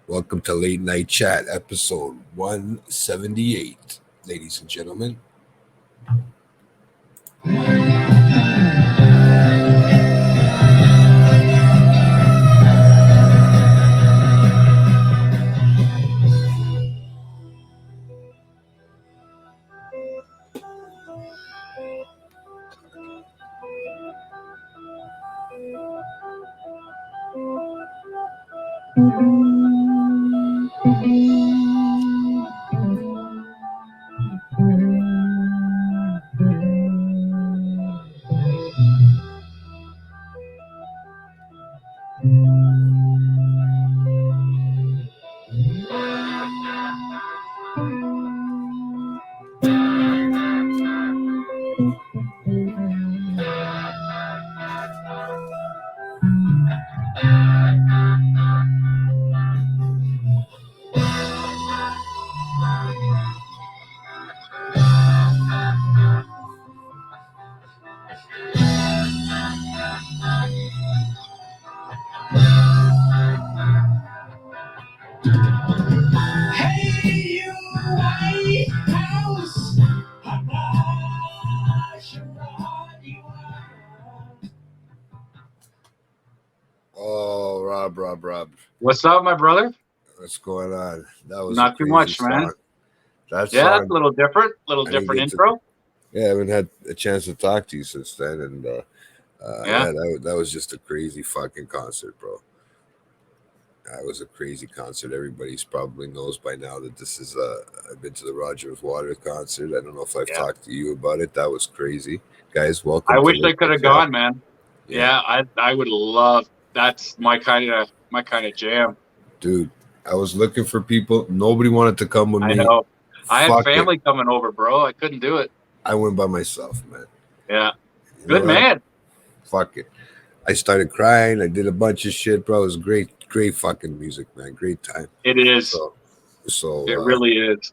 Welcome to Late Night Chat, episode 178, ladies and gentlemen. Hey, you White House, I'm not sure what you are. Oh, Rob. What's up, my brother? What's going on? That was a Not too crazy much, song. man. That Yeah, that's song, a little different. I didn't Different get to- intro. I haven't had a chance to talk to you since then. And Yeah. that was just a crazy fucking concert, bro. That was a crazy concert. Everybody's probably knows by now that this is I've been to the Rogers Waters concert. I don't know if I've Yeah. talked to you about it. That was crazy. Guys, welcome I to wish I Late could Night have Chat. gone, man. Yeah, I would love. That's my kind of jam. Dude, I was looking for people. Nobody wanted to come with I me. know. I Fuck had it. family coming over, bro. I couldn't do it. I went by myself, man. Yeah. You know Good what? man. Fuck it. I started crying. I did a bunch of shit, bro. It was great fucking music, man. Great time. It is. So It really is.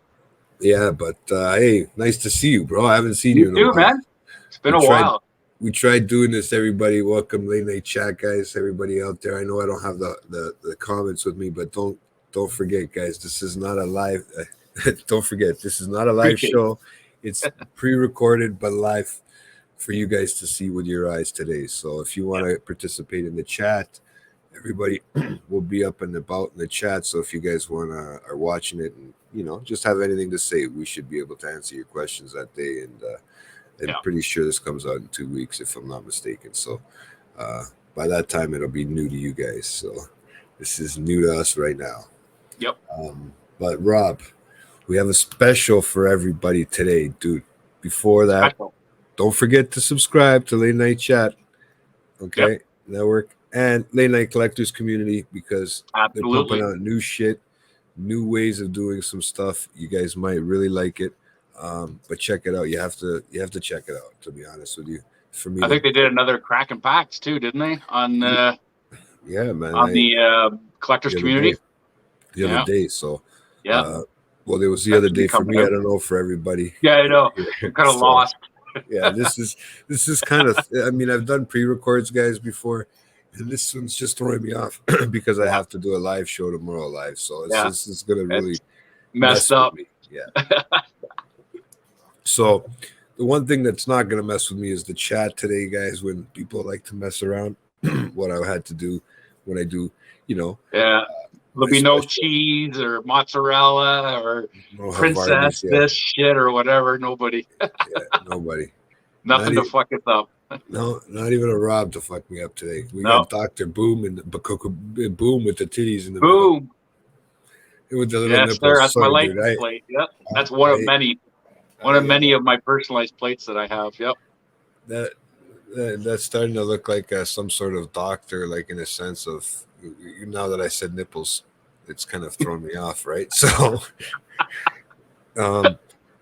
yeah, but hey, nice to see you, bro. I haven't seen you You in a too, while. man. It's been We a tried- while. We tried doing this, everybody. Welcome, Late Night Chat, guys. Everybody out there. I know I don't have the comments with me, but don't forget, guys. This is not a live. Don't forget, this is not a live Appreciate it. show. It's pre-recorded but live for you guys to see with your eyes today. So if you want to participate in the chat, everybody will be up and about in the chat. So if you guys are watching it and just have anything to say, we should be able to answer your questions that day. And I'm pretty sure this comes out in 2 weeks, if I'm not mistaken. So by that time, it'll be new to you guys. So this is new to us right now. Yep. But Rob, we have a special for everybody today, dude. Before that, Special. don't forget to subscribe to Late Night Chat, okay, network, and Late Night Collectors Community, because they're pumping Absolutely. out new shit, new ways of doing some stuff. You guys might really like it. But check it out. You have to check it out, to be honest with you. For me, I think they did another Kraken Packs too, didn't they? On yeah, man. on the collectors the other community. day- the other day. So Yeah. well, there was the That's other day for coming me. out. I don't know for everybody. Yeah, I know. I'm kind of So, lost. Yeah, this is kind of. I mean, I've done pre-records, guys, before, and this one's just throwing me off because I have to do a live show tomorrow live. So this is gonna really It's messed up. with me. Yeah. So the one thing that's not gonna mess with me is the chat today, guys. When people like to mess around, what I had to do when I do, Yeah. There'll be no special- cheese or mozzarella or no princess Havartis, yeah, this shit or whatever. Nobody. nobody. Nothing Not to fuck us up. No, not even a Rob to fuck me up today. We No. got Dr. Boom and Boom with the titties in the middle. Boom. With the little Yes, nipples. sir. That's my Sorry, dude. license plate. Yep. That's one of many. One of many of my personalized plates that I have. Yep. That's starting to look like some sort of doctor, like in a sense of, now that I said nipples, it's kind of thrown me off, right? So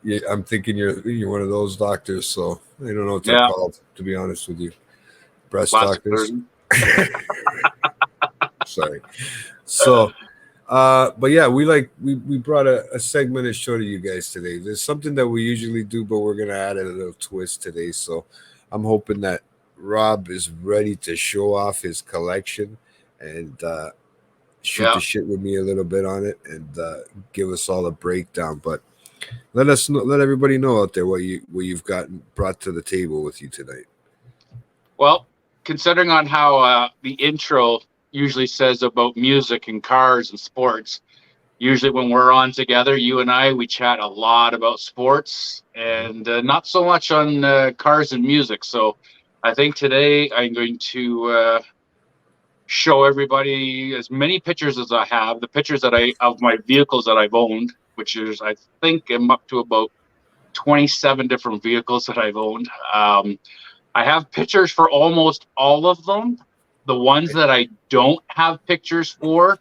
yeah, I'm thinking you're one of those doctors, so I don't know what they're Yeah. called, to be honest with you. Breast Plastic doctors. surgeon. Sorry. So but yeah, we brought a segmented show to you guys today. There's something that we usually do, but we're gonna add a little twist today. So I'm hoping that Rob is ready to show off his collection and shoot Yeah. the shit with me a little bit on it and give us all a breakdown. But let us know, let everybody know out there what you've gotten brought to the table with you tonight. Well, considering on how the intro usually says about music and cars and sports, usually when we're on together, you and I, we chat a lot about sports and not so much on cars and music. So I think today I'm going to show everybody as many pictures as I have, the pictures that of my vehicles that I've owned, which is, I think I'm up to about 27 different vehicles that I've owned. I have pictures for almost all of them. The ones that I don't have pictures for,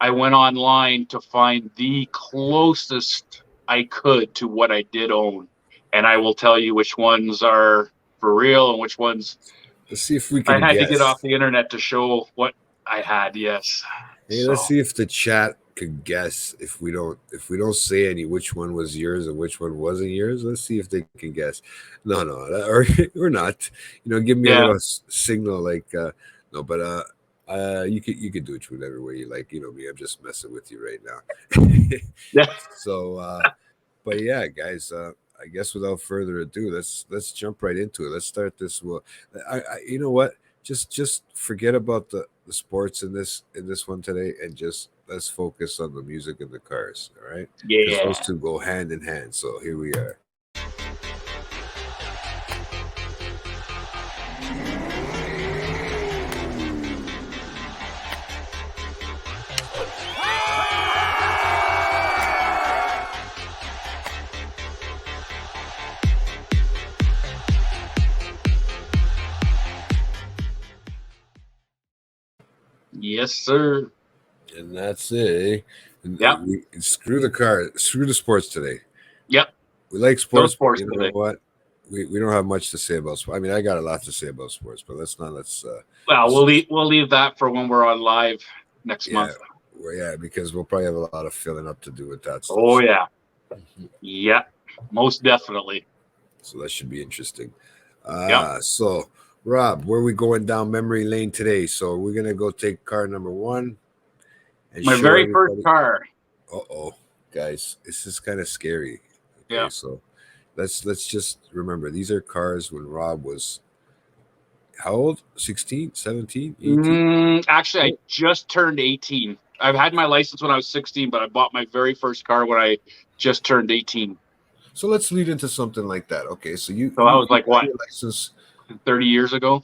I went online to find the closest I could to what I did own. And I will tell you which ones are for real and which ones Let's see if we I can had guess. to get off the internet to show what I had. Yes. Hey, let's see if the chat could guess. If we don't say any which one was yours and which one wasn't yours, let's see if they can guess. No, or not. Give me a little signal like no, but you could do it whatever way you like. Me, I'm just messing with you right now. Yeah. So, but yeah, guys. I guess without further ado, let's jump right into it. Let's start this. Well, you know what? Just forget about the sports in this one today, and just let's focus on the music and the cars. All right? Because Yeah. those two go hand in hand. So here we are. Yes, sir. And that's it. Yep. Screw the car. Screw the sports today. Yep. We like sports. Sports you know today. what? We don't have much to say about sports. I mean, I got a lot to say about sports, but let's. Well, we'll leave that for when we're on live next month. Well, yeah, because we'll probably have a lot of filling up to do with that stuff. Oh yeah. Yeah, most definitely. So that should be interesting. Yep. So Rob, where are we going down memory lane today? So we're gonna go take car number one. And my very first car. Guys, this is kind of scary. Okay, yeah. So let's just remember these are cars when Rob was how old? 16, 17, 18? Actually, I just turned 18. I've had my license when I was 16, but I bought my very first car when I just turned 18. So let's lead into something like that. Okay, so I was like what? License 30 years ago.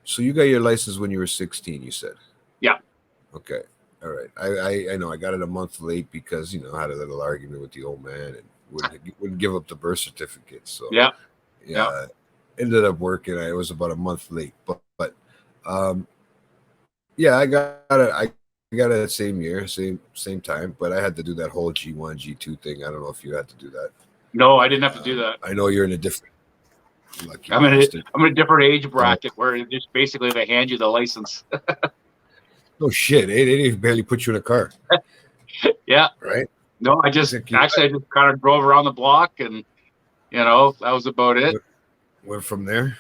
So you got your license when you were 16, you said? Yeah. Okay. All right. I know I got it a month late because I had a little argument with the old man and wouldn't give up the birth certificate. So yeah. Ended up working. It was about a month late, but yeah, I got it. I got it same year, same time, but I had to do that whole G1, G2 thing. I don't know if you had to do that. No, I didn't have to do that. I know you're in a different. I'm in a different age bracket where just basically they hand you the license. No shit, they didn't barely put you in a car. Yeah. Right. No, I just kind of drove around the block, and that was about it. Went from there.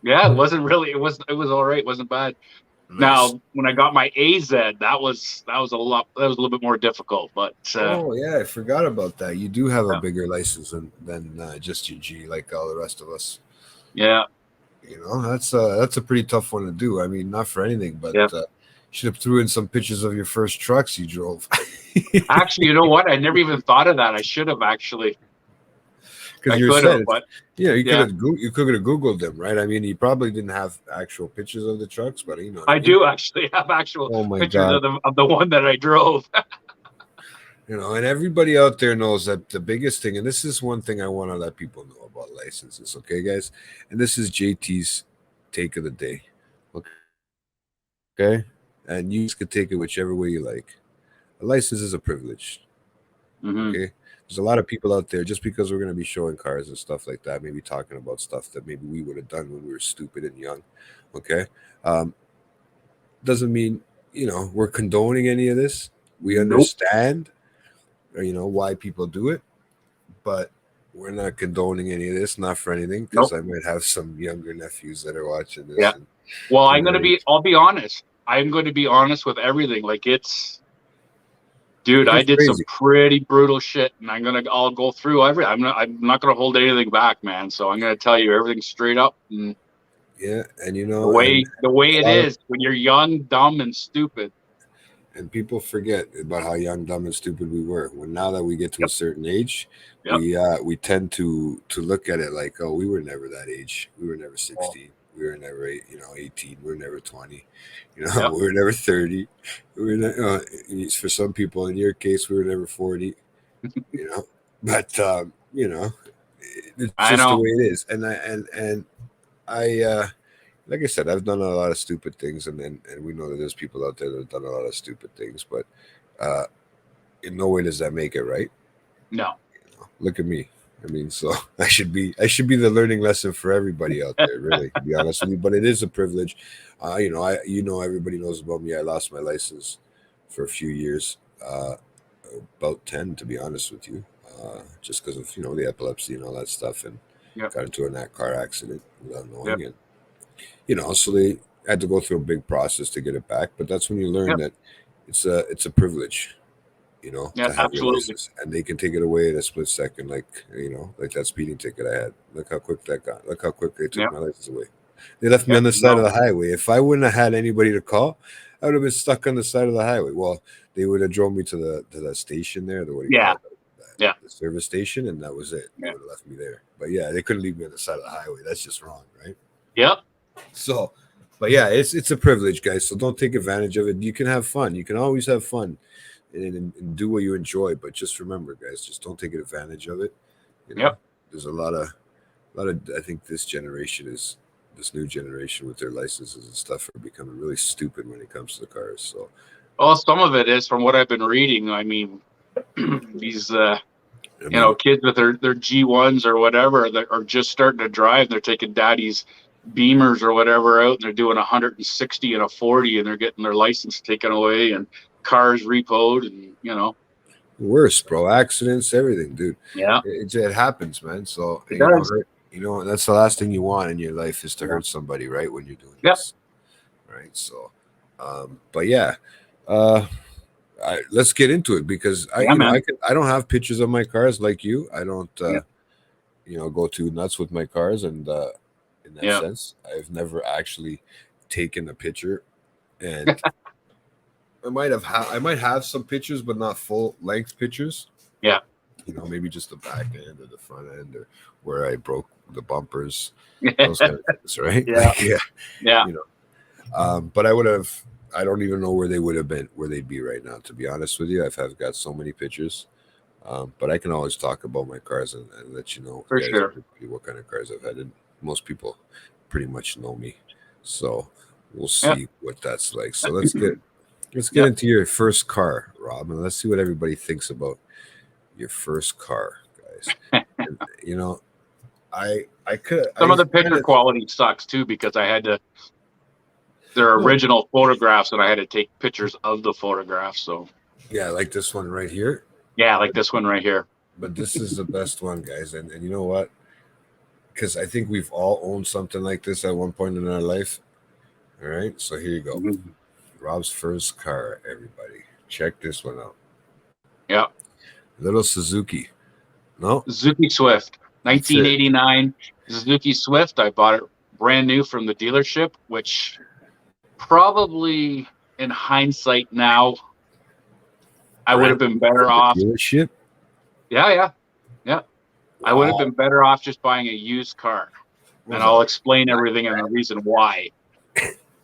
Yeah, it wasn't really. It was all right. It wasn't bad. Nice. Now, when I got my AZ, that was a little bit more difficult. But oh yeah, I forgot about that. You do have a bigger license than just your G, like all the rest of us. Yeah. That's a pretty tough one to do. I mean, not for anything, but should have threw in some pictures of your first trucks you drove. Actually, you know what? I never even thought of that. I should have actually. Because you could have. You could have Googled them, right? I mean, you probably didn't have actual pictures of the trucks, but I do actually have actual pictures of the one that I drove. And everybody out there knows that the biggest thing, and this is one thing I want to let people know about licenses, okay, guys? And this is JT's take of the day. Okay? And you could take it whichever way you like. A license is a privilege. Mm-hmm. Okay? There's a lot of people out there, just because we're going to be showing cars and stuff like that, maybe talking about stuff that maybe we would have done when we were stupid and young. Okay? Doesn't mean, we're condoning any of this. We understand, why people do it, but we're not condoning any of this, not for anything, because I might have some younger nephews that are watching this. Yeah. Well, I'll be honest. I'm going to be honest with everything. Like dude, I It's did some crazy. pretty brutal shit, and I'll go through I'm not gonna hold anything back, man. So I'm gonna tell you everything straight up, and Yeah, and you the know, and way the way a it lot of is when you're young, dumb, and stupid. and people forget about how young, dumb, and stupid we were. When now that we get to a Yep. certain age, Yep. we tend to look at it like, oh, we were never that age. We were never 16. We were never 18. We were never 20. Yep. We were never 30. We were for some people, in your case, we were never 40. But it's I just the know. way it is. And I like I said, I've done a lot of stupid things, and we know that there's people out there that have done a lot of stupid things, but uh, in no way does that make it right. No. Look at me. I mean, so I should be the learning lesson for everybody out there, really, to be honest with you. But it is a privilege. Everybody knows about me. I lost my license for a few years, about 10, to be honest with you, just because of the epilepsy and all that stuff, and Yep. got into a car accident without knowing Yep. it. So they had to go through a big process to get it back. But that's when you learn Yep. that it's a privilege, Yeah, to have your absolutely. license, and they can take it away in a split second, like that speeding ticket I had. Look how quick that got. Look how quick they took Yep. my license away. They left me Yep. on the side No. of the highway. If I wouldn't have had anybody to call, I would have been stuck on the side of the highway. Well, they would have drove me to the station there, what do you Yeah. call it? Yeah. The service station, and that was it. They Yeah. would have left me there. But yeah, they couldn't leave me on the side of the highway. That's just wrong, right? Yep. So, but yeah, it's a privilege, guys. So don't take advantage of it. You can have fun. You can always have fun and do what you enjoy. But just remember, guys, just don't take advantage of it. Yep. There's a lot of. I think this new generation with their licenses and stuff are becoming really stupid when it comes to the cars. So, Well, some of it is from what I've been reading. I mean, these kids with their G1s or whatever that are just starting to drive. They're taking daddy's Beamers or whatever out, and they're doing 160 and a 40, and they're getting their license taken away and cars repoed, and worse, bro. Accidents, everything, dude. Yeah. It happens, man. So It does. that's the last thing you want in your life is to Yeah. hurt somebody, right? When you're doing Yep. this, right? So, but yeah, let's get into it because I don't have pictures of my cars like you. I don't, go too nuts with my cars, and in that sense, I've never actually taken a picture, and I might have some pictures, but not full length pictures. Yeah. Maybe just the back end or the front end or where I broke the bumpers, those kind of things, right? Yeah. Yeah. But I don't even know where they'd be right now, to be honest with you. I've got so many pictures. But I can always talk about my cars and let you know For sure. what kind of cars I've had. And most people pretty much know me. So we'll see what that's like. So let's get into your first car, Rob, and let's see what everybody thinks about your first car, guys. And, I could. Some of the picture quality sucks too because I had to. They're original photographs, and I had to take pictures of the photographs. So. Yeah, like this one right here. Yeah, like this one right here. But this is the best one, guys. And you know what? Because I think we've all owned something like this at one point in our life. All right, so here you go. Mm-hmm. Rob's first car, everybody. Check this one out. Yeah. Little Suzuki. No? Suzuki Swift. 1989 Suzuki Swift. I bought it brand new from the dealership, which probably in hindsight now, I would have been better off. Dealership? Yeah. Wow. I would have been better off just buying a used car. And I'll explain everything and the reason why.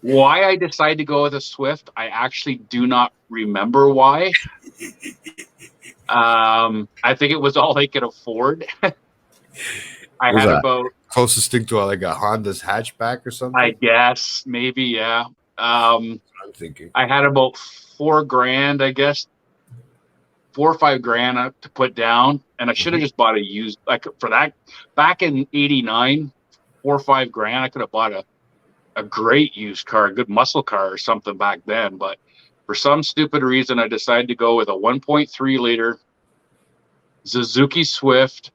Why I decided to go with a Swift, I actually do not remember why. I think it was all they could afford. I had about closest thing to like a Honda's hatchback or something. I guess maybe, yeah. I'm thinking I had about $4,000, I guess, $4 or $5,000 to put down, and I should have just bought a used like for that back in '89, $4 or $5,000. I could have bought a great used car, a good muscle car or something back then. But for some stupid reason, I decided to go with a 1.3 liter Suzuki Swift,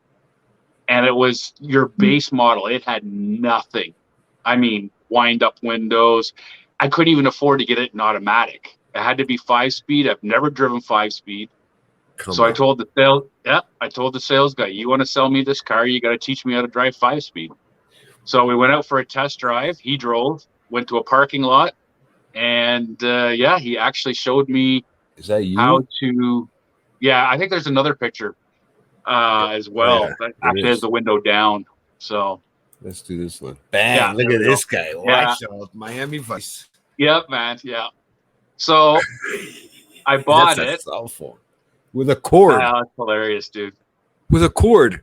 and it was your base model. It had nothing. I mean, wind up windows. I couldn't even afford to get it in automatic. It had to be 5-speed. I've never driven 5-speed. So I told the sales guy, you want to sell me this car, you got to teach me how to drive 5-speed. So we went out for a test drive. He drove, went to a parking lot, and he actually showed me Is that you? how to. Yeah, I think there's another picture as well. yeah, That actually has the window down. So let's do this one. Bam! Yeah, Look there at we this guy. Yeah. Watch out, Miami Vice. Yep, man. Yeah. So I bought That's a it. cell phone with a cord. Wow, that's hilarious, dude. With a cord.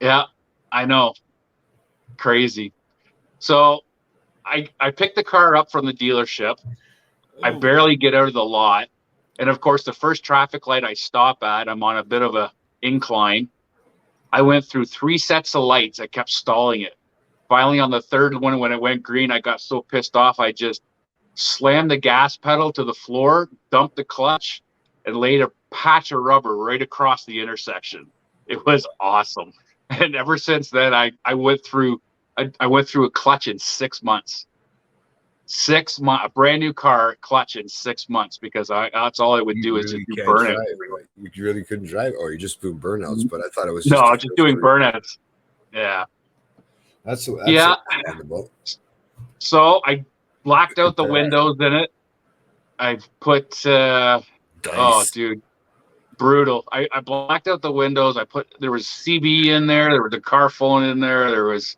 Yeah, I know. Crazy. So I picked the car up from the dealership. I barely get out of the lot. And of course, the first traffic light I stop at, I'm on a bit of a incline. I went through 3 sets of lights. I kept stalling it. Finally, on the third one, when it went green, I got so pissed off, I just slammed the gas pedal to the floor, dumped the clutch, and laid a patch of rubber right across the intersection. It was awesome. And ever since then, I went through a clutch in 6 months. 6 months, a brand new car clutch in 6 months, because that's all I would do is just do can't burnout. drive, right? You really couldn't drive, or you just doing burnouts. But I thought it was Just doing burnouts. Yeah. That's Yeah. understandable. So I blacked out the windows in it. I've put oh Dice. dude, brutal. I blacked out the windows. There was CB in there, there was a car phone in there was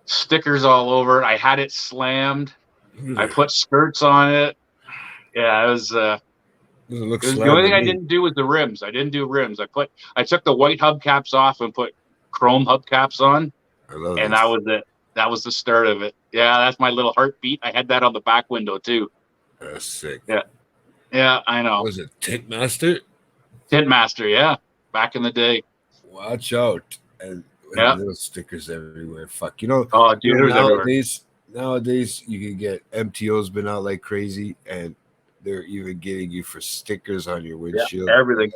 stickers all over it. I had it slammed. I put skirts on it. Yeah, it was Doesn't look the slammed only to thing I me. didn't do was the rims. I didn't do rims. I took the white hubcaps off and put chrome hubcaps on, I love and this. that was it. That was the start of it. Yeah, that's my little heartbeat. I had that on the back window too. That's sick. Yeah, I know. Was it Tintmaster? Tintmaster, yeah, back in the day. Watch out. And Yeah. little stickers everywhere. Fuck. Oh, dude, it was everywhere. Nowadays you can get MTO's been out like crazy, and they're even getting you for stickers on your windshield. Everything.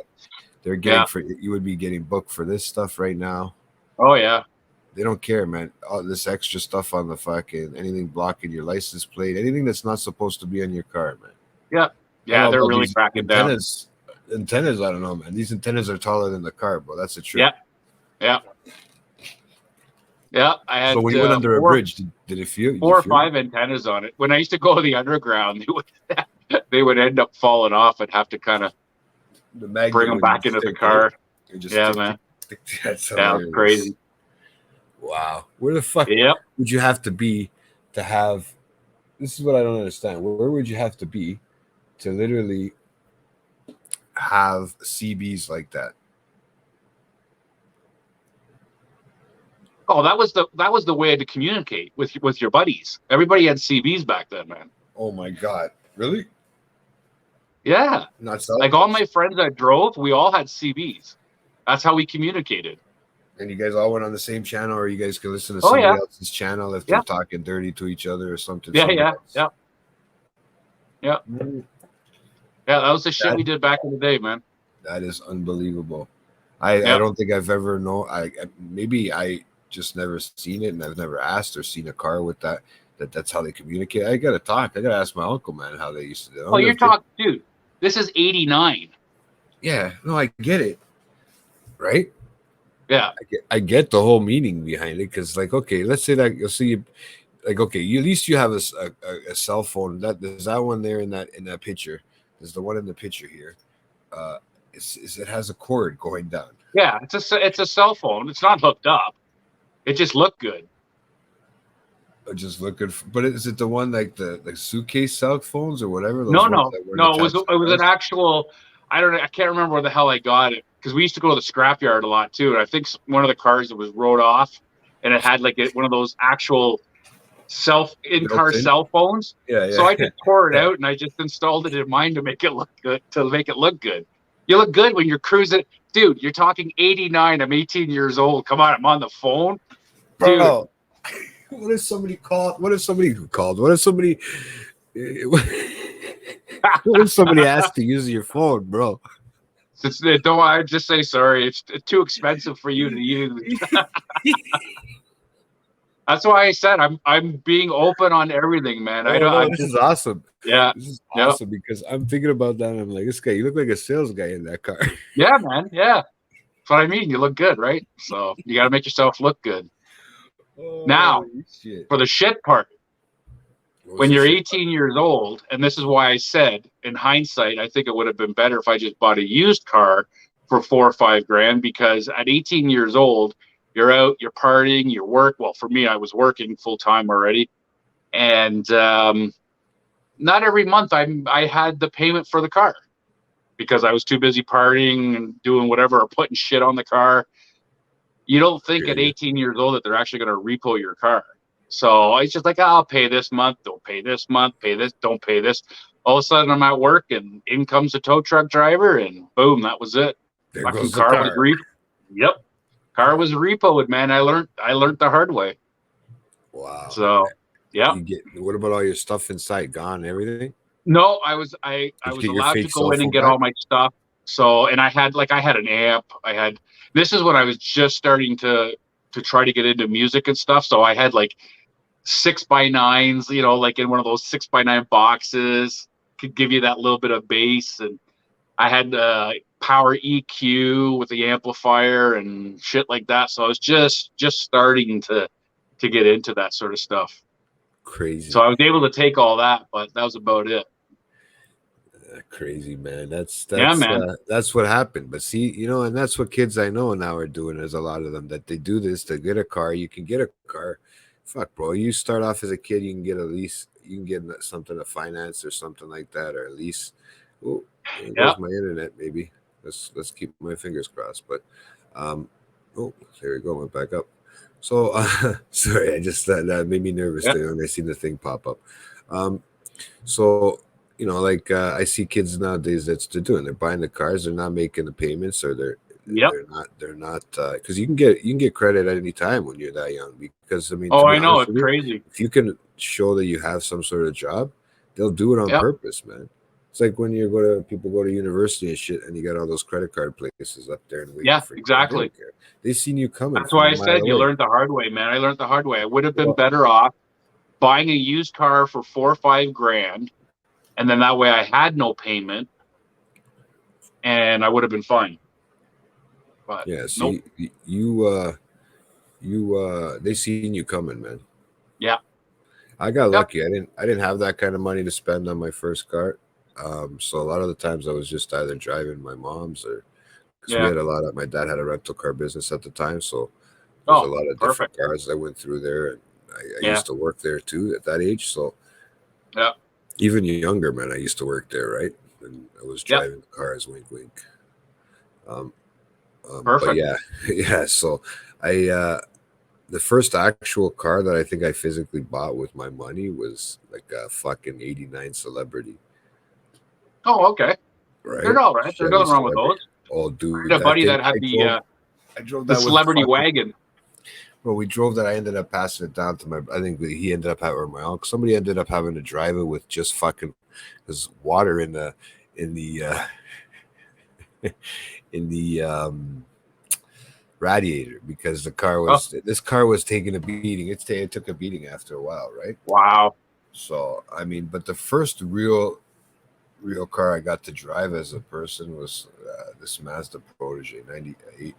They're getting you would be getting booked for this stuff right now. Oh yeah. They don't care, man. All this extra stuff on the fucking anything blocking your license plate, anything that's not supposed to be on your car, man. Yeah, they're really cracking down. Antennas, I don't know, man. These antennas are taller than the car, bro. That's a trick. Yeah. I had. So when you went under a bridge, did it feel 4 or 5 antennas on it? When I used to go to the underground, they would end up falling off and have to kind of bring them back into the car. Yeah, man. That's was crazy. Wow. Where the fuck Yep. would you have to be to have? This is what I don't understand. Where would you have to be to literally have CBs like that? Oh, that was the way to communicate with your buddies. Everybody had CBs back then, man. Oh my god. Really? Yeah. Not so. Like all my friends that drove, we all had CBs. That's how we communicated. And you guys all went on the same channel, or you guys could listen to somebody else's channel if they're talking dirty to each other or something. Yeah. Mm. Yeah, that was the shit we did back in the day, man. That is unbelievable. I don't think I've ever known. Maybe I just never seen it, and I've never asked or seen a car with that's how they communicate. I gotta ask my uncle, man, how they used to do it. Oh, you're talking, dude. This is 89. Yeah, no, I get it. Right? Yeah. I get the whole meaning behind it, because, like, okay, let's say that you'll see, like, okay, at least you have a cell phone. There's that one there in that picture. There's the one in the picture here. It has a cord going down. Yeah, it's a cell phone. It's not hooked up. It just looked good. Just looking, but is it the one like the suitcase cell phones or whatever? No. It was an actual. I don't know. I can't remember where the hell I got it, because we used to go to the scrapyard a lot too. And I think one of the cars that was rode off, and it had like one of those actual in-car cell phones. Yeah. So I just tore it out and I just installed it in mine to make it look good. You look good when you're cruising, dude. You're talking 89. I'm 18 years old. Come on, I'm on the phone, dude. Bro. What if somebody called? What if somebody asked to use your phone, bro? Don't I just say sorry? It's too expensive for you to use. That's why I said I'm being open on everything, man. I Oh, don't. no, I'm this just is awesome. yeah, This is yeah, awesome because I'm thinking about that and I'm like, this guy, you look like a sales guy in that car. yeah, man. Yeah, that's what I mean. You look good, right? So you got to make yourself look good. Now, Holy shit. for the shit part, What was when the you're shit? 18 years old, and this is why I said, in hindsight, I think it would have been better if I just bought a used car for 4 or 5 grand, because at 18 years old, you're out, you're partying, you work. Well, for me, I was working full time already, and not every month I had the payment for the car because I was too busy partying and doing whatever or putting shit on the car. You don't think at Yeah. 18 years old that they're actually going to repo your car. So it's just like, I'll pay this month, don't pay this month, pay this, don't pay this. All of a sudden I'm at work and in comes a tow truck driver and boom, that was it. There Fucking goes the car was car. Yep. Car was repoed, man. I learned the hard way. Wow. So yeah. You get what about all your stuff inside? Gone, everything? No, I was Did you get your allowed to fake go cell in and phone get back? all my stuff. So and I had an amp. This is when I was just starting to try to get into music and stuff. So I had like 6x9s, like in one of those 6x9 boxes, could give you that little bit of bass. And I had power EQ with the amplifier and shit like that. So I was just starting to get into that sort of stuff. Crazy. So I was able to take all that, but that was about it. Crazy, man. That's Yeah, man. that's what happened. But see, and that's what kids I know now are doing. There's a lot of them that they do this to get a car. You can get a car. Fuck, bro. You start off as a kid, you can get a lease. You can get something to finance or something like that, or at least. Oh, there Yeah. goes my internet. Maybe let's keep my fingers crossed. But oh, there we go. Went back up. So sorry, I just that made me nervous Yeah. when I seen the thing pop up. So like I see kids nowadays that's they're doing. They're buying the cars. They're not making the payments, or Yep. they're not because you can get credit at any time when you're that young. Because I mean, Oh, to be I know. honest It's with you, crazy. if you can show that you have some sort of job, they'll do it on Yep. purpose, man. It's like when people go to university and shit, and you got all those credit card places up there and waiting Yeah, for you. exactly. They don't care. They seen you coming. That's from why a I mile said you away. learned the hard way, man. I learned the hard way. I would have been Well- better off buying a used car for 4 or 5 grand, and then that way I had no payment, and I would have been fine. But Yeah, see, they seen you coming, man. Yeah. I got Yep. lucky. I didn't have that kind of money to spend on my first car. So a lot of the times I was just either driving my mom's or because we Yeah. had my dad had a rental car business at the time, so there's a lot of different perfect. cars that went through there, and I Yeah. used to work there too at that age. So Yeah. even younger, man, I used to work there, right? And I was Yep. driving the cars, wink, wink. But Perfect. yeah, yeah. So the first actual car that I think I physically bought with my money was like a fucking '89 Celebrity, Oh, okay. right? They're all right. There's Chevy nothing wrong with Celebrity. those. Oh, dude, I had a buddy thing, that had I drove the that with celebrity fucking- wagon. Well, we drove that. I ended up passing it down to I think he ended up having, or my uncle. Somebody ended up having to drive it with just fucking there's water in the in the radiator because the car was this car was taking a beating. It took a beating after a while, right? Wow. So I mean, but the first real car I got to drive as a person was this Mazda Protege '98.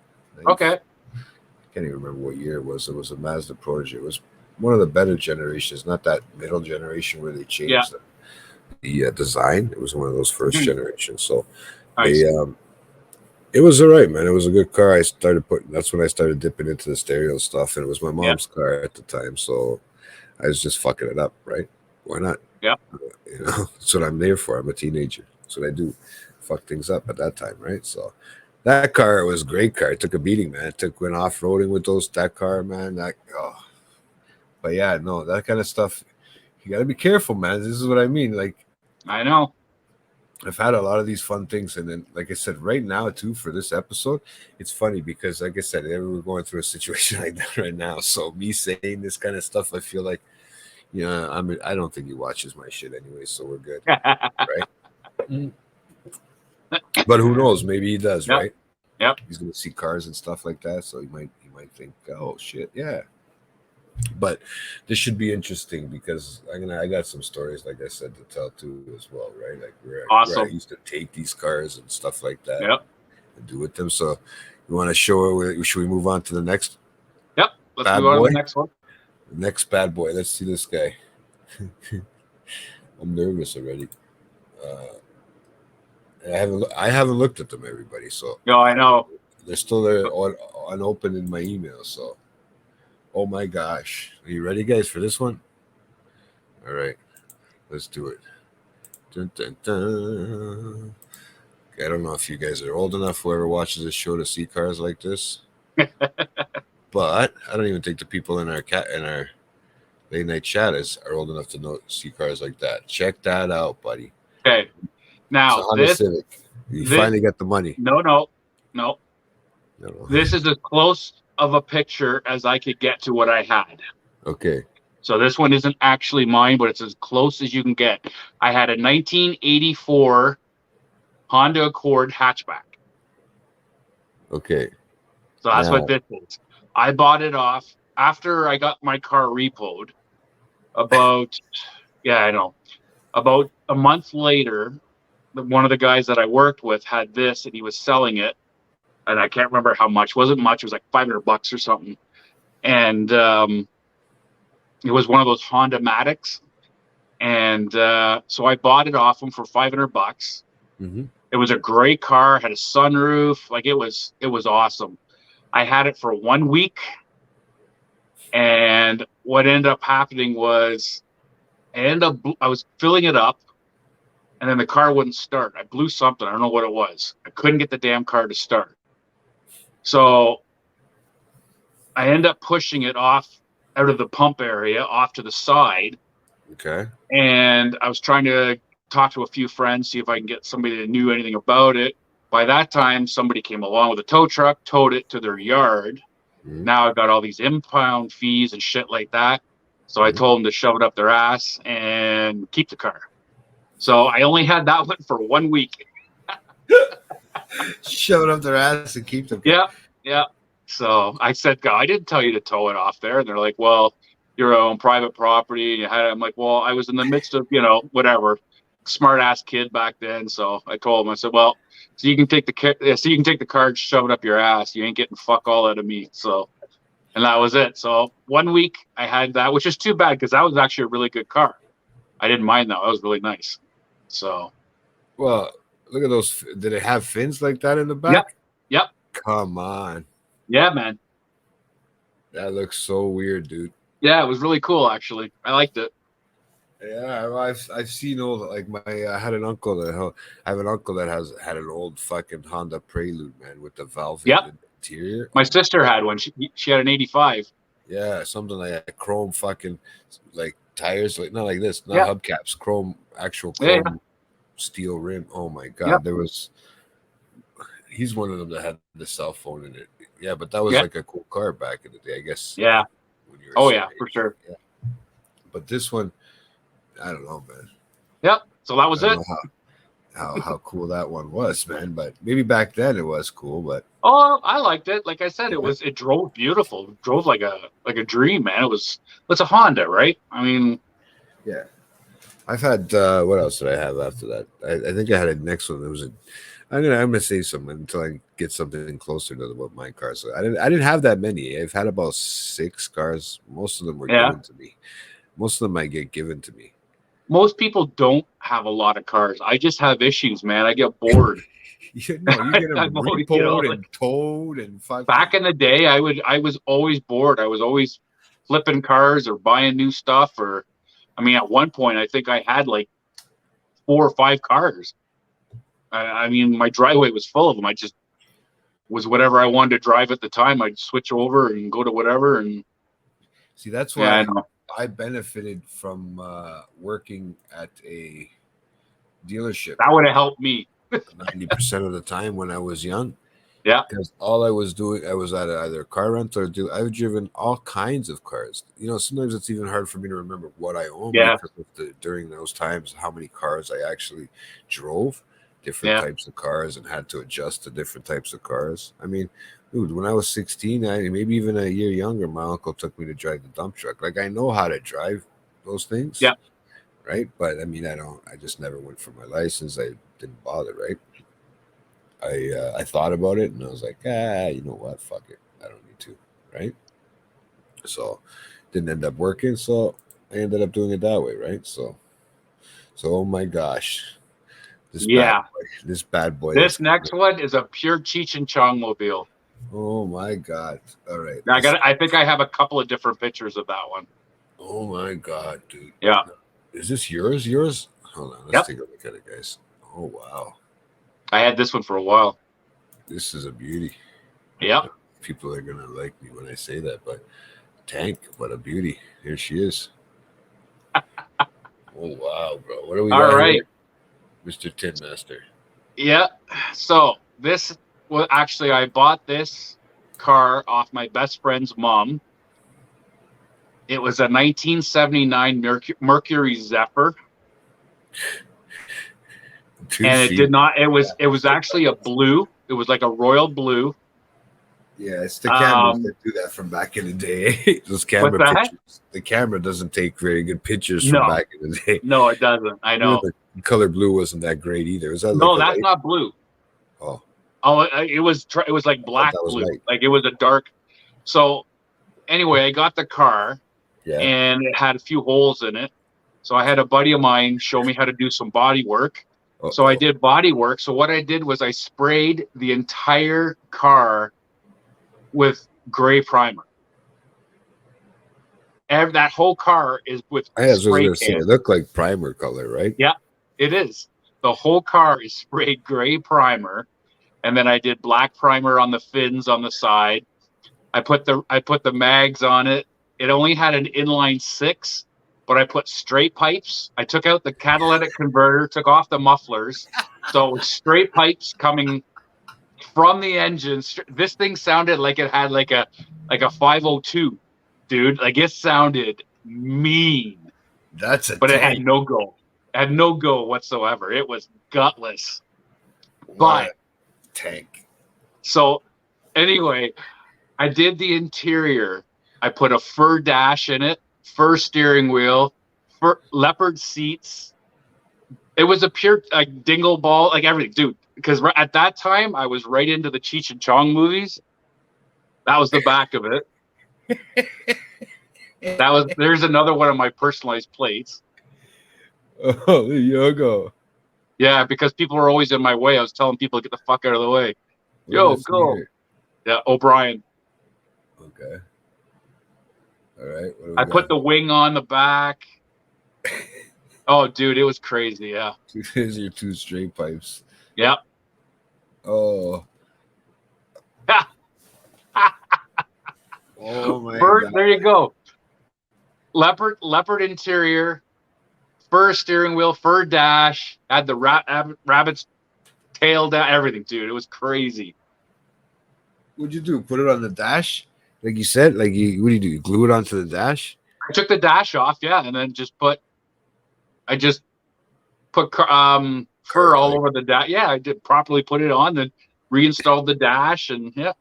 Okay. I can't even remember what year it was. It was a Mazda Protege. It was one of the better generations, not that middle generation where they changed the design. It was one of those first generations. So Nice. it was all right, man. It was a good car. That's when I started dipping into the stereo stuff, and it was my mom's car at the time. So I was just fucking it up, right? Why not? Yeah. That's what I'm there for. I'm a teenager. That's what I do. Fuck things up at that time, right? So that car was a great car. It took a beating, man. Went off roading with that car, man. But yeah, no, that kind of stuff. You got to be careful, man. This is what I mean. Like, I know. I've had a lot of these fun things, and then, like I said, right now too for this episode, it's funny because, like I said, we're going through a situation like that right now. So me saying this kind of stuff, I feel like, I don't think he watches my shit anyway, so we're good, right? But who knows? Maybe he does, right? Yep. He's gonna see cars and stuff like that, so he might think, oh shit, yeah. But this should be interesting because I got some stories, like I said, to tell too as well, right? Like where I Awesome. used to take these cars and stuff like that Yep. and do with them. So you want to show? Should we move on to the next Yep. Let's bad move on to boy? the next one. Next bad boy. Let's see this guy. I'm nervous already. And I haven't looked at them, everybody. So No, I know. they're still there unopened in my email. So, oh my gosh, are you ready, guys, for this one? All right, let's do it. Dun, dun, dun. Okay, I don't know if you guys are old enough, whoever watches this show, to see cars like this. But I don't even think the people in our late night chat are old enough to see cars like that. Check that out, buddy. Okay. It's Now a Honda this. Civic. You this- finally got the money. No. No. This is as close of a picture as I could get to what I had. Okay. So this one isn't actually mine, but it's as close as you can get. I had a 1984 Honda Accord hatchback. Okay. So that's Now- what this is. I bought it off after I got my car repoed. About a month later, one of the guys that I worked with had this, and he was selling it, and I can't remember how much. It wasn't much. It was like $500 or something, and it was one of those Honda Matics, and so I bought it off him for $500. Mm-hmm. It was a great car, had a sunroof, like it was awesome. I had it for 1 week, and what ended up happening was I was filling it up, and then the car wouldn't start. I blew something. I don't know what it was. I couldn't get the damn car to start. So I ended up pushing it off out of the pump area, off to the side. Okay. And I was trying to talk to a few friends, see if I can get somebody that knew anything about it. By that time, somebody came along with a tow truck, towed it to their yard. Mhm. Now I've got all these impound fees and shit like that. So I told them to shove it up their ass and keep the car. So I only had that one for 1 week. Shove it up their ass and keep them. Yeah. So I said, God, I didn't tell you to tow it off there. And they're like, well, you're on private property. And you had it. I'm like, well, I was in the midst of, whatever, smart ass kid back then. So I told him, I said, well, so you can take the car and shove it up your ass. You ain't getting fuck all out of me. So, and that was it. So 1 week I had that, which is too bad because that was actually a really good car. I didn't mind that. That was really nice. So, Well, look at those. Did it have fins like that in the back? Yep. Come on. yeah, man. That looks so weird, dude. Yeah, it was really cool, actually. I liked it. Yeah, well, I've seen old, like I had an uncle I have an uncle that had an old fucking Honda Prelude, man, with the valve Yep. in the interior. My sister had one. She had an 85. Yeah, something like that. Chrome fucking like tires, like not like this, not Yeah. hubcaps, chrome, actual Yeah, chrome steel rim. Oh my god, Yep. there was. He's one of them that had the cell phone in it. Yeah, but that was Yeah. like a cool car back in the day, I guess. Yeah. When you were Oh, a yeah, certain for age. sure. Yeah. But this one, I don't know, man. Yep. So that was I it. don't know how cool that one was, man. But maybe back then it was cool. But Oh, I liked it. Like I said, it drove beautiful. It drove like a dream, man. It's a Honda, right? I mean, yeah, I've had what else did I have after that? I think I had a next one. There was I'm gonna say something until I get something closer to what my cars. So I didn't have that many. I've had about 6 cars. Most of them were Yeah. given to me. Most of them I get given to me. most people don't have a lot of cars. I just have issues, man. I get bored. You get them I'm always, repoed and towed and fucking. Back in the day, I was always bored. I was always flipping cars or buying new stuff. Or, I mean, at one point, I think I had like 4 or 5 cars. I mean, my driveway was full of them. I just was whatever I wanted to drive at the time. I'd switch over and go to whatever. And See, that's yeah, I why know. I benefited from working at a dealership That would have helped me. 90% of the time when I was young. Yeah. Because all I was doing, I was at either car rental or I've driven all kinds of cars. Sometimes it's even hard for me to remember what I own. Yeah. Because during those times, how many cars I actually drove. different Yeah. types of cars and had to adjust to different types of cars. I mean, dude, when I was 16, maybe even a year younger, my uncle took me to drive the dump truck. Like, I know how to drive those things. Yeah. Right. But I mean, I just never went for my license. I didn't bother. Right. I thought about it and I was like, you know what? Fuck it. I don't need to. Right. So didn't end up working. So I ended up doing it that way. Right. So oh my gosh. Yeah. This bad boy. This next one is a pure Cheech and Chong mobile. Oh my God. All right. I think I have a couple of different pictures of that one. Oh my God, dude. Yeah. Is this yours? Hold on. Let's take a look at it, guys. Oh wow. I had this one for a while. This is a beauty. Yeah. People are gonna like me when I say that, but Tank, what a beauty. Here she is. Oh wow, bro. What do we got right here? Mr. Tin Master. Yeah. So this was actually, I bought this car off my best friend's mom. It was a 1979 Mercury Zephyr. And it did not, it was actually a blue. It was like a royal blue. Yeah, it's the cameras that do that from back in the day. Those camera pictures. The camera doesn't take very good pictures from back in the day. No, it doesn't. I know. The color blue wasn't that great either. Was that no, that's not blue. Oh, it was like black blue. Light. Like it was a dark. So anyway, I got the car, and it had a few holes in it. So I had a buddy of mine show me how to do some body work. So I did body work. So what I did was I sprayed the entire car with gray primer. That whole car is with spray can. It looked like primer color, right? Yeah, it is. The whole car is sprayed gray primer, and then I did black primer on the fins on the side. I put the mags on it. It only had an inline 6, but I put straight pipes. I took out the catalytic converter, took off the mufflers, so it was straight pipes coming from the engine. This thing sounded like it had like a 502, dude. Like it sounded mean. But it had no go. It had no go whatsoever. It was gutless. But tank. So anyway, I did the interior. I put a fur dash in it, fur steering wheel, fur leopard seats. It was a pure dingle ball, like everything, dude. Because at that time, I was right into the Cheech and Chong movies. That was the back of it. There's another one of my personalized plates. Oh, there you go. Yeah, because people were always in my way. I was telling people to get the fuck out of the way. Yo, go. Yeah, O'Brien. Okay. All right. I put the wing on the back. Oh, dude, it was crazy. Yeah. Here's your 2 straight pipes. Yeah. Oh. Oh my God. There you go. Leopard interior, fur steering wheel, fur dash, had the rabbit's tail down, everything, dude. It was crazy. What'd you do? Put it on the dash? Like you said? What do? You glue it onto the dash? I took the dash off, yeah, and then I just put fur all over the dash. Yeah, I did properly put it on, then reinstalled the dash, and yeah,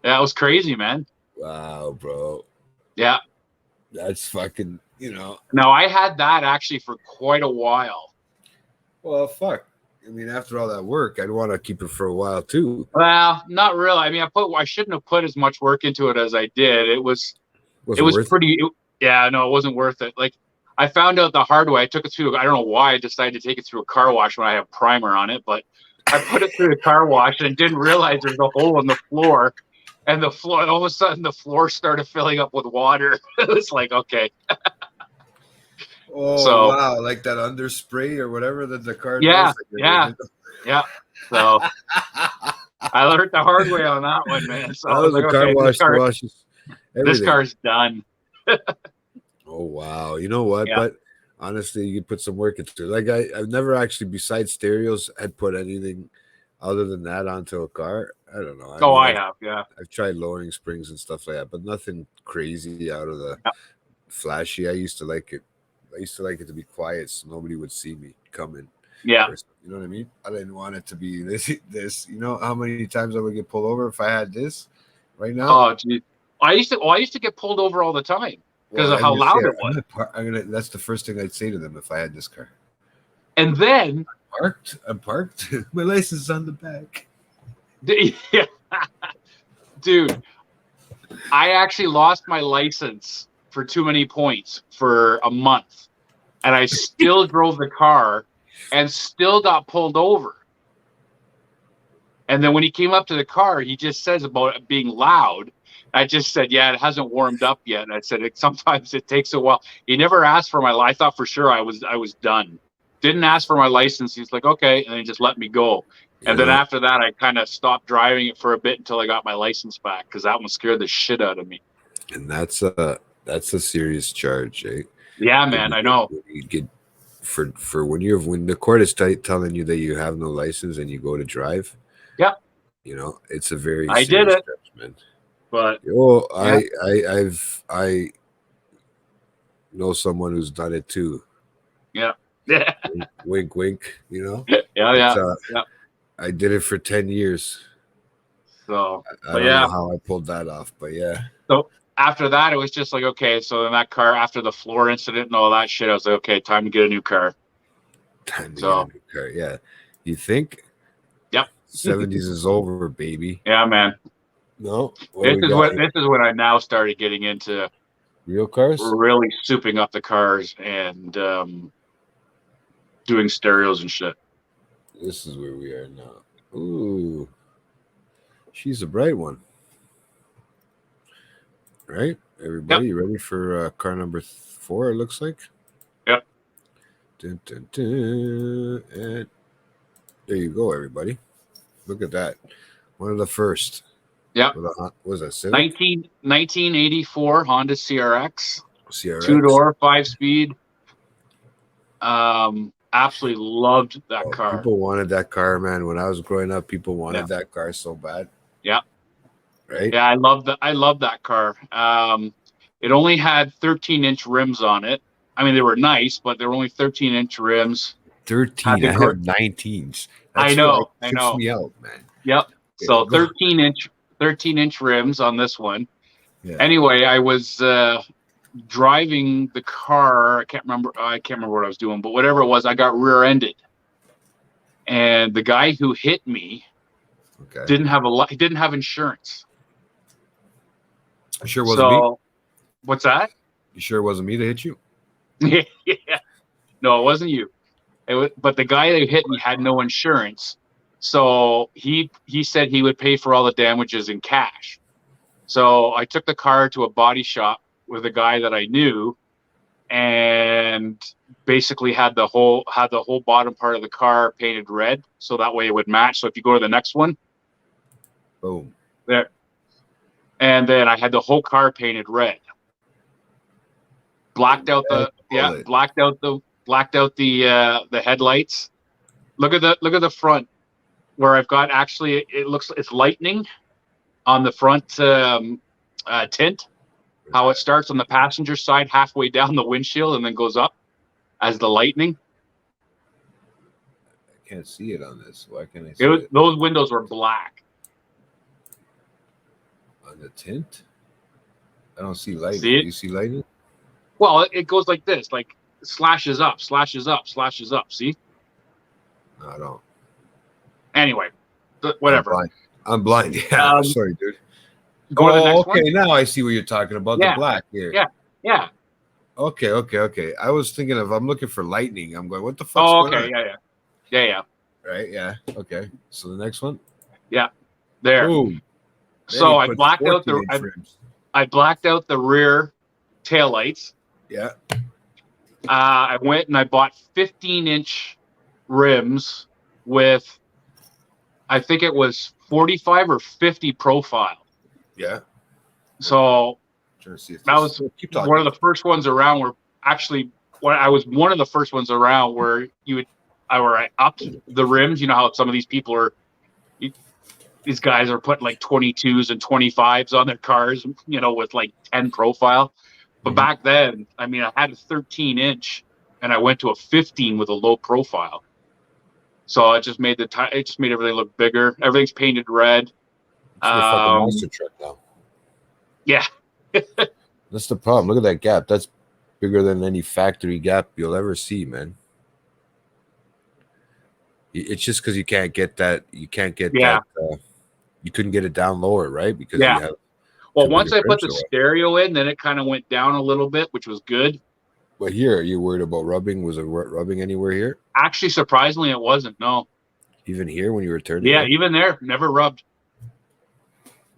it was crazy, man. Wow, bro. Yeah, that's fucking. Now I had that actually for quite a while. Well, fuck. I mean, after all that work, I'd want to keep it for a while too. Well, not really. I mean, I shouldn't have put as much work into it as I did. It was pretty. Yeah, no, it wasn't worth it. Like, I found out the hard way. I took it through. I don't know why I decided to take it through a car wash when I have primer on it, but I put it through the car wash and didn't realize there's a hole in the floor. And the floor, all of a sudden, the floor started filling up with water. It was like, okay. Oh, wow. Like that underspray or whatever that the car does. Yeah. So I learned the hard way on that one, man. So that was a car wash. This car's done. Oh, wow. You know what? Yeah. But honestly, you could put some work into it. Like, I've never actually, besides stereos, had put anything other than that onto a car. I don't know. I have, yeah. I've tried lowering springs and stuff like that, but nothing crazy out of the flashy. I used to like it. I used to like it to be quiet so nobody would see me coming. Yeah. You know what I mean? I didn't want it to be this. You know how many times I would get pulled over if I had this right now? Oh, geez. I used to get pulled over all the time because of how loud it was. That's the first thing I'd say to them if I had this car. And then, I'm parked. My license is on the back. yeah, dude, I actually lost my license for too many points for a month, and I still drove the car and still got pulled over. And then when he came up to the car, he just says about it being loud. I just said, yeah, it hasn't warmed up yet. And I said, sometimes it takes a while. He never asked for my license. I thought for sure I was done. Didn't ask for my license. He's like, okay. And then he just let me go. And then after that, I kind of stopped driving it for a bit until I got my license back, because that one scared the shit out of me. And that's a serious charge, eh? Yeah, man, I know. You get for when the court is telling you that you have no license and you go to drive. Yeah. You know, it's a very I serious did it. judgment. But I know someone who's done it too. Yeah. Yeah. Wink, wink. You know. Yeah. I did it for 10 years. So, I don't know how I pulled that off, but yeah. So after that, it was just like, okay. So in that car, after the floor incident and all that shit, I was like, okay, time to get a new car. Time to get a new car. Yeah. You think? Yep. 70s is over, baby. Yeah, man. No. This is when I now started getting into real cars, really souping up the cars and doing stereos and shit. This is where we are now. Ooh, she's a bright one, right? Everybody, you ready for car number 4? It looks like. Yep. Dun, dun, dun. And there you go, everybody. Look at that. One of the first. Yeah. What was that? Civic? 1984 Honda CRX. CRX. 2-door, 5-speed. Absolutely loved that car. People wanted that car, man. When I was growing up, people wanted that car so bad. Yeah. Right? Yeah, I love that car. It only had 13-inch rims on it. I mean, they were nice, but they were only 13-inch rims. 13. I have 19s. I know. Me out, man. Yep. So 13-inch rims on this one. Yeah. Anyway, I was driving the car. I can't remember what I was doing, but whatever it was, I got rear-ended, and the guy who hit me didn't have insurance. You sure it wasn't me? What's that? You sure it wasn't me that hit you? Yeah. No, it wasn't you. But the guy that hit me had no insurance, so he said he would pay for all the damages in cash. So I took the car to a body shop with a guy that I knew, and basically had the whole bottom part of the car painted red, so that way it would match. So if you go to the next one, boom, there, and then I had the whole car painted red. Blacked out the headlights. Look at the front, where I've got it's lightning on the front tint. How it starts on the passenger side halfway down the windshield and then goes up as the lightning. I can't see it on this. Why can't I see it? Those windows were black. On the tint? I don't see light. See it? Do you see lightning? Well, it goes like this, like slashes up, slashes up, slashes up. See? No, I don't. Anyway, whatever. I'm blind. Yeah, I'm sorry, dude. Go to the next one. Okay, now I see what you're talking about. The black here. Yeah. Okay. I was thinking I'm looking for lightning. I'm going, what the fuck? Oh, okay. Yeah. Right, yeah. Okay. So the next one? Yeah. There. Boom. So I blacked out the rear taillights. Yeah. I went and I bought 15-inch rims with, I think it was 45 or 50 profile. Yeah. So that was one of the first ones around where I was one of the first ones around where I upped the rims. You know how some of these people these guys are putting like 22s and 25s on their cars, with like 10 profile. But back then, I mean, I had a 13-inch and I went to a 15 with a low profile. So it just made it just made everything look bigger. Everything's painted red. It's a fucking monster truck now. Yeah. That's the problem. Look at that gap. That's bigger than any factory gap you'll ever see, man. It's just because you can't get that. You can't get Yeah. that. You couldn't get it down lower, right? Because Yeah. you have. Well, too once big I a put the crimson one. stereo in, then it kind of went down a little bit, which was good. But here, are you worried about rubbing? Was it rubbing anywhere here? Actually, surprisingly, it wasn't. No. Even here when you were turning? Yeah, in? even there, never rubbed.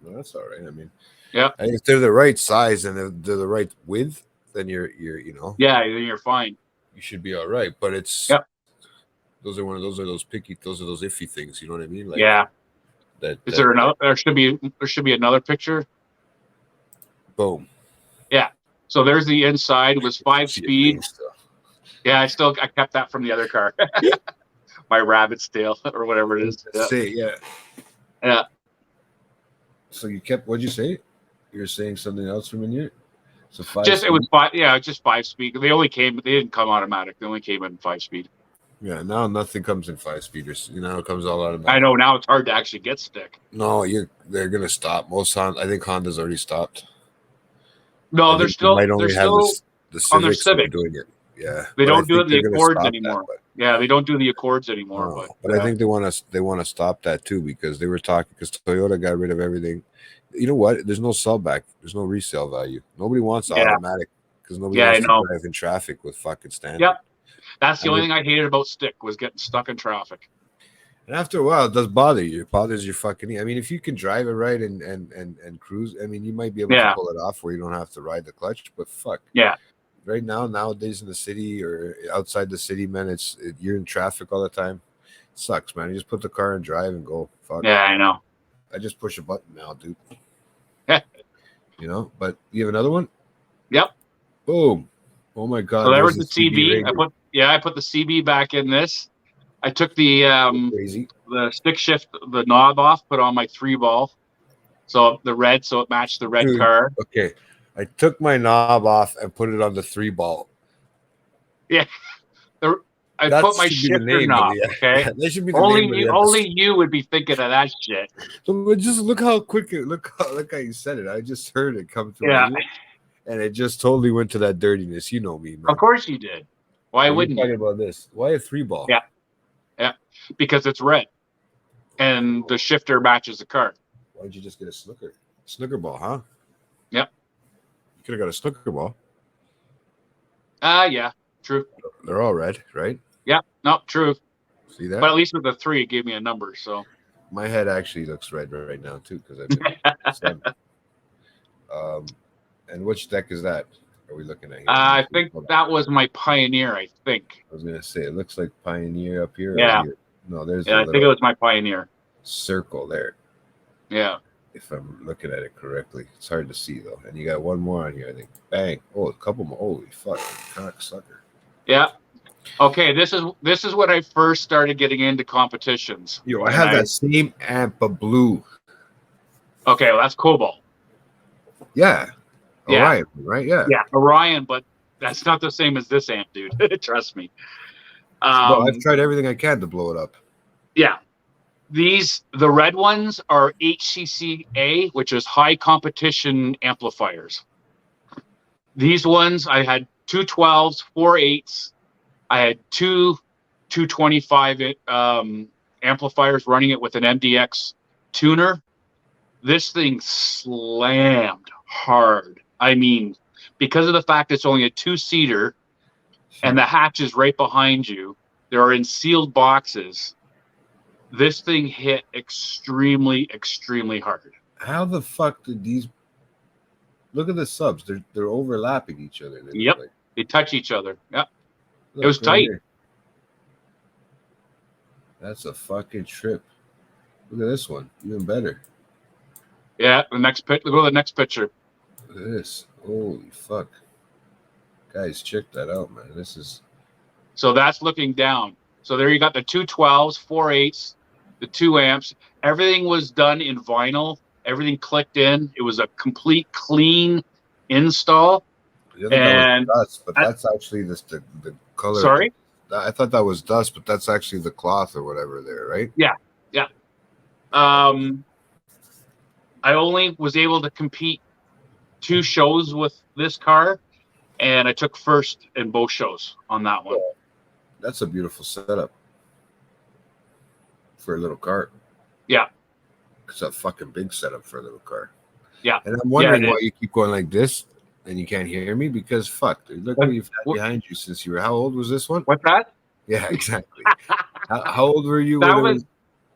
No, that's all right. I mean, Yeah. if they're the right size and they're the right width, then you're Yeah, then you're fine. you should be all right. But it's Yep. those are those picky, those are those iffy things. You know what I mean? Like Yeah. that. Is there another? There should be another picture. Boom. So there's the inside. It was 5 See your speed. face, though. Yeah, I kept that from the other car. My rabbit's tail or whatever it is. Yeah. Say yeah. Yeah. So you kept. What'd you say? You're saying something else from in here. So 5. It was 5. Yeah, just 5 speed. They didn't come automatic. They only came in 5 speed. Yeah. Now nothing comes in 5 speeders. It comes all out of. I know now it's hard to actually get stick. No, they're gonna stop. Most I think Honda's already stopped. No, I they're think still they might only they're have still the on their Civics that are Civic. doing it. Yeah, They but I don't do think the they're gonna Accords stop anymore. that, Yeah, they don't do the Accords anymore. but But I think they want to stop that too because they were talking because Toyota got rid of everything. You know what? There's no sellback. There's no resale value. Nobody wants Yeah. automatic because nobody Yeah, wants I to know. drive in traffic with fucking standard. Yep. That's the I only mean- thing I hated about stick was getting stuck in traffic. And after a while, it does bother you. It bothers your fucking. I mean, if you can drive it right and cruise, I mean, you might be able Yeah. to pull it off where you don't have to ride the clutch. But fuck. Yeah. Right nowadays in the city or outside the city, man, you're in traffic all the time. It sucks, man. You just put the car and drive and go. Fuck. Yeah, I know. I just push a button now, dude. Yeah. But you have another one? Yep. Boom. Oh my god. So there was there's the CB. Ranger. I put the CB back in this. I took the Crazy. stick shift, the knob off, put on my 3-ball. So the red, so it matched the red Dude. car. Okay. I took my knob off and put it on the 3-ball. I That put my should be the shifter name of knob. the- Okay. That should be the Only name of you, the only episode. you would be thinking of that shit. But just look how quick it look how you said it. I just heard it come through. Yeah. my ear, and it just totally went to that dirtiness. You know me, man. Of course you did. Why What are you wouldn't you? talking about this? Why a 3-ball? Yeah. Because it's red, and the shifter matches the car. Why did you just get a snooker ball, huh? Yep. You could have got a snooker ball. Yeah, true. They're all red, right? Yeah, no, true. See that? But at least with the 3, it gave me a number. So My head actually looks red right now too because I've been sun. And which deck is that? Are we looking at here? I think Hold on. that was my Pioneer. I think. I was gonna say it looks like Pioneer up here. or Yeah. here. No, there's Yeah, a I think it little was my Pioneer. circle there. Yeah. If I'm looking at it correctly, it's hard to see though. And you got one more on here, I think. Bang! Oh, a couple more. Holy fuck, cocksucker! Yeah. Okay, this is when I first started getting into competitions. Yo, I And have that same amp, but blue. Okay, well, that's Cobalt. Yeah. Yeah. Orion, right? Yeah. Yeah, Orion, but that's not the same as this amp, dude. Trust me. No, I've tried everything I can to blow it up. Yeah. The red ones are HCCA, which is high competition amplifiers. These ones, I had 2 12s, 4 8s. I had 2 225 amplifiers running it with an MDX tuner. This thing slammed hard. I mean, because of the fact it's only a 2-seater and the hatch is right behind you, they're in sealed boxes. This thing hit extremely, extremely hard. How the fuck did these? Look at the subs. They're overlapping each other. They Yep. look like. They touch each other. Yeah. Look, It was tight. here. That's a fucking trip. Look at this one. Even better. Yeah. The next go to the next picture. Look at this. Holy fuck. Guys, check that out, man. This is. So that's looking down. So there you got the 2 12s, 4 8s, the 2 amps. Everything was done in vinyl. Everything clicked in. It was a complete clean install. The other guy was And nuts, but that's actually the color. sorry? I thought that was dust, but that's actually the cloth or whatever there, right? I only was able to compete 2 shows with this car, and I took first in both shows on that one. That's a beautiful setup for a little car. Yeah. It's a fucking big setup for a little car. Yeah. And I'm wondering it why is. you keep going like this and you can't hear me, because fuck, dude, look what you've had behind you since you were. How old was this one? What's that? Yeah, exactly. how old were you? That when it was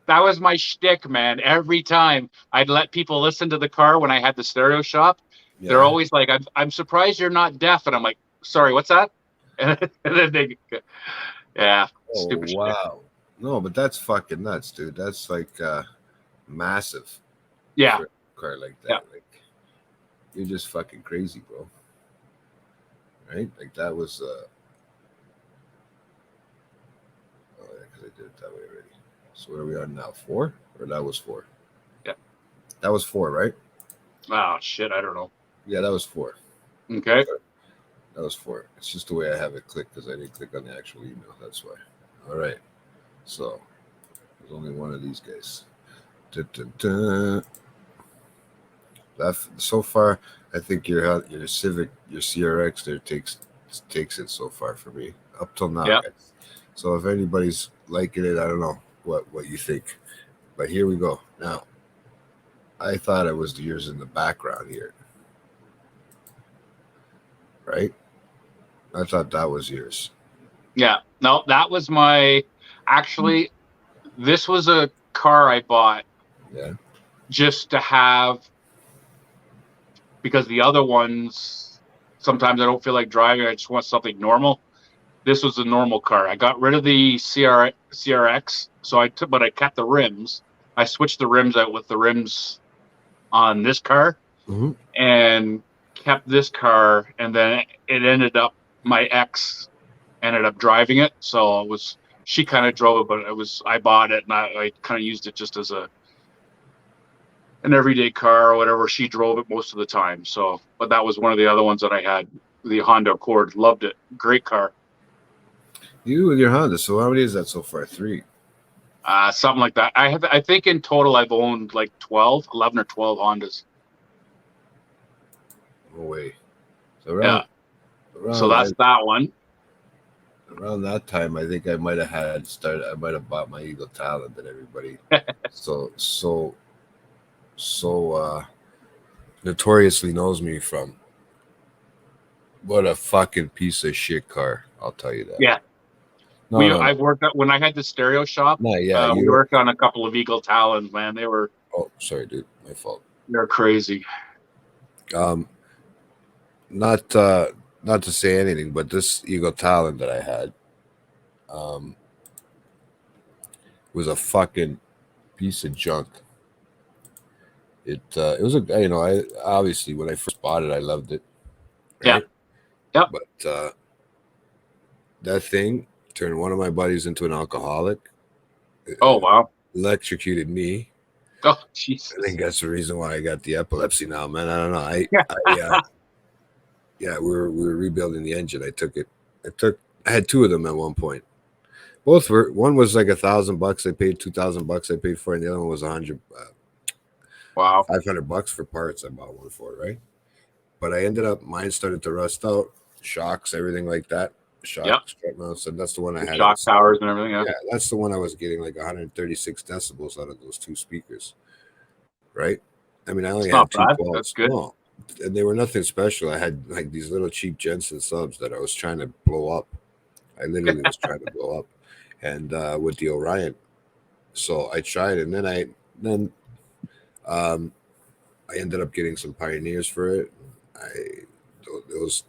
that was my shtick, man. Every time I'd let people listen to the car when I had the stereo shop, Yeah. they're always like, I'm surprised you're not deaf. And I'm like, sorry, what's that? And then they, yeah, Oh, stupid shtick. wow. No, but that's fucking nuts, dude. That's like massive. Yeah. For a car like that. Yeah. Like, you're just fucking crazy, bro. Right? Like that was oh yeah, because I did it that way already. So what are we on now? 4? Or that was 4? Yeah. That was 4, right? Oh shit, I don't know. Yeah, that was 4. Okay. That was 4. It's just the way I have it clicked because I didn't click on the actual email. That's why. All right. So there's only one of these guys. That so far, I think your Civic, your CRX there takes it so far for me up till now. Yeah. Guys. So if anybody's liking it, I don't know what you think, but here we go. Now, I thought it was yours in the background here, right? I thought that was yours. Yeah. No, that was actually, this was a car I bought Yeah. just to have, because the other ones, sometimes I don't feel like driving. I just want something normal. This was a normal car. I got rid of the CRX, but I kept the rims. I switched the rims out with the rims on this car, Mm-hmm. and kept this car. And then it ended up, my ex ended up driving it. So she kind of drove it, but I bought it and I kind of used it just as an everyday car or whatever. She drove it most of the time. So, but that was one of the other ones that I had, the Honda Accord. Loved it. Great car. You with your Honda. So how many is that so far? 3. Something like that. I think in total I've owned like 11 or 12 Hondas. No way. So Yeah. So that's that one. Around that time, I think I might have bought my Eagle Talent and everybody. so notoriously knows me from. What a fucking piece of shit car! I'll tell you that. Yeah. No, I've worked when I had the stereo shop. No, yeah. We worked on a couple of Eagle Talons, man. They were. Oh, sorry, dude. My fault. They're crazy. Not to say anything, but this Eagle Talon that I had, was a fucking piece of junk. It was I obviously when I first bought it, I loved it. Right? Yeah. Yep. But that thing turned one of my buddies into an alcoholic. Oh wow. Electrocuted me. Oh Jesus. I think that's the reason why I got the epilepsy now, man. I don't know. Yeah, we were rebuilding the engine. I had 2 of them at one point. Both were. One was like $1,000. I paid $2,000. I paid for it. And the other one was $100. Wow. $500 for parts. I bought one for it, right? But I ended up. Mine started to rust out. Shocks, everything like that. Shocks, strut mounts, and that's the one I had. Shock towers and everything. Yeah. That's the one I was getting like 136 decibels out of those 2 speakers. Right? I mean, I only had 2 bad. quads. That's good. No. And they were nothing special. I had like these little cheap Jensen subs that I was trying to blow up. I literally was trying to blow up, and with the Orion. So I tried, and then I ended up getting some Pioneers for it.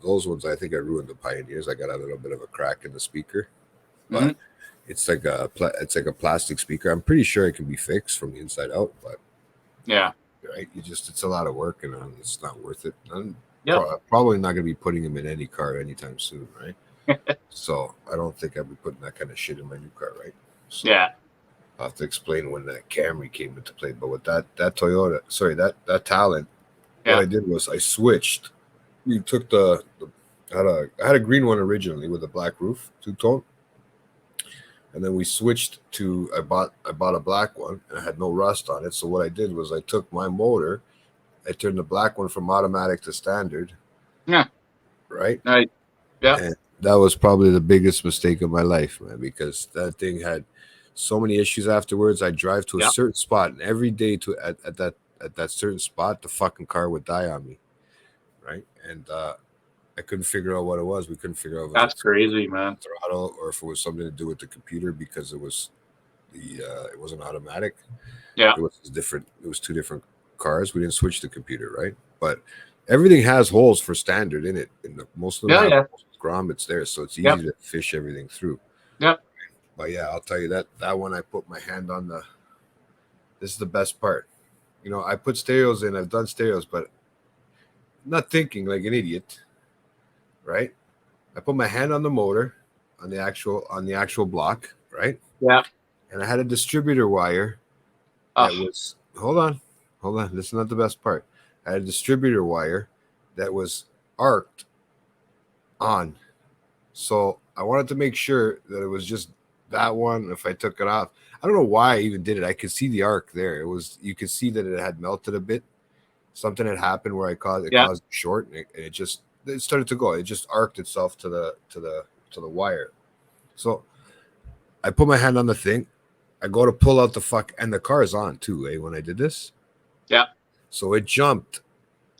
Those ones, I think I ruined the Pioneers. I got a little bit of a crack in the speaker, but it's like a plastic speaker. I'm pretty sure it can be fixed from the inside out, but yeah. Right, it's a lot of work, and it's not worth it. I'm Yep. probably not going to be putting them in any car anytime soon, right? So I don't think I'll be putting that kind of shit in my new car, right? So Yeah. I'll have to explain when that Camry came into play. But with that Toyota, sorry, that Talent, what I did was I switched. We took I had a green one originally with a black roof, 2-tone. and then we switched to I bought a black one, and I had no rust on it. So what I did was I took my motor, I turned the black one from automatic to standard. Yeah. Right. Right. Yeah. And that was probably the biggest mistake of my life, man, because that thing had so many issues afterwards. I'd drive to a certain spot, and every day at that certain spot, the fucking car would die on me. Right. And I couldn't figure out what it was. We couldn't figure out if That's crazy, man. Throttle, or if it was something to do with the computer, because it was it wasn't automatic. Yeah. It was different. It was two different cars. We didn't switch the computer, right? But everything has holes for standard in it. And most of them have grommets there, so it's easy to fish everything through. Yep. But yeah, I'll tell you that one I put my hand on the. This is the best part. You know, I put stereos in. I've done stereos, but not thinking like an idiot. Right? I put my hand on the motor, on the actual block, right? Yeah. And I had a distributor wire that was hold on. This is not the best part. I had a distributor wire that was arced on. So I wanted to make sure that it was just that one. If I took it off, I don't know why I even did it. I could see the arc there. You could see that it had melted a bit. Something had happened where caused it short, and it started to go. It just arced itself to the wire. So I put my hand on the thing. I go to pull out and the car is on too, when I did this. Yeah. So it jumped.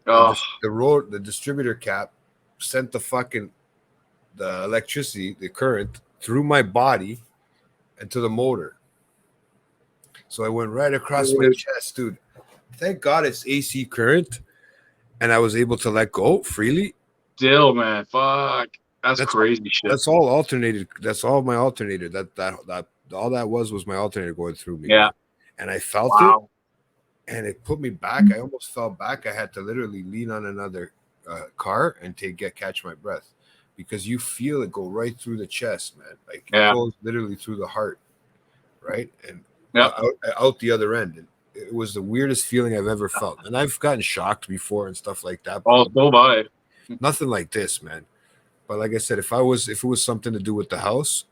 Oh. The distributor cap sent the electricity, the current, through my body and to the motor. So I went right across my chest, dude. Thank God it's AC current, and I was able to let go freely. Still, man, fuck. That's crazy shit. That's all alternated. That's all my alternator. That all that was my alternator going through me. Yeah. And I felt it, and it put me back. I almost fell back. I had to literally lean on another car and catch my breath, because you feel it go right through the chest, man. Like it goes literally through the heart, right? And out the other end. And it was the weirdest feeling I've ever felt. And I've gotten shocked before and stuff like that. Oh, so by. Nothing like this, man. But like I said, if it was something to do with the house,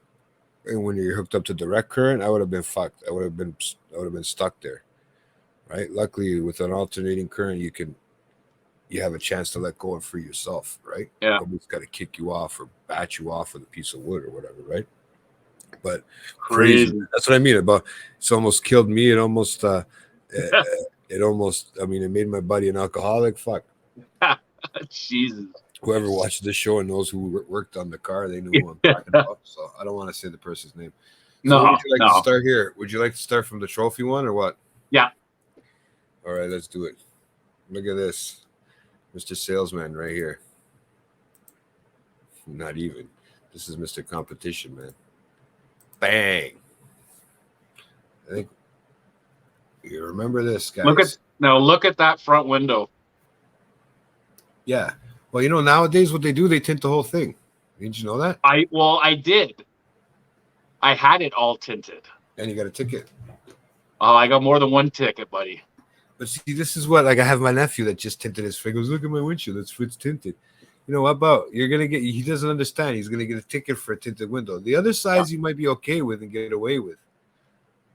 and when you're hooked up to direct current, I would have been fucked. I would have been stuck there, right? Luckily, with an alternating current, you have a chance to let go and free yourself, right? Yeah. Nobody's got to kick you off or bat you off with a piece of wood or whatever, right? But crazy. That's what I mean about. It's almost killed me. It almost. It almost. I mean, it made my buddy an alcoholic. Fuck. Jesus. Whoever watched this show and knows who worked on the car, they knew who I'm talking about. So I don't want to say the person's name. So would you like to start here? Would you like to start from the trophy one or what? Yeah. All right, let's do it. Look at this, Mr. Salesman right here. Not even. This is Mr. Competition, man. Bang. I think you remember this, guys. Look at that front window. Yeah. Well, you know, nowadays what they do, they tint the whole thing. Didn't you know that? I did. I had it all tinted. And you got a ticket. Oh, I got more than one ticket, buddy. But see, this is what, like, I have my nephew that just tinted his fingers. Look at my windshield. It's tinted. You know, what about he doesn't understand. He's going to get a ticket for a tinted window. The other sides you might be okay with and get away with.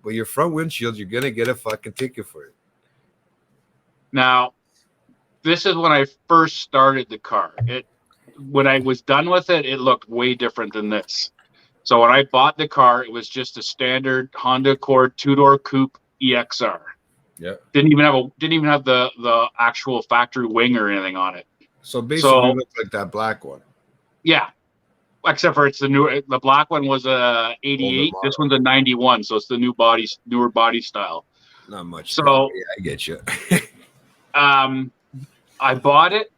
But your front windshield, you're going to get a fucking ticket for it. Now, this is when I first started the car. When I was done with it, it looked way different than this. So when I bought the car, it was just a standard Honda Accord 2-door coupe EXR. Yeah. Didn't even have the actual factory wing or anything on it. So basically, it looked like that black one. Yeah. Except for the black one was a 88. This one's a 91. So it's the newer body style. Not much. So yeah, I get you. I bought it,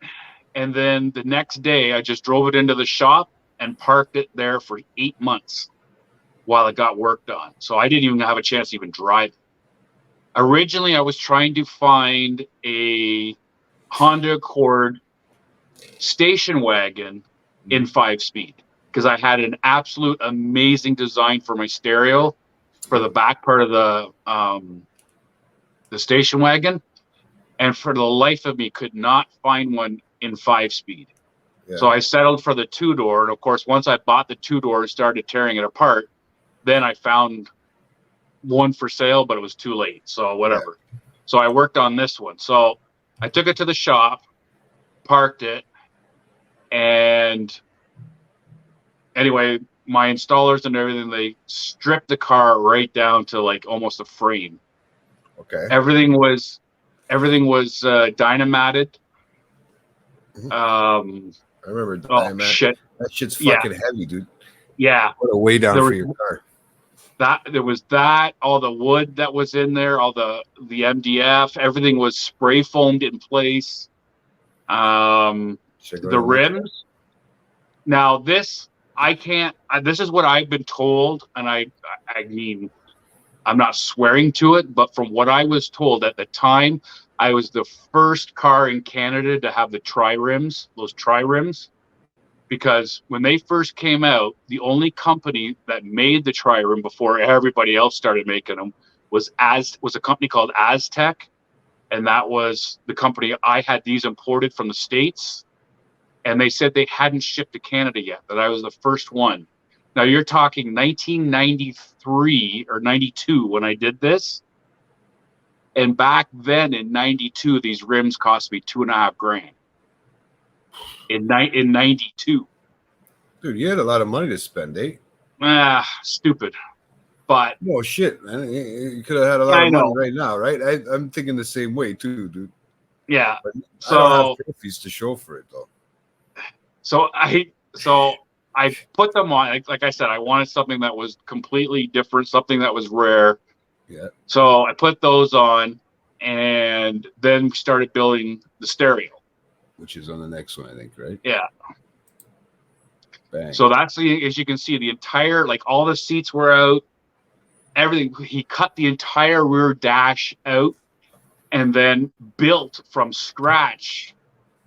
and then the next day I just drove it into the shop and parked it there for 8 months while it got worked on. So I didn't even have a chance to even drive it. Originally, I was trying to find a Honda Accord station wagon in 5-speed because I had an absolute amazing design for my stereo for the back part of the station wagon. And for the life of me, could not find one in 5-speed. Yeah. So I settled for the 2-door. And of course, once I bought the 2-door and started tearing it apart, then I found one for sale, but it was too late. So whatever. So I worked on this one. So I took it to the shop, parked it, and anyway, my installers and everything, they stripped the car right down to like almost a frame. Okay. Everything was dynamatted. I remember Oh shit! that shit's Yeah. fucking heavy, dude. Yeah, What a way down There for was- your car. there was that, all the wood that was in there, all the MDF, everything was spray foamed in place. Should I go The to next rims. Now this, this is what I've been told, and I mean, I'm not swearing to it, but from what I was told at the time, I was the first car in Canada to have the tri-rims, those tri-rims. Because when they first came out, the only company that made the tri-rim before everybody else started making them was a company called Aztec, and that was the company. I had these imported from the States, and they said they hadn't shipped to Canada yet, that I was the first one. Now you're talking 1993 or 92 when I did this, and back then in 92, these rims cost me $2,500. In 92. Dude, you had a lot of money to spend, eh? Stupid. But No shit, man. You could have had a lot I of know. money right now, right? I'm thinking the same way too, dude. yeah, But I don't so have trophies to show for it though. I put them on. Like I said, I wanted something that was completely different, something that was rare. Yeah. So I put those on, and then we started building the stereo. Which is on the next one, I think, right? Yeah. Bang. So that's as you can see, the entire, like, all the seats were out, everything. He cut the entire rear dash out, and then built from scratch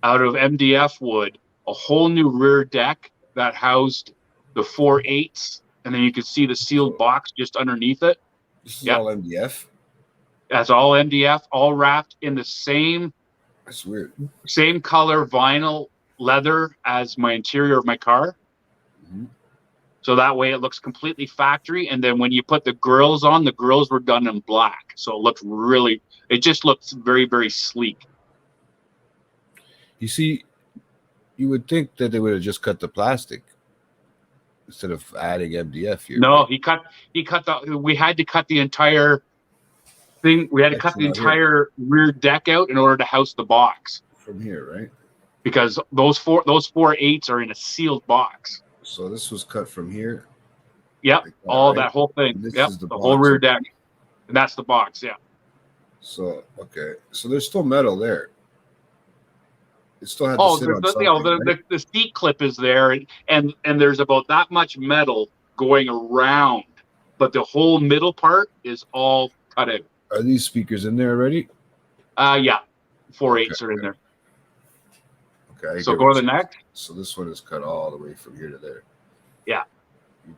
out of MDF wood a whole new rear deck that housed the 4.8s, and then you could see the sealed box just underneath it. This is yeah. all MDF. That's all MDF, all wrapped in the same That's weird. color vinyl leather as my interior of my car. Mhm. So that way it looks completely factory. And then when you put the grills on, the grills were done in black. So it just looks very, very sleek. You see, you would think that they would have just cut the plastic instead of adding MDF here. No, we had to cut the entire thing. We had to cut the Section out entire rear deck out in order to house the box, From here, right? because those 4.8s are in a sealed box. So this was cut from here. Yep. Like that, All right? that whole thing. And this Yep. is the The whole box. rear deck. And that's the box. Yeah. So okay, so there's still metal there. It still had to Oh, sit on something, right? the seat clip is there, and there's about that much metal going around, but the whole middle part is all cut out. Are these speakers in there already? Yeah, 4.8s Okay, are in there. Okay. I So get go what to the you're saying. next. So this one is cut all the way from here to there. Yeah.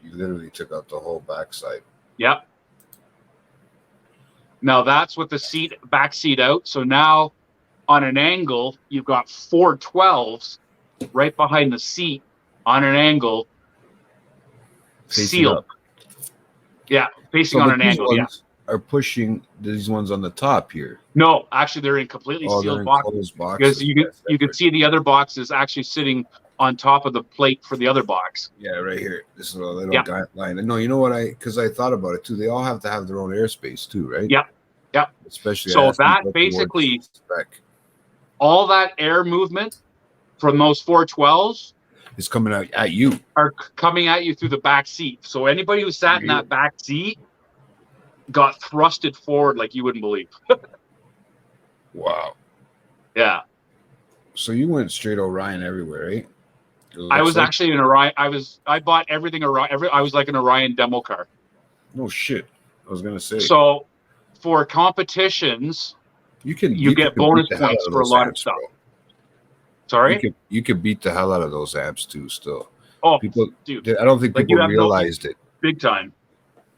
You literally took out the whole backside. Yep. Now that's with the back seat out. So now on an angle, you've got 412s right behind the seat on an angle, Facing sealed. up. Yeah, facing So, on but an these angle. Yeah. ones are pushing these ones on the top here. No, actually, they're in completely Oh, they're sealed in boxes. closed boxes. Because you That's can separate. see the other box is actually sitting on top of the plate for the other box. Yeah, right here. This is a little Yeah. guideline. No, you know what? Because I thought about it too. They all have to have their own airspace too, right? Yeah. Yeah. Especially So as we that go basically- towards spec. All that air movement from those 412s It's coming out at you. are coming at you through the back seat. So anybody who sat in that back seat got thrusted forward like you wouldn't believe. Wow. Yeah. So you went straight Orion everywhere, right? It I looks was like- actually an Orion. I bought everything Orion. I was like an Orion demo car. No shit. I was gonna say. So for competitions, you can get can bonus beat the hell points out of for a those lot of amps, stuff. bro. sorry. You could beat the hell out of those amps too. Still, Oh, people. dude, I don't think like, people you have no- realized it. big time.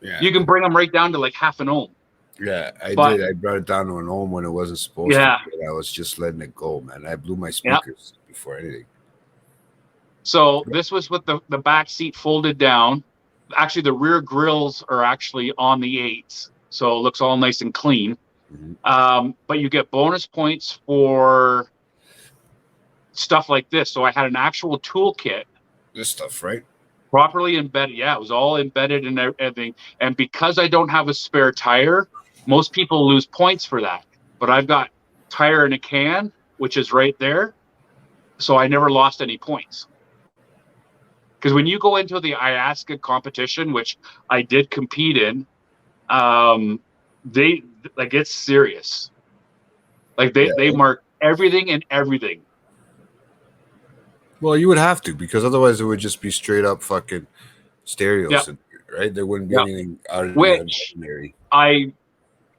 Yeah. You can bring them right down to like half an ohm. Yeah, I But- did. I brought it down to an ohm when it wasn't supposed Yeah. to. But I was just letting it go, man. I blew my speakers before anything. So this was with the back seat folded down. actually the rear grills are actually on the 8s, so it looks all nice and clean. But you get bonus points for stuff like this. So I had an actual toolkit. This stuff, right? Properly embedded. Yeah, it was all embedded in everything. And because I don't have a spare tire, most people lose points for that. But I've got tire in a can, which is right there. So I never lost any points. Because when you go into the IASCA competition, which I did compete in, they like it's serious. Like they mark everything and everything. Well, you would have to, because otherwise it would just be straight up fucking stereos, right? There wouldn't be anything out of the ordinary. I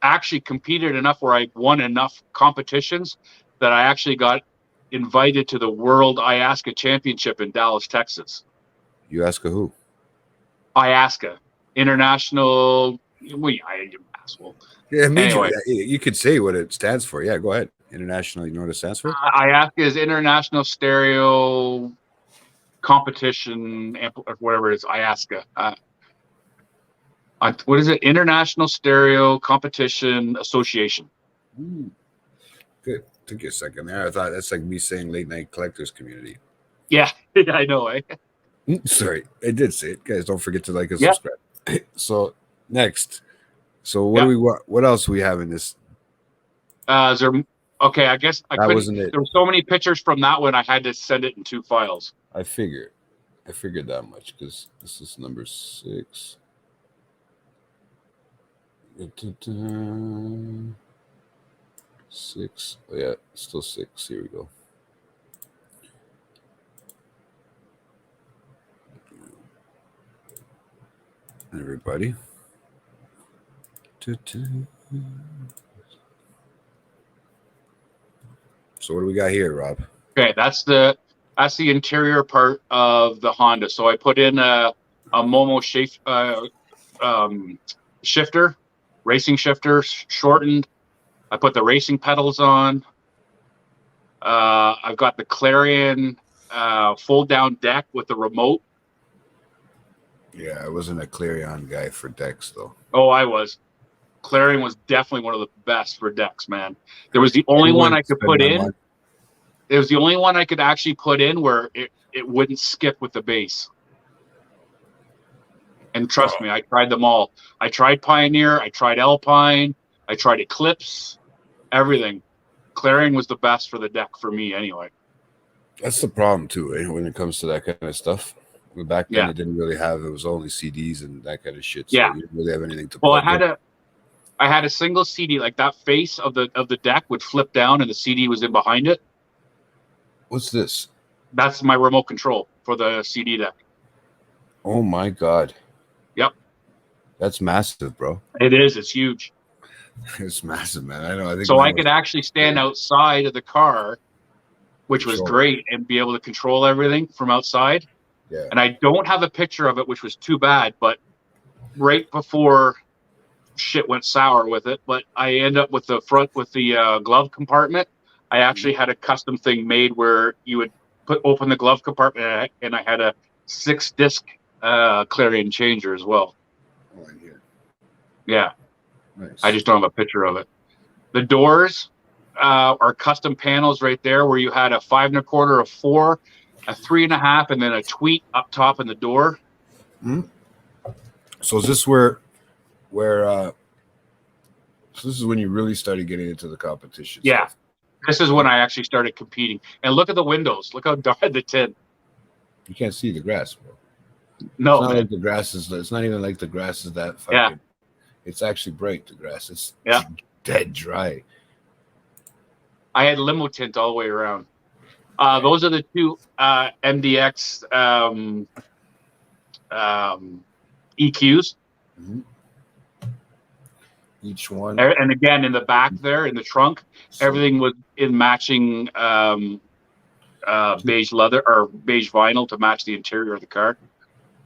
actually competed enough where I won enough competitions that I actually got invited to the World IASCA Championship in Dallas, Texas. You ask who? IASCA, International. I asshole. Yeah, anyway, you could say what it stands for. Yeah, go ahead. International. You know what it stands for? IASCA is International Stereo Competition, or whatever it is. IASCA. What is it? International Stereo Competition Association. Good. Took you a second there. I thought that's like me saying late night collectors community. Yeah, I know. Sorry, I did say it, guys. Don't forget to like and subscribe. So next, so what do we want? What else do we have in this? Is there? Okay, I guess I couldn't. Wasn't it. There were so many pictures from that one. I had to send it in 2 files. I figured that much because this is number 6. 6. Oh yeah, still 6. Here we go. Everybody. So what do we got here, Rob? Okay, that's the interior part of the Honda. So I put in a Momo shifter, racing shifter, shortened. I put the racing pedals on. I've got the Clarion fold down deck with the remote. Yeah, I wasn't a Clarion guy for decks though. Oh, I was. Clarion was definitely one of the best for decks, man. There was the only one I could put in. It was the only one I could actually put in where it wouldn't skip with the bass. And trust me, I tried them all. I tried Pioneer, I tried Alpine, I tried Eclipse, everything. Clarion was the best for the deck for me anyway. That's the problem too, right? When it comes to that kind of stuff. Back then it didn't really have, it was only CDs and that kind of shit. So you didn't really have anything to Well, I had a single CD, like that face of the deck would flip down and the CD was in behind it. What's this? That's my remote control for the CD deck. Oh my God. Yep. That's massive, bro. It is. It's huge. It's massive, man. I know. I think so I could actually stand outside of the car, which was great, and be able to control everything from outside. Yeah. And I don't have a picture of it, which was too bad, but right before shit went sour with it, but I end up with the front with the glove compartment. I actually had a custom thing made where you would open the glove compartment, and I had a 6-disc Clarion changer as well. Oh, in here. Yeah. Nice. I just don't have a picture of it. The doors are custom panels right there where you had a 5 1/4, a 4, a 3 1/2, and then a tweet up top in the door. Mm-hmm. So is this where so this is when you really started getting into the competition? Yeah. Stuff. This is when I actually started competing. And look at the windows. Look how dark the tint. You can't see the grass, bro. No. It's not like the grass is, it's not even like the grass is that fucking. Yeah. It's actually bright, the grass. It's dead dry. I had limo tint all the way around. Those are the 2 MDX EQs. Mm-hmm. Each one. And again, in the back there, in the trunk, everything was in matching beige leather or beige vinyl to match the interior of the car.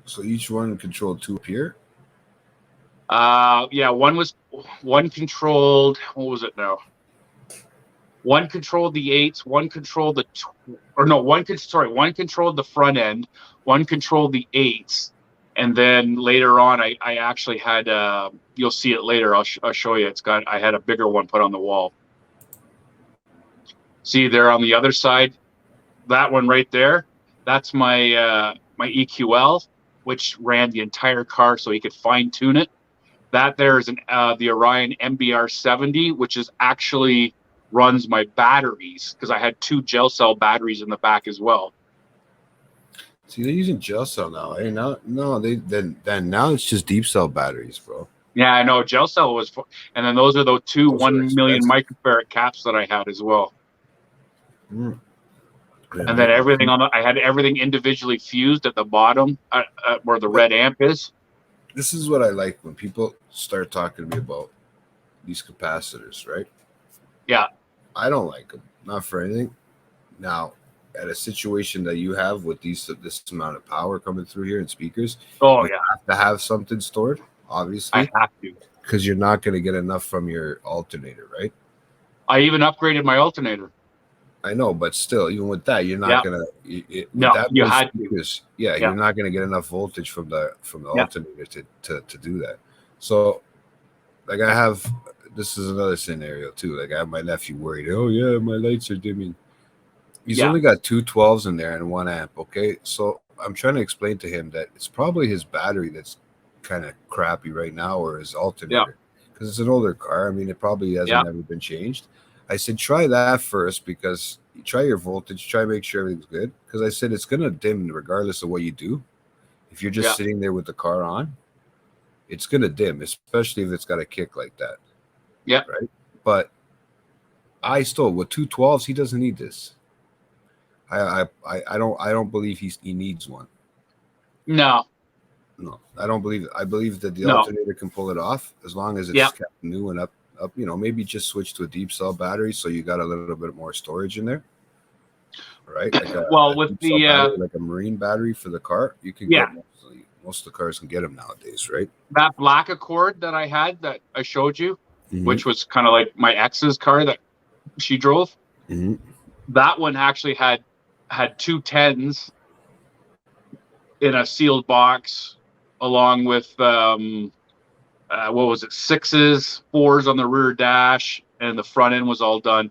So each one controlled 2 up here? Yeah, one controlled, what was it now? One controlled the 8s, one controlled one controlled the front end, one controlled the 8s, And then later on, I actually had, you'll see it later. I'll show you. I had a bigger one put on the wall. See there on the other side, that one right there, that's my my EQL, which ran the entire car so he could fine tune it. That there is the Orion MBR 70, which is actually runs my batteries, because I had 2 gel cell batteries in the back as well. See, they're using gel cell now. Hey, no, then now it's just deep cell batteries, bro. Yeah, I know. Gel cell was, and then those are the 2 Those are 1 million expensive. microfarad caps that I had as well. Mm. And then everything I had everything individually fused at the bottom, where the red amp is. This is what I like when people start talking to me about these capacitors, right? Yeah. I don't like them, not for anything. Now, at a situation that you have with this amount of power coming through here and speakers, Oh you yeah, have to have something stored, obviously, I have to. because you're not going to get enough from your alternator, right? I even upgraded my alternator. I know, but still, even with that, you're not Yeah. gonna. No, with that you many had to. speakers, yeah, Yeah. you're not gonna get enough voltage from the Yeah. alternator to do that. So, like, I have. This is another scenario too. Like, I have my nephew worried. Oh yeah, my lights are dimming. He's Yeah. only got 2 12s in there and 1 amp. Okay, so I'm trying to explain to him that it's probably his battery that's kind of crappy right now, or his alternator, because it's an older car. I mean, it probably hasn't Yeah. ever been changed. I said, try that first, because you try your voltage, try to make sure everything's good. Because I said it's gonna dim regardless of what you do. If you're just Yeah. sitting there with the car on, it's gonna dim, especially if it's got a kick like that. Yeah. Right. But I still, with 2 12s, he doesn't need this. I don't believe he needs one. No. No, I don't believe it. I believe that the No. alternator can pull it off as long as it's Yeah. kept new and up. Maybe just switch to a deep cell battery so you got a little bit more storage in there, right? Like Well, with deep cell the battery, like a marine battery for the car, you can Yeah. get most of the cars can get them nowadays, right? that black Accord that I had that I showed you, Mhm. which was kind of like my ex's car that she drove. Mhm. That one actually had 2 10s in a sealed box, along with what was it, 6s, 4s on the rear dash, and the front end was all done.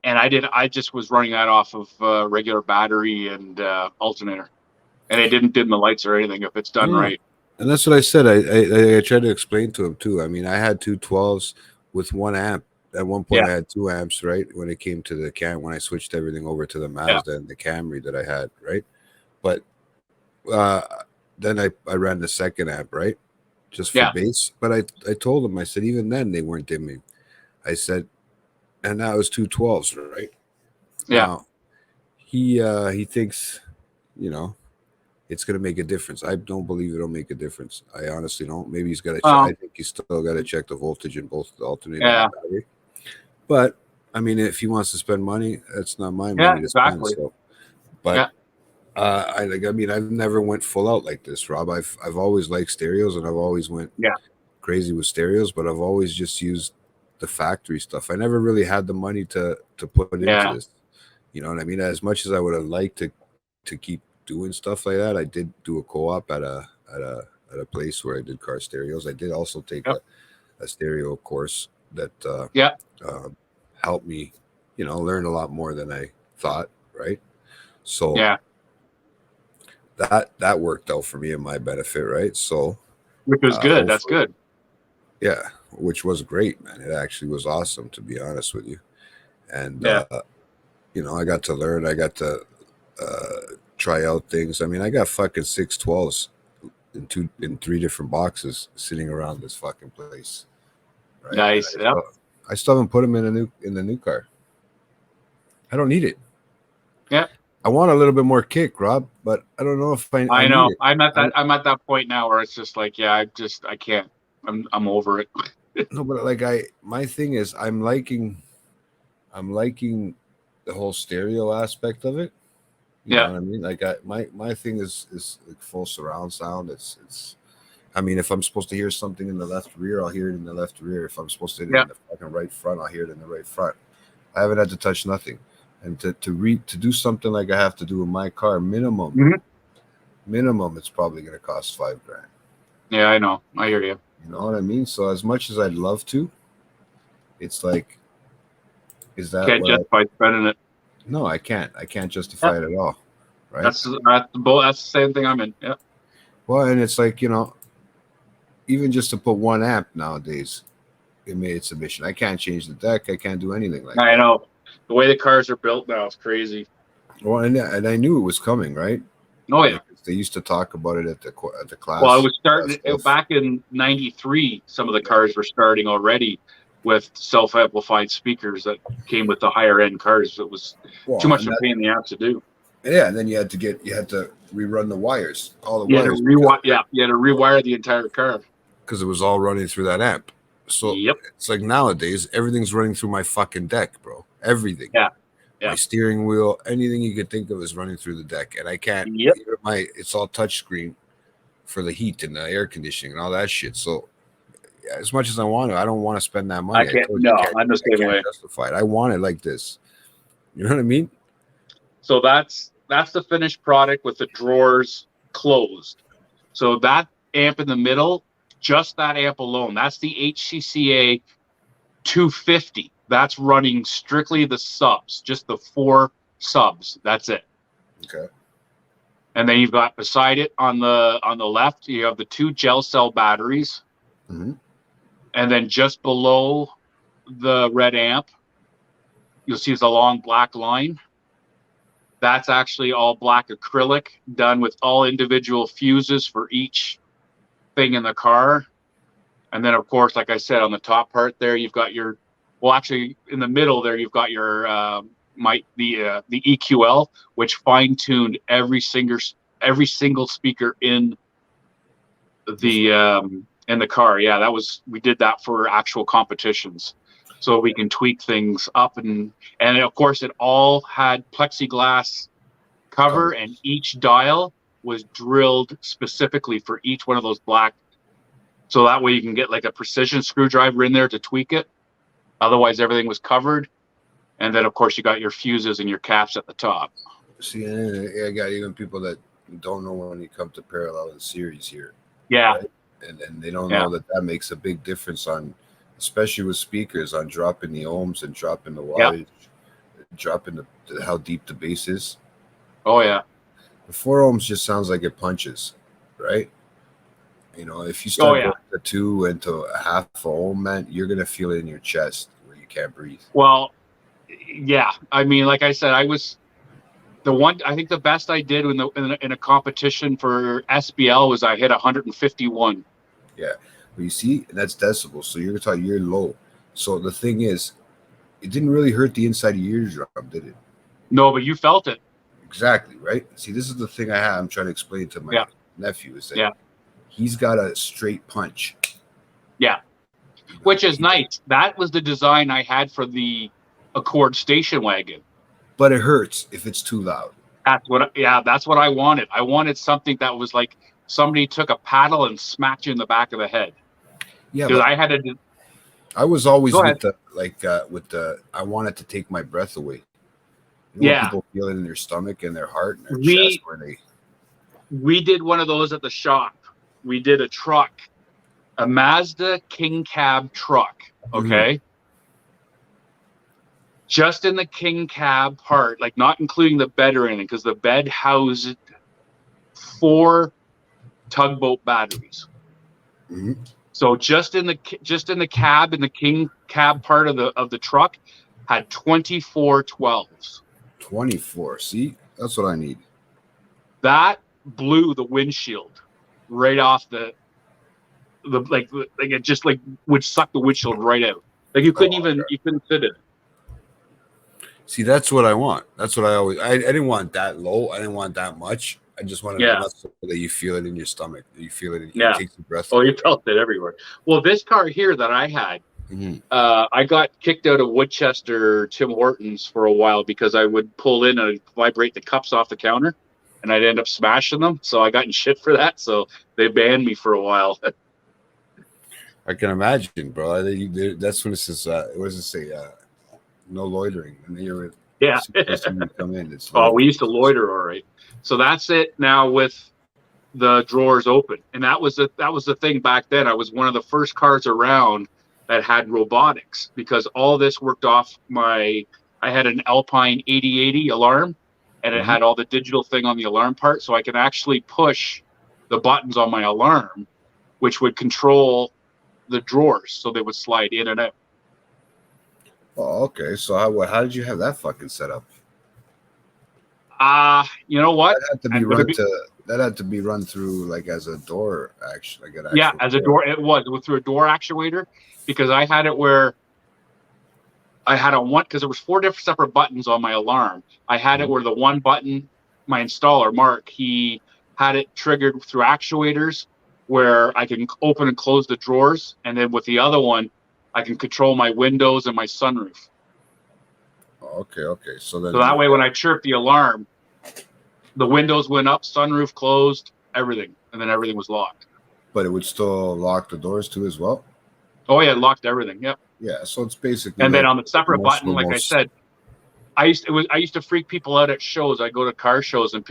And I just was running that off of regular battery and alternator, and it didn't dim the lights or anything if it's done Mm. right. And that's what I said. I tried to explain to him too. I mean, I had 2 12s with 1 amp. At one point, Yeah. I had 2 amps, right? When it came to the when I switched everything over to the Mazda and the Camry that I had, right? But then I ran the second amp, right? Just for Yeah. bass. But I told him, I said, even then they weren't dimming. I said, and that was 2 12s, right? Yeah. Now, he thinks, it's going to make a difference. I don't believe it'll make a difference. I honestly don't. Maybe he's got to. I think he's still got to check the voltage in both the alternator and the battery. But I mean, if he wants to spend money, that's not my money to spend. So, but I've never went full out like this, Rob. I've always liked stereos, and I've always went crazy with stereos, but I've always just used the factory stuff. I never really had the money to put into this. You know what I mean? As much as I would have liked to keep doing stuff like that, I did do a co-op at a place where I did car stereos. I did also take a stereo course that helped me, learn a lot more than I thought, right? So that worked out for me in my benefit, right? So which was good. That's good. Yeah, which was great, man. It actually was awesome, to be honest with you. And I got to learn. I got to try out things. I mean, I got fucking 6 12s in 3 different boxes sitting around this fucking place. Right? Nice. I still haven't put them in the new car. I don't need it. Yeah. I want a little bit more kick, Rob, but I don't know if I know. need it. I'm at that point now where it's just like, I can't. I'm over it. No, but my thing is I'm liking the whole stereo aspect of it. You know what I mean? Like my thing is like full surround sound. It's I mean, if I'm supposed to hear something in the left rear, I'll hear it in the left rear. If I'm supposed to hear it in the fucking right front, I'll hear it in the right front. I haven't had to touch nothing. And to do something like I have to do in my car, minimum minimum, it's probably going to cost $5,000. Yeah, I know. I hear you. You know what I mean? So as much as I'd love to, it's like, is that Can't what I, justify spending it. no, I can't. I can't justify it at all. Right. That's the same thing I'm in. Yeah. Well, and it's like, you know, even just to put 1 amp nowadays, it made its submission. I can't change the deck. I can't do anything like I that. know. The way the cars are built now is crazy. Well, and I knew it was coming, right? Oh yeah. They used to talk about it at the class. Well, I was starting class stuff. back in '93. Some of the cars were starting already with self-amplified speakers that came with the higher end cars. It was Well, too much and of a pain in the ass to do. yeah, and then you had to rerun the wires, all the You had to wires, you had to rewire the entire car. because it was all running through that amp. So Yep. it's like nowadays everything's running through my fucking deck, bro. Everything. Yeah. Yeah. My steering wheel, anything you could think of is running through the deck, and I can't. Yep. It's all touchscreen for the heat and the air conditioning and all that shit. So as much as I want to, I don't want to spend that money. I can't. told you, No, I can't- I'm the I same can't way. justify it. I want it like this. You know what I mean? So that's the finished product with the drawers closed. So that amp in the middle, just that amp alone, that's the HCCA 250. That's running strictly the subs, just the 4 subs. That's it. Okay. And then you've got beside it on the left, you have the 2 gel cell batteries. Mm-hmm. And then just below the red amp, you'll see the long black line. That's actually all black acrylic done with all individual fuses for each thing in the car. And then, of course, like I said, on the top part there, you've got your, well, actually in the middle there, you've got your, the EQL, which fine-tuned every single speaker in the car. Yeah, we did that for actual competitions. So we can tweak things up and of course it all had plexiglass cover, and each dial was drilled specifically for each one of those black. So that way you can get like a precision screwdriver in there to tweak it. Otherwise everything was covered. And then of course you got your fuses and your caps at the top. See, I got even people that don't know when you come to parallel and series here. Yeah. Right? And they don't know that makes a big difference on, especially with speakers, on dropping the ohms and dropping the wattage, dropping how deep the bass is. Oh yeah. The 4 ohms just sounds like it punches, right? You know, if you start going to 2 and to a half a ohm, man, you're gonna feel it in your chest where you can't breathe. Well, yeah. I mean, like I said, I think the best I did in a competition for SBL was I hit 151. Yeah. Well, you see, that's decibels. So you're low. So the thing is, it didn't really hurt the inside of your eardrum, did it? No, but you felt it. Exactly, right? See, this is the thing I'm trying to explain to my nephew is that he's got a straight punch. Yeah. Which is nice. That was the design I had for the Accord station wagon. But it hurts if it's too loud. That's what I wanted. I wanted something that was like somebody took a paddle and smacked you in the back of the head. Yeah, because I had to. I was always I wanted to take my breath away. You know, when people feel it in their stomach and their heart and their chest where they. We did one of those at the shop. We did a truck, a Mazda King Cab truck. Okay. Mm-hmm. Just in the King Cab part, like not including the bed or anything, because the bed housed 4 tugboat batteries. Mm-hmm. So just in the cab, in the King Cab part of the truck, had 24 12s. 24. See, that's what I need. That blew the windshield right off the like it just like would suck the windshield right out. Like you couldn't you couldn't fit it. See, that's what I want. That's what I didn't want that low. I didn't want that much. I just wanted enough so that you feel it in your stomach. That you feel it. It takes the breath. Oh, you felt it everywhere. Well, this car here that I had, I got kicked out of Woodchester Tim Hortons for a while because I would pull in and vibrate the cups off the counter, and I'd end up smashing them. So I got in shit for that. So they banned me for a while. I can imagine, bro. That's when it says, what does it say? No loitering. And you're come in. We used to loiter, all right. So that's it now with the drawers open. And that was the thing back then. I was one of the first cars around that had robotics, because all this worked off I had an Alpine 8080 alarm, and it had all the digital thing on the alarm part, so I could actually push the buttons on my alarm, which would control the drawers so they would slide in and out. Oh, okay. So how did you have that fucking set up? You know what? That had to be run through like as a door, actually. Like Yeah, as a door. It was through a door actuator, because I had it where I had a one, because there was 4 different separate buttons on my alarm. I had it where the one button, my installer, Mark, he had it triggered through actuators where I can open and close the drawers. And then with the other one, I can control my windows and my sunroof. Okay. So that way, when I chirped the alarm, the windows went up, sunroof closed, everything. And then everything was locked. But it would still lock the doors too as well? Oh, yeah, it locked everything. Yep. Yeah, so it's basically. And then on the separate button, like I said, I used to freak people out at shows. I go to car shows, and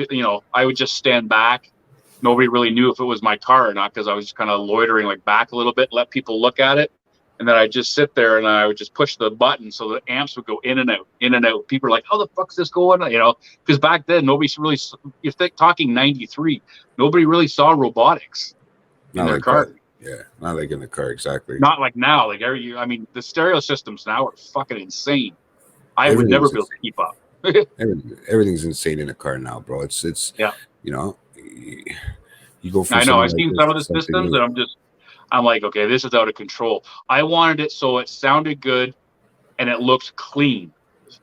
I would just stand back. Nobody really knew if it was my car or not, because I was just kind of loitering like back a little bit, let people look at it, and then I just sit there and I would just push the button so the amps would go in and out, in and out. People are like, "How the fuck's this going?" Because back then nobody's really. You're talking '93. Nobody really saw robotics in their car. Yeah, not like in the car, exactly. Not like now. Like the stereo systems now are fucking insane. I would never be able to keep up. Everything's insane in a car now, bro. It's yeah. You go. I know. I've seen some of the systems, and I'm like, okay, this is out of control. I wanted it so it sounded good, and it looked clean.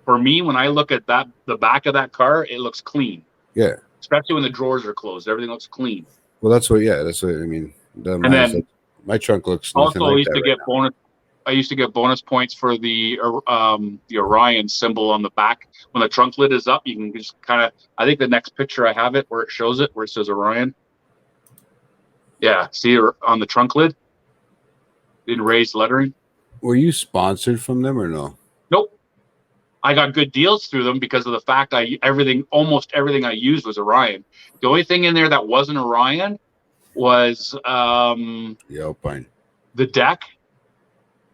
For me, when I look at the back of that car, it looks clean. Yeah. Especially when the drawers are closed, everything looks clean. Well, that's what I mean. And then my trunk looks also like I used to get bonus points for the Orion symbol on the back. When the trunk lid is up, you can just kind of. I think the next picture I have it where it shows it, where it says Orion. Yeah, see on the trunk lid in raised lettering. Were you sponsored from them or no? Nope. I got good deals through them because of the fact almost everything I used was Orion. The only thing in there that wasn't Orion was the Alpine, the deck,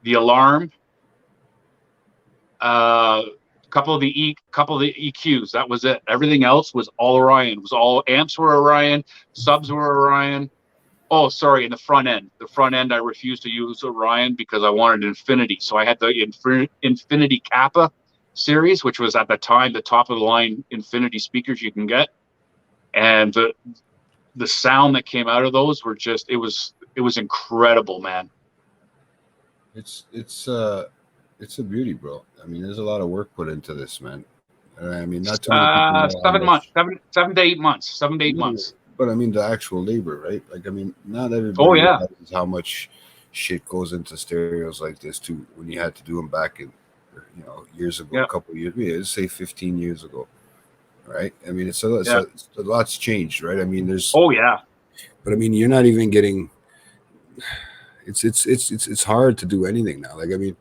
the alarm, couple of the EQs. That was it. Everything else was all Orion. It was all amps were Orion, subs were Orion. Oh, sorry, in the front end. The front end I refused to use Orion because I wanted Infinity. So I had the Infinity Kappa series, which was at the time the top of the line Infinity speakers you can get. And the sound that came out of those were just it was incredible, man. It's a beauty, bro. I mean, there's a lot of work put into this, man. I mean, not too many people 7 months, 7 to 8 months, 7 to 8 months. But I mean, the actual labor, right? Like, I mean, not everybody realizes how much shit goes into stereos like this too. When you had to do them back in, years ago, a couple of years, say 15 years ago, right? I mean, it's a lot's changed, right? I mean, there's. Oh yeah. But I mean, you're not even getting. It's hard to do anything now. Like, I mean,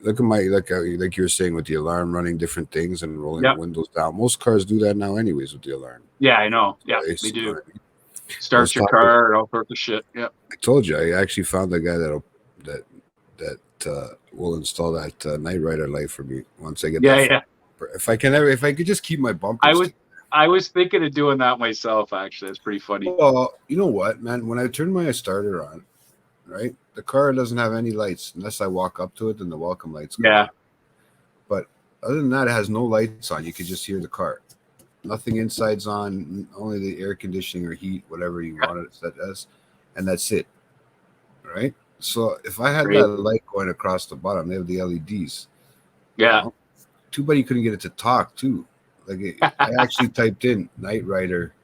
look at like you were saying with the alarm running different things and rolling the windows down. Most cars do that now, anyways, with the alarm. Yeah, I know. Yeah, they do. Start your car and all sorts of shit. Yeah. I told you, I actually found a guy that will install that Night Rider light for me once I get. Yeah. If I could just keep my bumpers. I was thinking of doing that myself. Actually, it's pretty funny. Well, you know what, man? When I turn my starter on, right, the car doesn't have any lights unless I walk up to it. Then the welcome lights go on. But other than that, it has no lights on. You can just hear the car. Nothing inside's on. Only the air conditioning or heat, whatever you want it set as, and that's it. Right. So if I had that light going across the bottom, they have the LEDs. Yeah. Too bad you couldn't get it to talk too. Like I actually typed in Night Rider.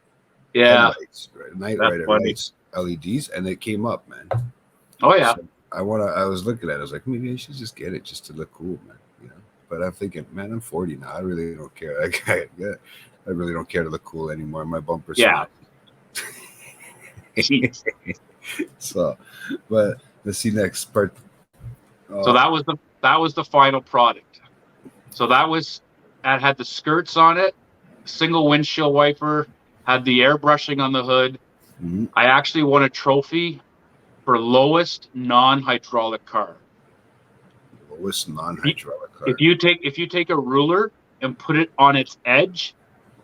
Yeah. Headlights, right? Night Rider lights, LEDs, and it came up, man. Oh yeah. So I was looking at it. I was like, maybe I should just get it just to look cool, man. But I'm thinking, man, I'm 40 now. I really don't care. I really don't care to look cool anymore. My bumper's yeah. So, but let's see next part. So that was the final product. So that had the skirts on it, single windshield wiper, had the airbrushing on the hood, Mhm. I actually won a trophy for lowest non-hydraulic car. Lowest non-hydraulic car. If you take a ruler and put it on its edge,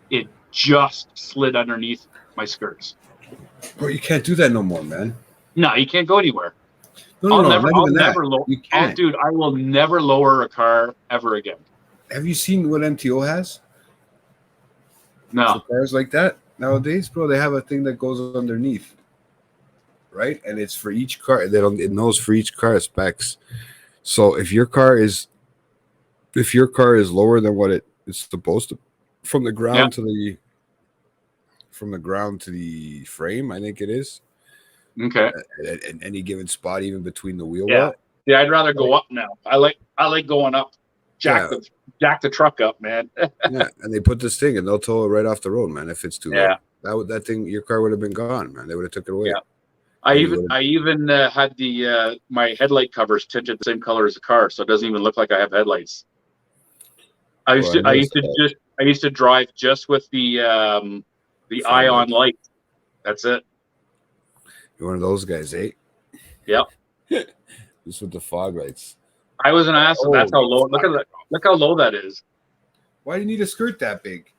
it just slid underneath my skirts. Bro, you can't do that no more, man. No, you can't go anywhere. No, not even that. Lower. You can't. Dude, I will never lower a car ever again. Have you seen what MTO has? No. For cars like that nowadays, bro, they have a thing that goes underneath, right? And it's for each car. It knows for each car specs. So if your car is lower than what it's supposed to, from the ground to the frame, I think it is. Okay. At any given spot, even between the wheel Yeah. well. Yeah, I'd rather go up now. I like going up. Jack the truck up, man. Yeah, and they put this thing and they'll tow it right off the road, man. If it's too low, that thing, your car would have been gone, man. They would have took it away. Yeah. I even had my headlight covers tinted the same color as the car, so it doesn't even look like I have headlights. I used to drive just with the ion light. That's it. You're one of those guys, eh? Yep. Just with the fog lights. I was an asshole. That's how low. Look how low that is. Why do you need a skirt that big?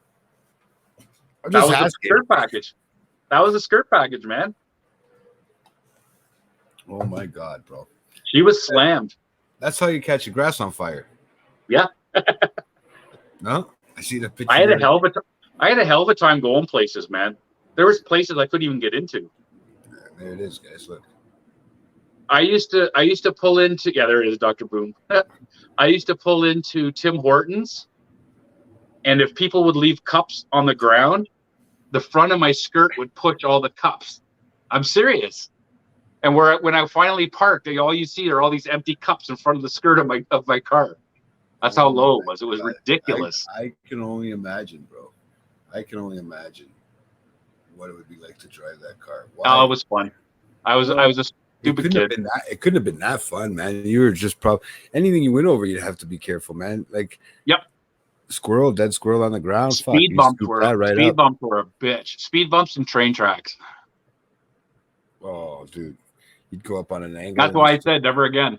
That was a skirt package. That was a skirt package, man. Oh my god, bro. She was slammed. That's how you catch your grass on fire. Yeah. No? I see the picture. I had a hell of a time going places, man. There was places I couldn't even get into. Yeah, there it is, guys. Look. I used to pull into there it is, Dr. Boom. I used to pull into Tim Hortons, and if people would leave cups on the ground, the front of my skirt would push all the cups. I'm serious. And when I finally parked, all you see are all these empty cups in front of the skirt of my car. That's how low it was. It was ridiculous. I can only imagine, bro. I can only imagine what it would be like to drive that car. Why? Oh, it was fun. I was a stupid kid. It couldn't have been that fun, man. You were just probably anything you went over, you'd have to be careful, man. Like, yep. Dead squirrel on the ground. Speed bumps were a bitch. Speed bumps and train tracks. Oh, dude, you'd go up on an angle. That's why I said never again.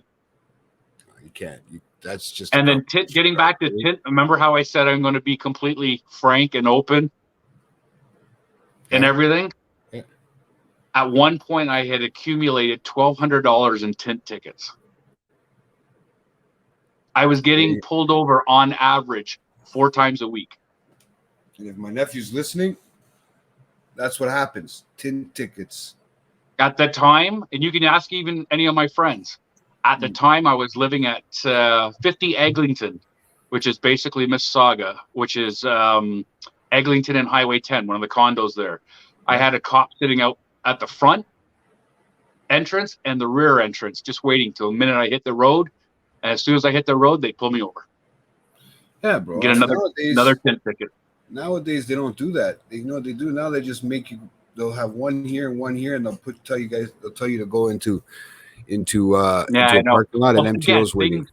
You can't. That's just. And then getting back to tint. Remember how I said I'm going to be completely frank and open and everything? Yeah. At one point, I had accumulated $1,200 in tint tickets. I was getting pulled over on average 4 times a week. And if my nephew's listening, that's what happens. Tint tickets. At the time, and you can ask even any of my friends, at the time I was living at 50 Eglinton, which is basically Mississauga, which is Eglinton and Highway 10, one of the condos there. I had a cop sitting out at the front entrance and the rear entrance, just waiting till the minute I hit the road. And as soon as I hit the road, they pull me over. Yeah, bro. Get another tint ticket. Nowadays, they don't do that. You know what they do now? They just make you. They'll have one here and one here, and they'll tell you to go into a parking lot, and MTO's waiting.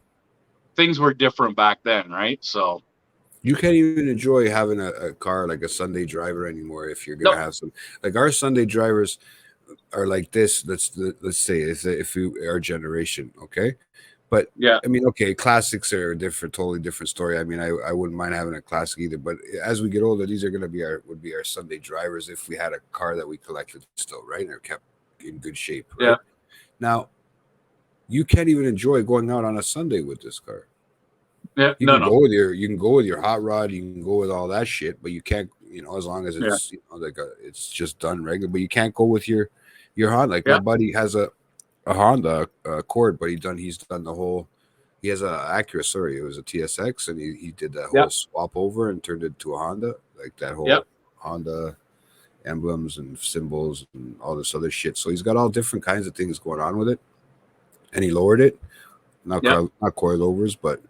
Things were different back then, right? So you can't even enjoy having a car like a Sunday driver anymore if you're gonna have some. Like our Sunday drivers are like this. Let's say if our generation, okay. But yeah, I mean, okay, classics are totally different story. I mean, I wouldn't mind having a classic either. But as we get older, these are going to would be our Sunday drivers if we had a car that we collected still, right? And are kept in good shape. Right? Yeah. Now, you can't even enjoy going out on a Sunday with this car. Yeah. You can go with your hot rod. You can go with all that shit, but you can't. As long as it's it's just done regular. But you can't go with your Honda. Like my buddy has a Honda Accord, but he's done the whole. He has a Acura. Sorry, it was a TSX, and he did that whole swap over and turned it to a Honda, like that whole Honda emblems and symbols and all this other shit. So he's got all different kinds of things going on with it, and he lowered it. Not coilovers, but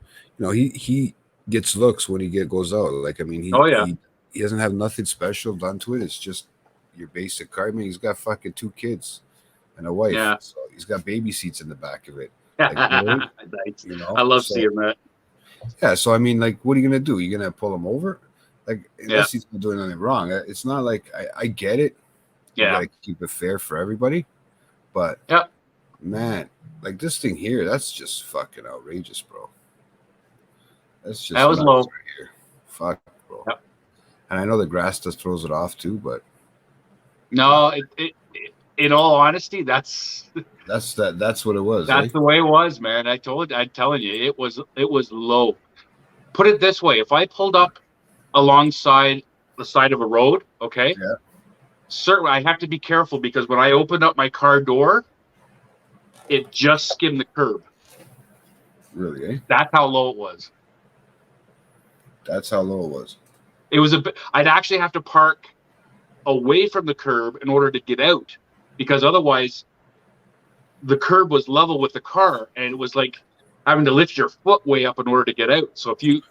he gets looks when he goes out. Like I mean, he doesn't have nothing special done to it. It's just your basic car. I mean, he's got fucking 2 kids. And a wife, so he's got baby seats in the back of it. Like, nice. I love seeing that. Yeah, so I mean, like, what are you gonna do? You gonna pull him over? Like, unless he's not doing anything wrong. It's not like I get it. You Yeah. gotta keep it fair for everybody. But Yep. man, like this thing here, that's just fucking outrageous, bro. That's just That was nuts low. right here. Fuck, bro. Yep. And I know the grass just throws it off too, but No, in all honesty, that's that's what it was, that's right? the way it was, man. I'm telling you, it was low. Put it this way: if I pulled up alongside the side of a road, okay, Yeah. certainly I have to be careful because when I opened up my car door, it just skimmed the curb. Really, eh? That's how low it was. That's how low it was. It was a bit. I'd actually have to park away from the curb in order to get out, because otherwise, the curb was level with the car, and it was like having to lift your foot way up in order to get out. So if you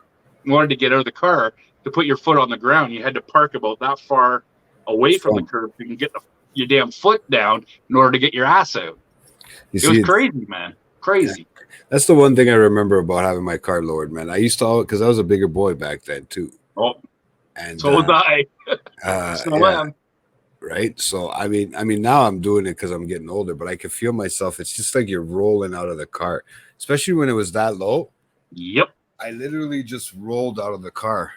wanted to get out of the car to put your foot on the ground, you had to park about that far away from the curb so you can get your damn foot down in order to get your ass out. You It was see, crazy, man. Crazy. that's the one thing I remember about having my car lowered, man. I used to, because I was a bigger boy back then too. Oh, And so was I. Still yeah, am. right. So I mean, now I'm doing it because I'm getting older, but I can feel myself. It's just like you're rolling out of the car, especially when it was that low. Yep. I literally just rolled out of the car.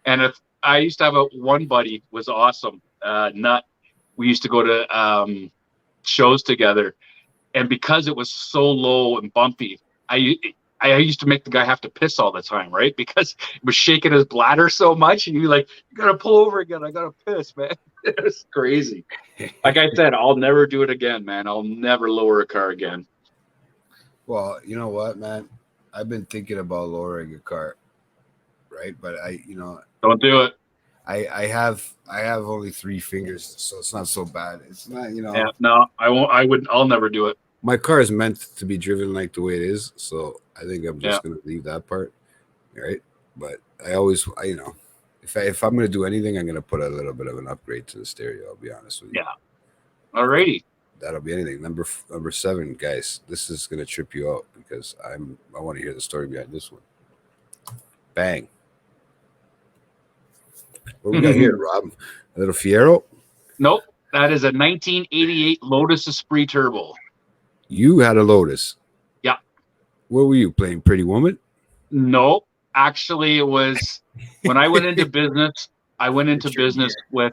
And if I used to have one buddy was awesome, Nut. We used to go to shows together, and because it was so low and bumpy, I used to make the guy have to piss all the time, right? Because it was shaking his bladder so much, and you're like, you gotta pull over again. I gotta piss, man. It was crazy. Like I said, I'll never do it again, man. I'll never lower a car again. Well, you know what, man? I've been thinking about lowering a car, right? But Don't do it. I have only 3 fingers, so it's not so bad. It's not, Yeah, no, I won't. I'll never do it. my car is meant to be driven like the way it is, so I think I'm just gonna leave that part, right? But if I'm gonna do anything, I'm gonna put a little bit of an upgrade to the stereo. I'll be honest with you. Yeah. Alrighty. That'll be anything. Number 7, guys. This is gonna trip you out because I want to hear the story behind this one. Bang. What we got here, Rob? A little Fiero? Nope. That is a 1988 Lotus Esprit Turbo. You had a Lotus. Yeah. What were you playing? Pretty Woman? Nope. Actually, it was when I went into business. I went into business with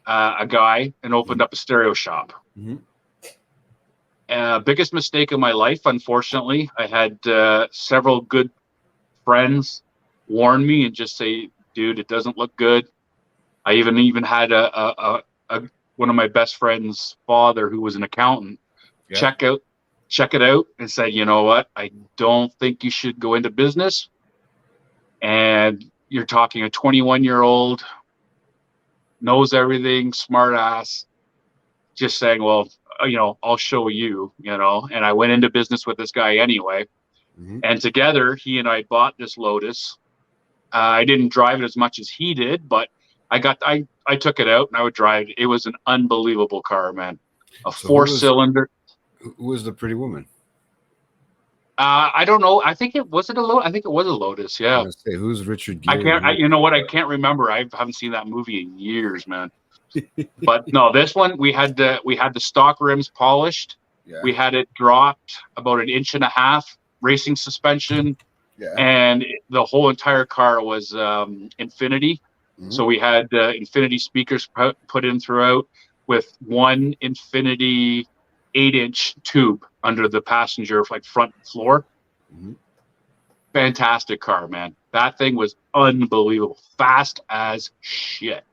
a guy and opened up a stereo shop. Mhm. Biggest mistake of my life, unfortunately. I had several good friends warn me and just say, dude, it doesn't look good. I even had one of my best friend's father, who was an accountant, check it out and said, you know what? I don't think you should go into business. And you're talking a 21-year-old, knows everything, smart ass, just saying, well, I'll show you, and I went into business with this guy anyway. Mhm. And together, he and I bought this Lotus. I didn't drive it as much as he did, but I took it out and I would drive it. It was an unbelievable car, man. A So 4-cylinder. Who was the Pretty Woman? I don't know. I think it was a Lotus. I think it was a Lotus. I'm Yeah. gonna say, who's Richard Gere? You know what? I can't remember. I haven't seen that movie in years, man. But no, this one we had the stock rims polished. Yeah. We had it dropped about 1.5 inches, racing suspension, Yeah. and the whole entire car was Infinity. Mhm. So we had Infinity speakers put in throughout, with one Infinity 8-inch tube under the passenger front floor. Mhm. Fantastic car, man. That thing was unbelievable. Fast as shit.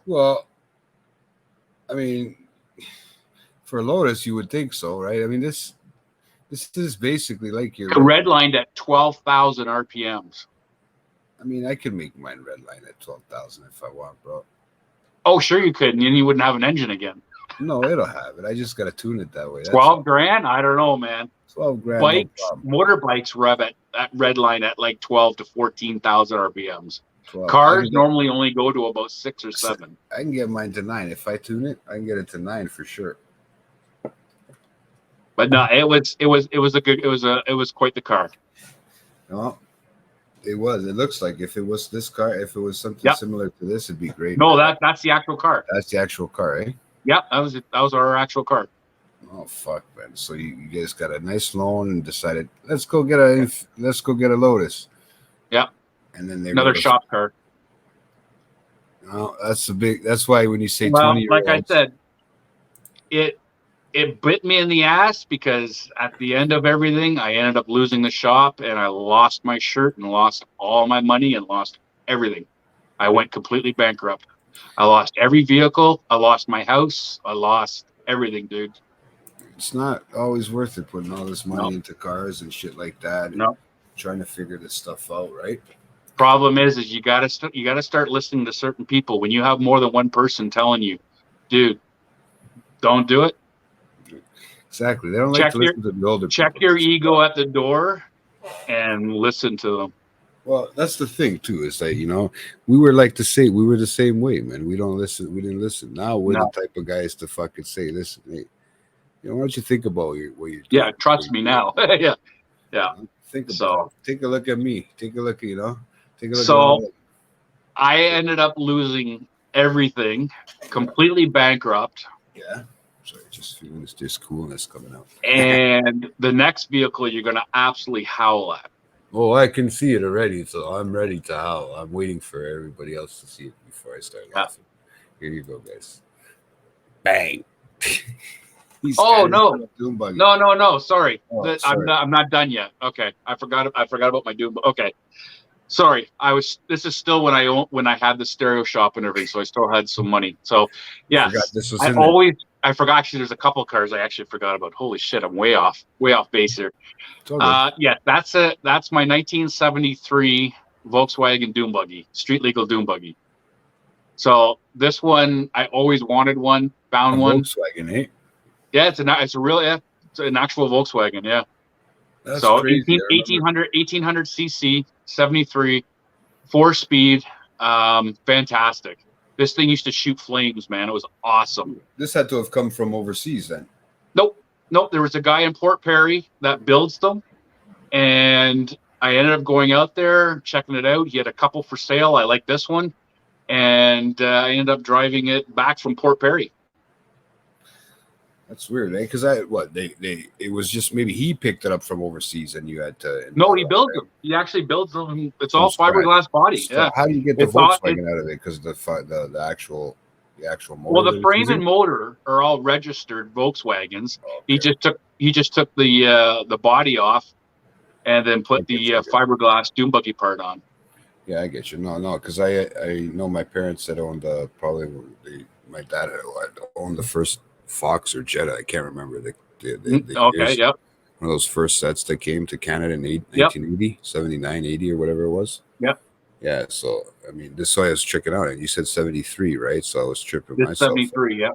Well, I mean, for Lotus, you would think so, right? I mean, this is basically like your. Redlined at 12,000 RPMs. I mean, I could make mine redline at 12,000 if I want, bro. Oh, sure you could, and then you wouldn't have an engine again. No, it'll have it. I just gotta tune it that way. That's 12 all. grand? I don't know, man. 12 grand. Bikes, No problem. motorbikes rev at redline at like 12 to 14,000 RPMs. 12. Cars normally only go to about 6 or 7. I can get mine to 9 if I tune it. I can get it to 9 for sure. But no, it was quite the car. No, it It was. It looks like if it was this car, if it was something Yep. similar to this, it'd be great. No, man. that's the actual car. That's the actual car, eh? Yeah, that was our actual car. Oh fuck, man! So you guys got a nice loan and decided let's go get a Lotus. Yeah. And then they Another wrote us- shop car. Oh, that's a big. That's why when you say Well, 20 like I said, it bit me in the ass because at the end of everything, I ended up losing the shop and I lost my shirt and lost all my money and lost everything. I went completely bankrupt. I lost every vehicle. I lost my house. I lost everything, dude. it's not always worth it putting all this money No. into cars and shit like that. And No. trying to figure this stuff out, right? Problem is you gotta start listening to certain people. When you have more than one person telling you, dude, don't do it. Exactly. They don't like Check to listen to the older Check people. your ego at the door and listen to them. Well, that's the thing too. Is that we were like to say we were the same way, man. We don't listen. We didn't listen. Now we're No. the type of guys to fucking say, listen, hey, why don't you think about what you're doing? Yeah, trust me now. Yeah. Think about So- it. Take a look at me. Take a look at Take a look So- at all I ended up losing everything, completely bankrupt. yeah. Sorry, just feeling this coolness coming out. And the next vehicle you're going to absolutely howl at. Oh, I can see it already, so I'm ready to howl. I'm waiting for everybody else to see it before I start Yeah. laughing. Here you go, guys. Bang. He's Oh, got his no. little Doom buggy. No. Sorry. Oh, I'm not done yet. Okay. I forgot about my Doom. Okay. Sorry. This is still when I had the stereo shop and everything, so I still had some money. So yes. Forgot this was in there. I forgot actually there's a couple of cars I actually forgot about. Holy shit, I'm way off base here. It's all good. Yeah, that's my 1973 Volkswagen Doom buggy, street legal Doom buggy. So this one, I always wanted one, found A one. Volkswagen, eh? Yeah, it's an actual Volkswagen. Yeah. That's So crazy. I remember. 1800 cc, 73, 4-speed, fantastic. This thing used to shoot flames, man. It was awesome. This had to have come from overseas then. Nope. There was a guy in Port Perry that builds them, and I ended up going out there checking it out. He had a couple for sale. I like this one, and I ended up driving it back from Port Perry. That's weird, eh? Because it was just maybe he picked it up from overseas and you had to. No, he builds them. He actually builds them. It's all From scratch. fiberglass body. So Yeah. how do you get the It's not- Volkswagen out of it? Because the actual motor. Well, that the it's frame using? and motor are all registered Volkswagens. Oh, He okay. just took the body off, and then put the Okay. fiberglass Doom buggy part on. Yeah, I get you. No, because I know my parents that owned my dad had owned the first Fox or Jetta. I can't remember the Okay. years. Yep. One of those first sets that came to Canada in Yep. 1980, 79, 80 or whatever it was. Yep. Yeah, so I mean, this why I was tricking out. And you said 73, right? So I was tripping This myself. 73. Yeah.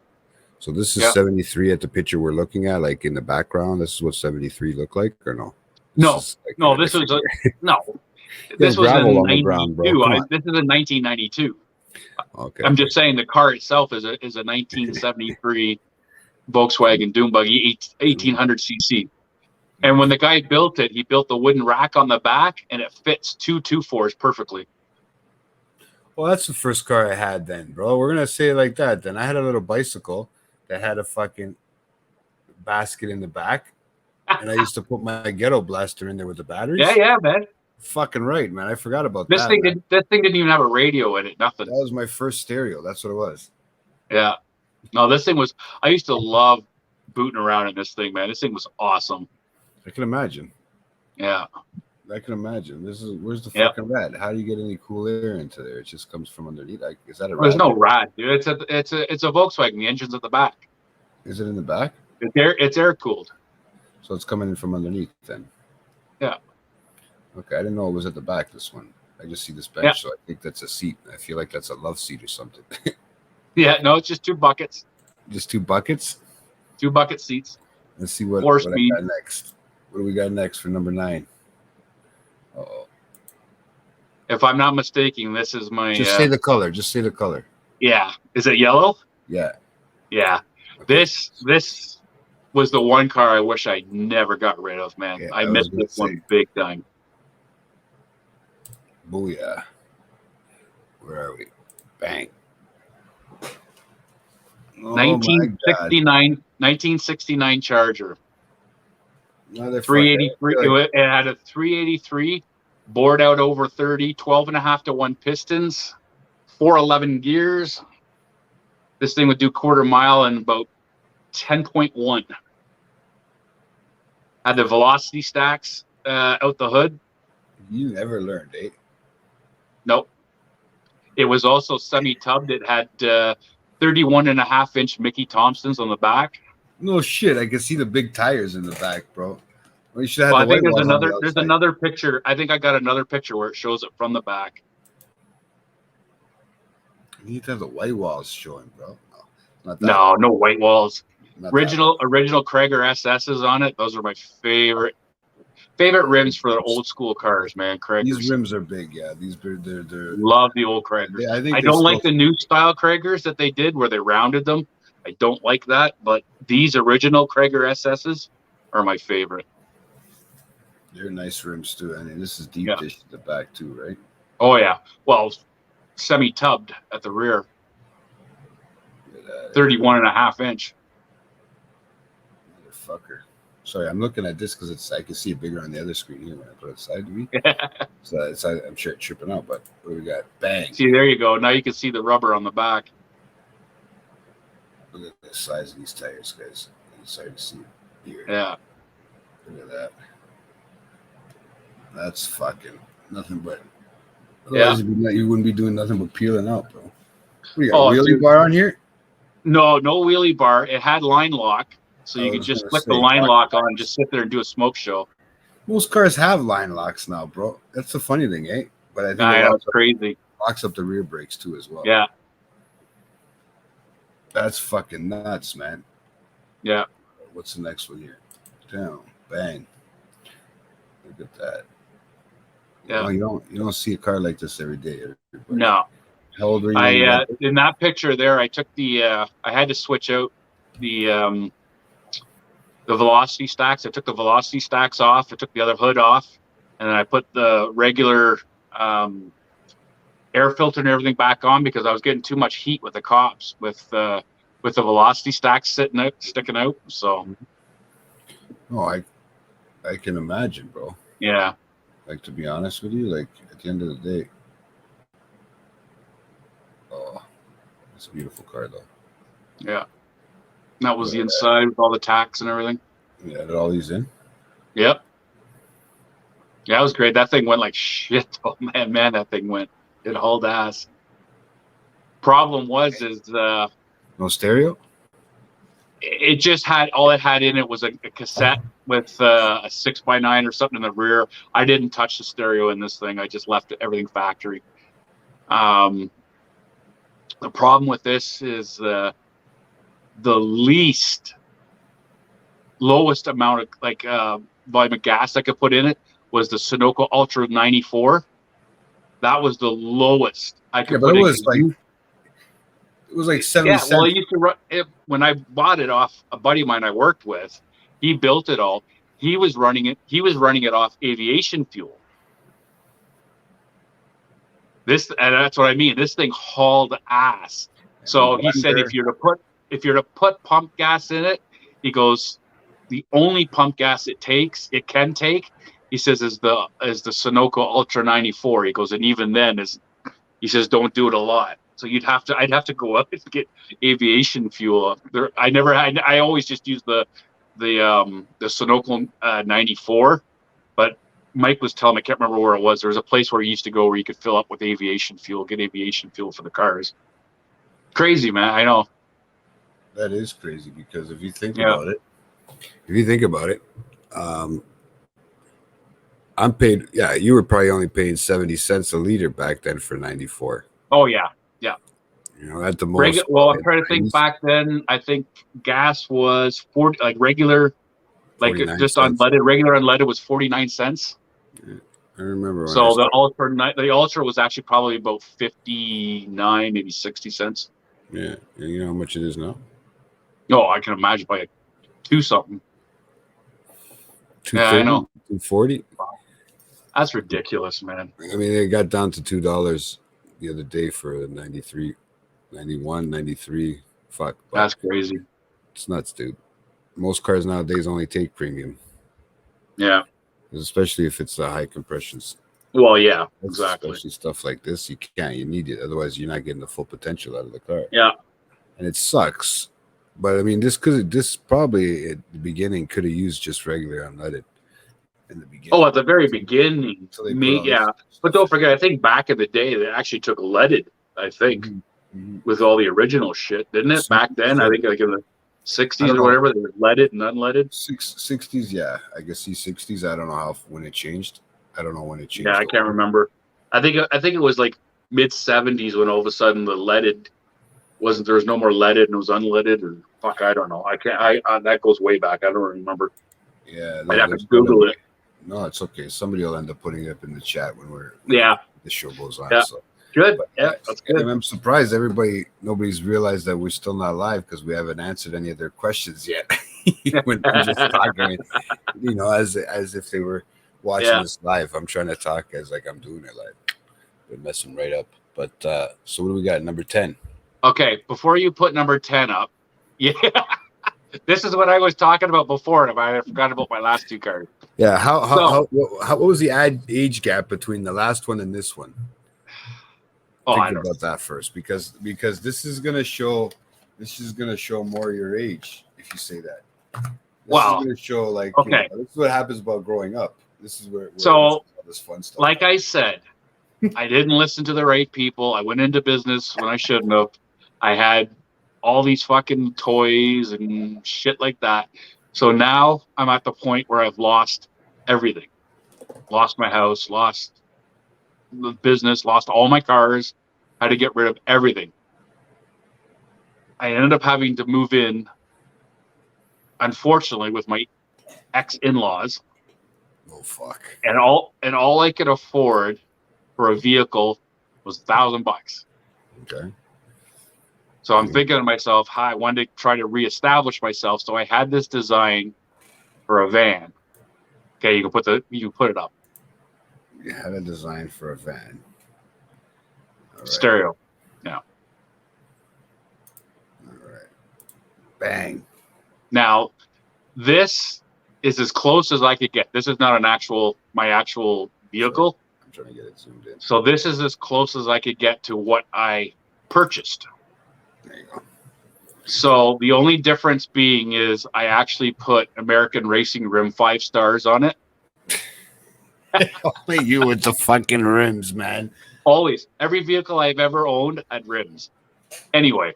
So this is Yeah. 73 at the picture we're looking at, like in the background. This is what 73 looked like, or no? No. is like No, a this was different a no. This was gravel in on the ground, bro. 92. Come on. This is in 1992. Okay. I'm just saying the car itself is a 1973 Volkswagen Doom buggy, 1800 cc. And when the guy built it, he built the wooden rack on the back, and it fits 224s perfectly. Well, that's the first car I had then, bro. We're gonna say it like that. Then I had a little bicycle that had a fucking basket in the back, and I used to put my ghetto blaster in there with the batteries. Yeah, man. Fucking right, man. I forgot about This that. thing man. didn't even have a radio in it. Nothing. That was my first stereo. That's what it was. Yeah. No, this thing was. I used to love booting around in this thing, man. This thing was awesome. I can imagine. Yeah. I can imagine. Where's the Yep. fucking rad? How do you get any cool air into there? It just comes from underneath. Like, is that a There's rad? no rad, dude. It's a Volkswagen. The engine's at the back. Is it in the back? It's air cooled. So it's coming in from underneath then. Yeah. Okay, I didn't know it was at the back. This one. I just see this bench, Yeah. so I think that's a seat. I feel like that's a love seat or something. Yeah. No, it's just two buckets, Just two buckets. 2 bucket seats. Let's see what I 4-speed. got next. What do we got next for number 9? Oh, If I'm not mistaken, this is my. just say the color. Just say the color. Yeah. Is it yellow? Yeah. Yeah. Okay. This was the one car I wish I never got rid of, man. Yeah, I I was missed gonna this one say. big time. Booyah. Where are we? Bang. Oh my God. 1969 Charger. Motherfucker. 383. It had a 383, bored out over 30, 12.5 to 1 pistons, 411 gears. This thing would do quarter mile in about 10.1. Had the velocity stacks out the hood. You never learned, eh? Nope. It was also semi-tubbed. It had 31.5-inch Mickey Thompsons on the back. No shit. I can see the big tires in the back, bro. Well, you should have Well, I the think white walls on the there's outside. another picture. I think I got another picture where it shows it from the back. You need to have the white walls showing, bro. No, not that. No white walls. Not Original Krager SS's on it. Those are my favorite rims for the old school cars, man. that. Kragers. These rims are big, yeah. They're Love the old Kragers. I think I they don't like still- the new style Kragers that they did where they rounded them. I don't like that, but these original Krager SS's are my favorite. They're nice rims too. I mean, this is deep Yeah. dish at the back too, right? Oh yeah. Well, semi-tubbed at the rear, Look at that. 31.5-inch. Motherfucker. Sorry, I'm looking at this because I can see it bigger on the other screen here when I put it side to me. So I'm sure it's tripping out, but what do we got? Bang. See, there you go. Now you can see the rubber on the back. Look at the size of these tires, guys. It's hard to see here. Yeah. Look at that. That's fucking nothing but. Yeah. Otherwise, you wouldn't be doing nothing but peeling out, bro. We got Oh, a wheelie dude. bar on here. No wheelie bar. It had line lock, so I you could was just gonna flick the say, line fuck lock that. on and just sit there and do a smoke show. Most cars have line locks now, bro. That's the funny thing, eh? But I think I it know, it's crazy. locks up the rear brakes too as well. Yeah. That's fucking nuts, man. Yeah. What's the next one here? Down, bang. Look at that. Yeah. You don't see a car like this every day. Everybody. No. How old were you? when I you got this? in that picture there, I took the I had to switch out the velocity stacks. I took the velocity stacks off. I took the other hood off, and then I put the regular air filter and everything back on because I was getting too much heat with the cops with the velocity stacks sticking out. So Oh, I can imagine, bro. yeah, Like, to be honest with you, like at the end of the day, oh, it's a beautiful car though. yeah. That was the inside with all the tacks and everything. You added all these in. Yep. Yeah, it was great. That thing went like shit. Oh man, that thing went. It hauled ass. Problem was No stereo. it just had all it had in it was a cassette with a 6x9 or something in the rear. I didn't touch the stereo in this thing. I just left everything factory. The problem with this is the lowest amount of volume of gas I could put in it was the Sunoco Ultra 94. That was the lowest I could Yeah, but put it in. was like 70 Yeah, cents. well, I used to run it when I bought it off a buddy of mine I worked with. He built it all. He was running it off aviation fuel. And that's what I mean. This thing hauled ass. So he said if you're to put pump gas in it, he goes, the only pump gas it can take, he says, is the Sunoco Ultra 94. He goes, and even then he says, don't do it a lot. So I'd have to go up and get aviation fuel. I always just use the Sunoco 94, but Mike was telling me, I can't remember where it was. There was a place where he used to go where you could fill up with aviation fuel, get aviation fuel for the cars. Crazy, man. I know. That is crazy because if you think Yeah. about it, I'm paid. Yeah, you were probably only paying 70 cents a liter back then for 94. Oh yeah. You know, at the most. Well, I'm trying to think back then. I think gas was 40, like regular, like 49 just cents. unleaded. Regular unleaded was 49 cents. I remember. When So I the Ultra was actually probably about 59, maybe 60 cents. yeah, and you know how much it is now? No, I can imagine by 2 something. Yeah, I know. 240. That's ridiculous, man. I mean, it got down to $2 the other day for a 93, 91, 93. Fuck, but That's crazy. it's nuts, dude. Most cars nowadays only take premium, Yeah. especially if it's the high compressions. Well, yeah, exactly. Especially stuff like this, you can't. You need it, otherwise you're not getting the full potential out of the car. Yeah. And it sucks. But I mean, this probably at the beginning could have used just regular unleaded in the beginning. Oh, at the very beginning, So they put all yeah. this But don't forget, I think back in the day, they actually took leaded. I think Mhm. with all the original shit, didn't it? Back then, I think like in the I '60s don't or know. whatever, they were leaded and unleaded. 60s, yeah. I guess C60s. I don't know when it changed. I don't know when it changed. Yeah, I can't remember. I think it was like mid '70s when all of a sudden the leaded there was no more leaded and it was unleaded, or fuck, I don't know. I can't. That goes way back. I don't remember. Yeah, I'd have to there's Google probably- it. No, it's okay. Somebody will end up putting it up in the chat when Yeah, the show goes on. Yeah. So. good. But, Yeah, that's good. And I'm surprised nobody's realized that we're still not live because we haven't answered any of their questions yet. When we're just talking, as if they were watching Yeah. us live. I'm trying to talk as like I'm doing it live. They're messing right up. But so what do we got? Number 10. Okay, before you put number 10 up, yeah, this is what I was talking about before, and I forgot about my last two cards. Yeah. What was the age gap between the last one and this one? Oh, I Think don't. about that first, because this is gonna show more your age if you say that. This Wow. is gonna show like Okay. this is what happens about growing up. This is where So, all this fun stuff. Like I said, I didn't listen to the right people. I went into business when I shouldn't have. I had all these fucking toys and shit like that. So now I'm at the point where I've lost everything. Lost my house, lost the business, lost all my cars, had to get rid of everything. I ended up having to move in, unfortunately, with my ex-in-laws, Oh fuck. and all I could afford for a vehicle was $1,000. Okay. So I'm thinking to myself, I wanted to try to reestablish myself. So I had this design for a van. Okay, you can put it up. You had a design for a van. All right. Stereo. All right. Bang. Now, this is as close as I could get. This is not my actual vehicle. I'm trying to get it zoomed in. So this is as close as I could get to what I purchased. There you go. So the only difference being is I actually put American Racing Rim 5 stars on it. Only you with the fucking rims, man. Always. Every vehicle I've ever owned had rims. Anyway.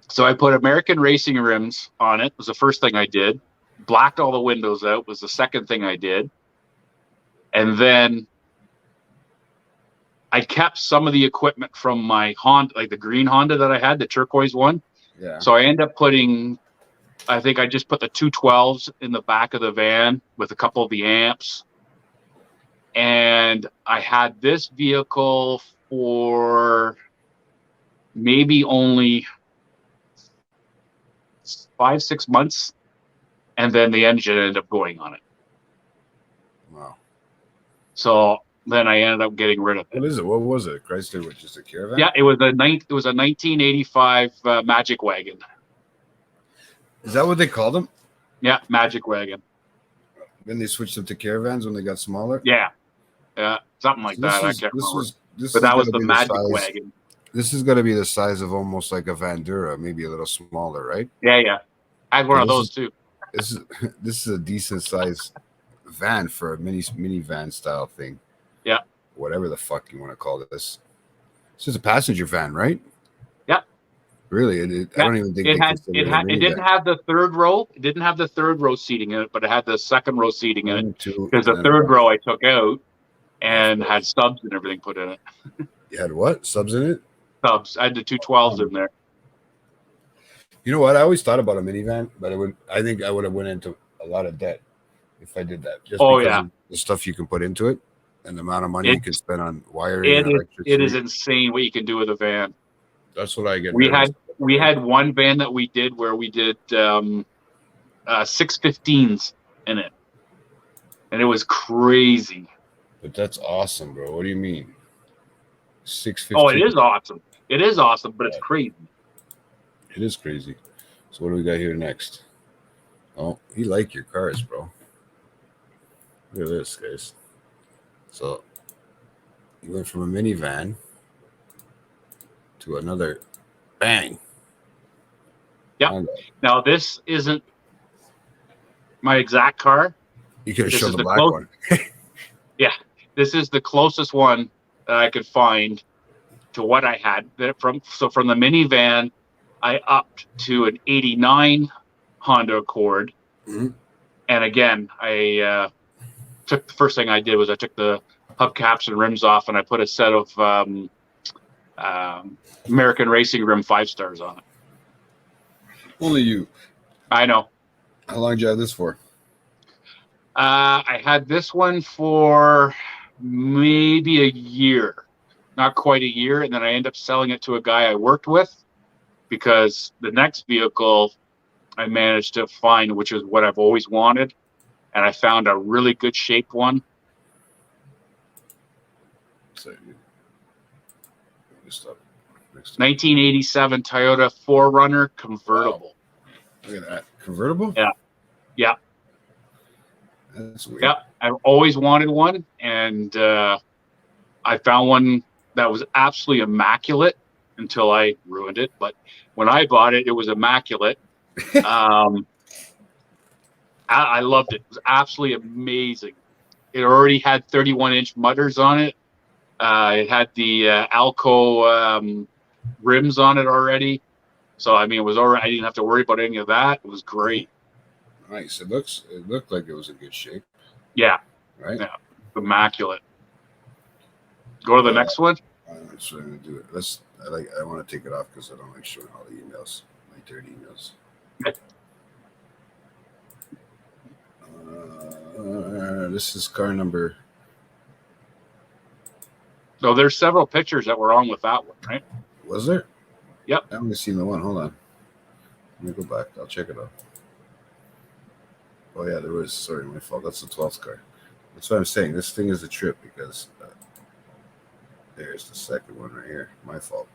So I put American Racing rims on it. Was the first thing I did. Blacked all the windows out was the second thing I did. And then I kept some of the equipment from my Honda, like the green Honda that I had, the turquoise one. Yeah. So I end up I think I just put the 212s in the back of the van with a couple of the amps. And I had this vehicle for maybe only 5-6 months. And then the engine ended up going on it. Wow. So then I ended up getting rid of it. What is it? What was it? Chrysler, which is a Caravan? Yeah, it was a 1985 Magic Wagon. Is that what they called them? Yeah, Magic Wagon. Then they switched them to Caravans when they got smaller? Yeah, something like that. I can't remember. But that was the Magic Wagon. This is going to be the size of almost like a Vandura, maybe a little smaller, right? Yeah. I had one of This those is- too. This is a decent size van for a minivan style thing. Yeah. Whatever the fuck you want to call this. This is a passenger van, right? Yeah. Really? I don't even think It they had consider it a had it didn't minivan. have the third row. It didn't have the third row seating in it, but it had the second row seating in it. 1, 2, Because the and then third a- row I took out and had subs and everything put in it. You had what? Subs in it? Subs. I had the 212s in there. You know what? I always thought about a minivan, but I think I would have went into a lot of debt if I did that. Just Oh, because yeah. of the stuff you can put into it and the amount of money you can spend on wiring It and is electricity. insane what you can do with a van. That's what I get. We nervous We about. had one van that we did where we did 615s in it. and it was crazy. But that's awesome, bro. What do you mean? 615. Oh, it is awesome. It is awesome, but it's crazy. It is crazy. So what do we got here next? Oh, you like your cars, bro. Look at this, guys. So you went from a minivan to another bang. Yep. Honda. Now this isn't my exact car. You could have This showed is the the black close- one. This is the closest one that I could find to what I had. From the minivan, I upped to an '89 Honda Accord, Mhm. and again, I took the first thing I did was I took the hubcaps and rims off, and I put a set of American Racing Rim 5 stars on it. Only you. I know. How long did you have this for? I had this one for maybe a year, not quite a year, and then I ended up selling it to a guy I worked with because the next vehicle I managed to find, which is what I've always wanted, and I found a really good shaped one. Sorry, stop. Next 1987 Toyota 4Runner convertible. Look at that. Convertible? Yeah. Yeah. That's weird. Yep, I've always wanted one, and I found one that was absolutely immaculate until I ruined it. But when I bought it, it was immaculate. I loved it. It was absolutely amazing. It already had 31-inch mutters on it. It had the Alco rims on it already. So I mean, it was already. I didn't have to worry about any of that. It was great. Nice. It looked like it was in good shape, Yeah, right? Yeah. Immaculate. Go to the next one. That's what I'm gonna do. It. I want to take it off because I don't like showing all the emails, my dirty emails. This is car number. So there's several pictures that were on with that one, right? Was there? Yep. I only seen the one. Hold on. Let me go back. I'll check it out. Oh yeah, there was. Sorry, my fault. That's the 12th car. That's what I'm saying. This thing is a trip because there's the second one right here. My fault.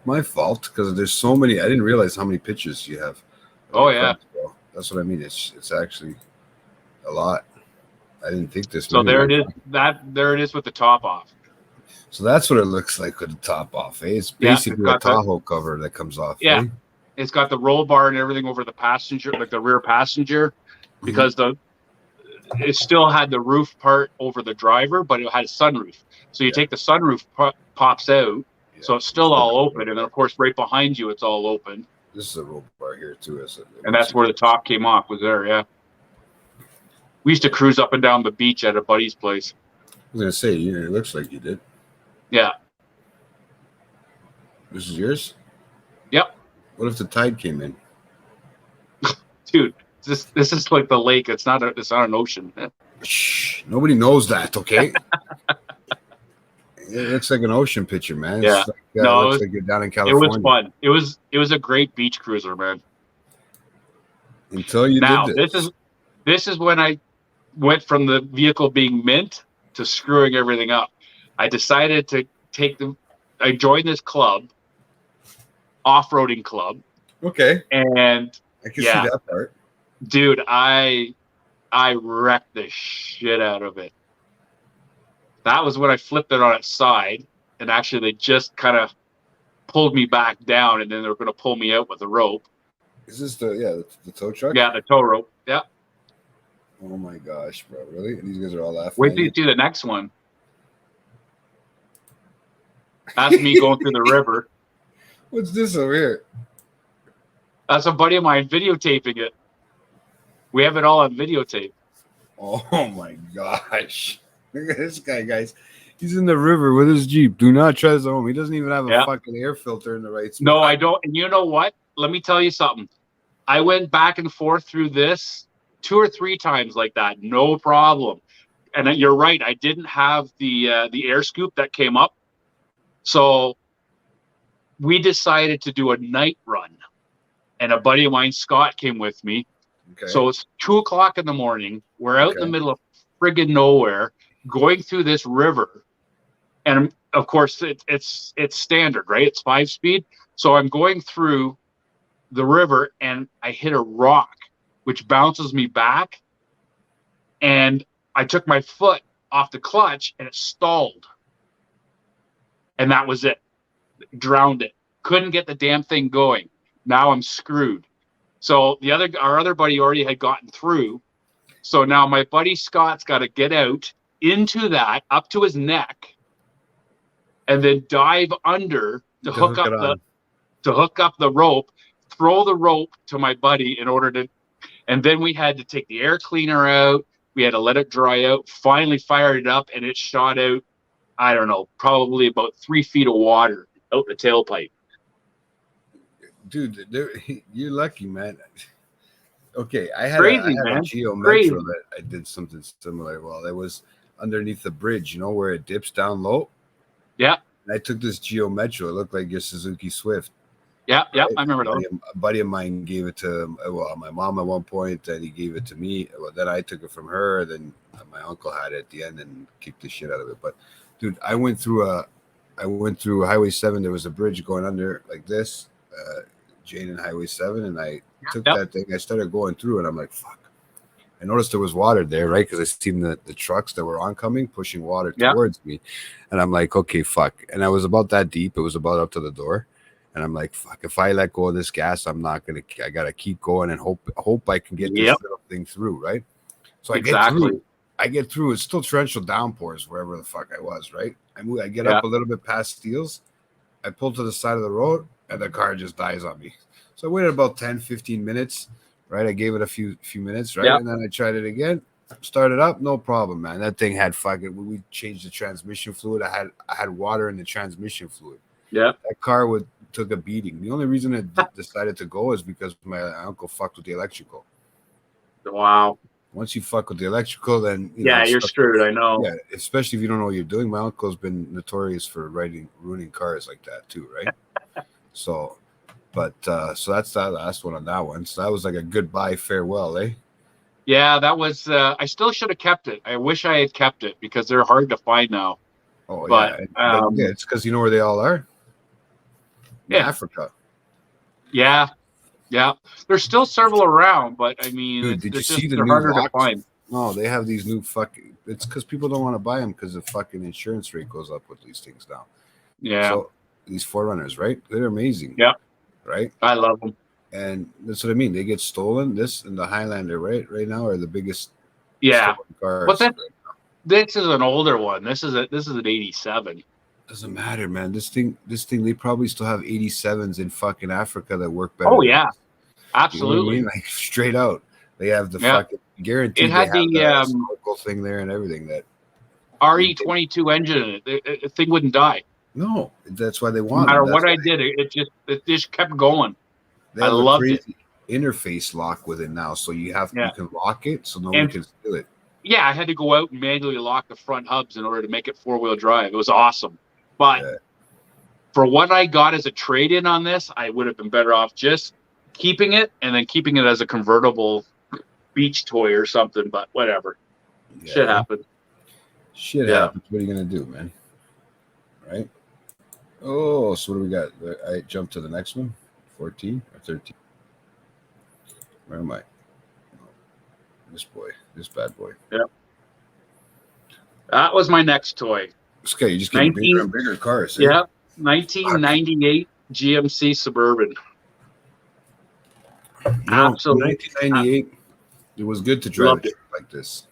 My fault because there's so many. I didn't realize how many pictures you have. Oh yeah. That's what I mean. It's actually a lot. I didn't think this. So there it is. There it is with the top off. So that's what it looks like with the top off. Eh? It's Yeah, basically it's a got that- Tahoe cover that comes off. Yeah. Eh? It's got the roll bar and everything over the passenger, like the rear passenger, because it still had the roof part over the driver, but it had a sunroof. So you take the sunroof pops out, Yeah. so it's still all open, and then of course right behind you it's all open, This is a roll bar here too, and that's where the top came off. Was there? Yeah. We used to cruise up and down the beach at a buddy's place. I was gonna say, it looks like you did. Yeah. This is yours? Yep. What if the tide came in? Dude, this is like the lake. It's not an ocean. Shh, nobody knows that, okay? It looks like an ocean picture, man. Yeah. It's like, No, it it looks was- like you're down in It California. was fun. It was a great beach cruiser, man. Until you Now did this is when I went from the vehicle being mint to screwing everything up. I decided to I joined this club, off-roading club, Okay. and I can Yeah. see that part. dude, I wrecked the shit out of it. That was when I flipped it on its side, and actually they just kind of pulled me back down, and then they were going to pull me out with a rope. Is this the tow truck? Yeah, the tow rope. Yeah. Oh my gosh, bro. Really? These guys are all laughing. Wait at till you? you see the next one. That's me going through the river. What's this over here? That's a buddy of mine videotaping it. We have it all on videotape. Oh my gosh. Look at this guy, guys. He's in the river with his Jeep. Do not try this at home. He doesn't even have a Yeah. fucking air filter in the right spot. No, I don't. And you know what? Let me tell you something. I went back and forth through this 2 or 3 times like that. No problem. And you're right. I didn't have the air scoop that came up. So we decided to do a night run. And a buddy of mine, Scott, came with me. Okay. So it's 2:00 in the morning. We're out in the Okay. middle of friggin' nowhere, going through this river. And of course, it's standard, right? It's 5-speed. So I'm going through the river and I hit a rock, which bounces me back. And I took my foot off the clutch and it stalled. And that was it. Drowned it. Couldn't get the damn thing going. Now I'm screwed. So our other buddy already had gotten through. So now my buddy Scott's got to get out into that up to his neck and then dive under to hook up the rope, throw the rope to my buddy in order to, and then we had to take the air cleaner out. We had to let it dry out, finally fired it up, and it shot out, I don't know, probably about 3 feet of water out the tailpipe. Dude, you're lucky, man. Okay, I had Crazy, a man. Geo Crazy. Metro that I did something similar. Well, it was underneath the bridge, you know, where it dips down low. Yeah. And I took this Geo Metro. It looked like your Suzuki Swift. Yeah, yeah, Right? I remember that. A buddy of mine gave it to my mom at one point, and he gave it to me. Well, then I took it from her. Then my uncle had it at the end and kicked the shit out of it. But dude, I went through Highway 7. There was a bridge going under like this, Jane and Highway 7, and I took that thing. I started going through, and I'm like, fuck. I noticed there was water there, right? Because I seen the trucks that were oncoming pushing water towards me, and I'm like, okay, fuck. And I was about that deep. It was about up to the door. And I'm like, fuck, if I let go of this gas, I got to keep going and hope I can get this little thing through, right? So I get through. It's still torrential downpours wherever the fuck I was, right? I get up a little bit past Steels. I pull to the side of the road, and the car just dies on me. So I waited about 10, 15 minutes, right? I gave it a few minutes, right? And then I tried it again. Started up, no problem, man. That thing had we changed the transmission fluid. I had water in the transmission fluid. Yeah. That car took a beating. The only reason it decided to go is because my uncle fucked with the electrical. Wow. Once you fuck with the electrical, then you're screwed. I know. Yeah, especially if you don't know what you're doing. My uncle's been notorious for ruining cars like that too, right? So that's that last one on that one. So that was like a goodbye farewell, eh? Yeah, that was. I still should have kept it. I wish I had kept it because they're hard to find now. Oh, but, yeah. It's because you know where they all are. Yeah, Africa. Yeah. There's still several around, but I mean, dude, did you see the they're new harder locks? to find. No, they have these new fucking. It's because people don't want to buy them because the fucking insurance rate goes up with these things now. Yeah. So these Forerunners, right? They're amazing. Yeah. Right. I love them. And that's what I mean. They get stolen. This and the Highlander, right now, are the biggest. Yeah. Cars. But this is an older one. This is an 87. Doesn't matter, man. This thing, they probably still have 87s in fucking Africa that work better. Oh yeah, absolutely. You know what I mean? Like straight out, they have the fucking guaranteed. It had the snorkel thing there and everything. That RE22 engine in it. The thing wouldn't die. No, that's why they want. No matter what I did, it just kept going. I loved it. Interface lock with it now, so you can lock it, so no one can steal it. Yeah, I had to go out and manually lock the front hubs in order to make it 4-wheel drive. It was awesome. But for what I got as a trade-in on this, I would have been better off just keeping it and then keeping it as a convertible beach toy or something. But whatever. Yeah. Shit happens. Shit happens. What are you going to do, man? Right? Oh, so what do we got? I jumped to the next one. 14 or 13? Where am I? This bad boy. Yeah. That was my next toy. Okay, you just get bigger and bigger cars. Yeah, 1998 GMC Suburban. Absolutely. 1998. It was good to drive a truck like this.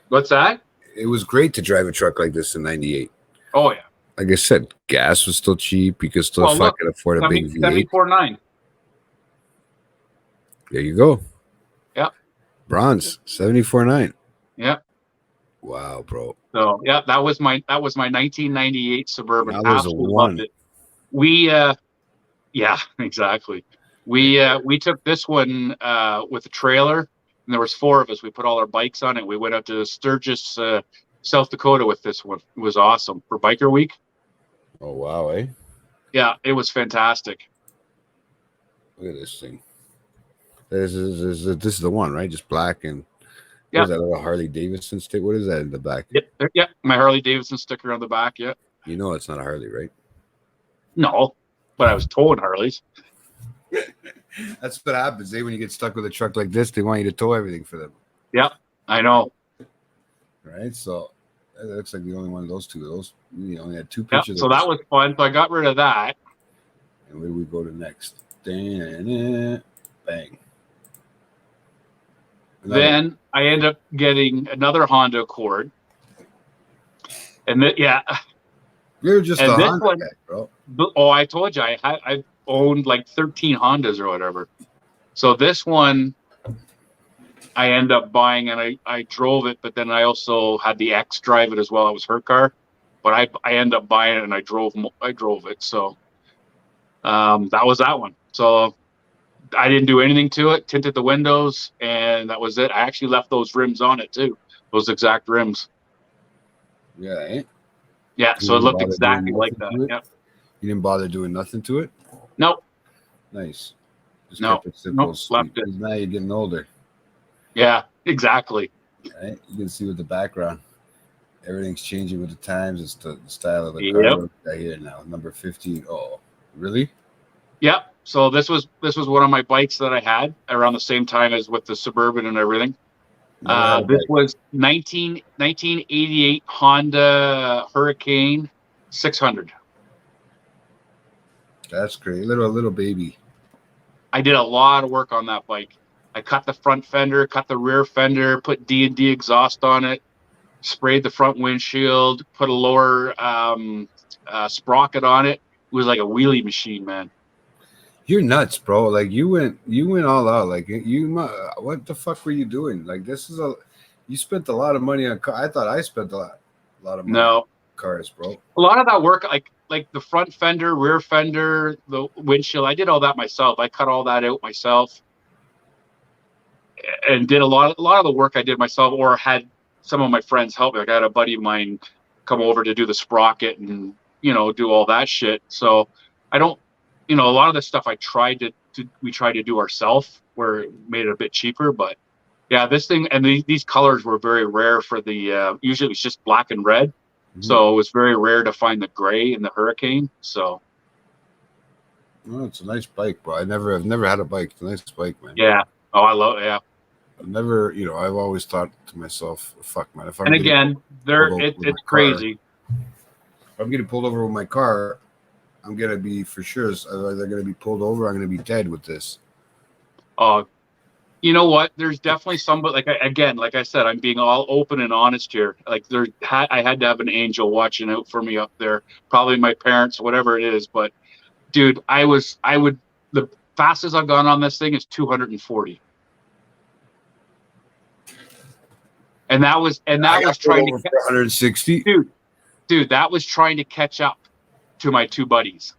What's that? It was great to drive a truck like this in 98. Oh, yeah. Like I said, gas was still cheap. You could still fucking afford a big V8. 74.9. There you go. Yeah. Bronze, 74.9. Yeah. Wow, bro. So yeah, that was my 1998 Suburban. That was a one. Loved it. We yeah, exactly. We took this one with a trailer, and there was 4 of us. We put all our bikes on it. We went out to Sturgis, South Dakota with this one. It was awesome for Biker Week. Oh wow, eh? Yeah, it was fantastic. Look at this thing. This is the one, right? Just black and What is that little Harley Davidson stick? What is that in the back? Yep. My Harley Davidson sticker on the back. Yeah. You know it's not a Harley, right? No, but I was towing Harleys. That's what happens. When you get stuck with a truck like this, they want you to tow everything for them. Yep, I know. Right? So that looks like the only one of those two. Those you only had two Yep, pictures. so that was fun. So I got rid of that. And where do we go to next? Bang. Then I end up getting another Honda Accord. And you're just a and this Honda one, guy, bro. oh, I told you I owned like 13 Hondas or whatever. So this one I end up buying, and I drove it, but then I also had the ex drive it as well. It was her car, but I end up buying it and I drove it. So that was that one. So I didn't do anything to it, tinted the windows, and that was it. I actually left those rims on it too, those exact rims. Yeah, eh? Yeah, so it looked exactly like that. Yep. You didn't bother doing nothing to it? Nope. Nice. Just No. kept it simple. Nope, left it. Now you're getting older. Yeah, exactly. Right? You can see with the background. Everything's changing with the times. It's the style of the car. Yep. Right here now. Number 15. Oh, really? Yep. So this was one of my bikes that I had around the same time as with the Suburban and everything. This was 1988 Honda Hurricane 600. That's great. Little baby. I did a lot of work on that bike. I cut the front fender, cut the rear fender, put D&D exhaust on it, sprayed the front windshield, put a lower sprocket on it. It was like a wheelie machine, man. You're nuts, bro. Like you went all out. Like what the fuck were you doing? Like you spent a lot of money on car. I thought I spent a lot of money on cars, bro. A lot of that work, like the front fender, rear fender, the windshield, I did all that myself. I cut all that out myself, and did a lot of the work I did myself, or had some of my friends help me. Like I had a buddy of mine come over to do the sprocket and do all that shit. So I don't. A lot of the stuff we tried to do ourselves, where it made it a bit cheaper. But yeah, this thing and these colors were very rare for the. Usually it was just black and red, so it was very rare to find the gray in the Hurricane. So, well, it's a nice bike, bro. I've never had a bike. It's a nice bike, man. Yeah. Oh, I love it. Yeah. I've never, I've always thought to myself, fuck, man. If I'm it's crazy. If I'm getting pulled over with my car, I'm gonna be for sure. They're gonna be pulled over. I'm gonna be dead with this. You know what? There's definitely somebody. Like I said, I'm being all open and honest here. Like I had to have an angel watching out for me up there. Probably my parents, whatever it is. But dude, the fastest I've gone on this thing is 240. And that was trying to 160. Dude, that was trying to catch up to my two buddies.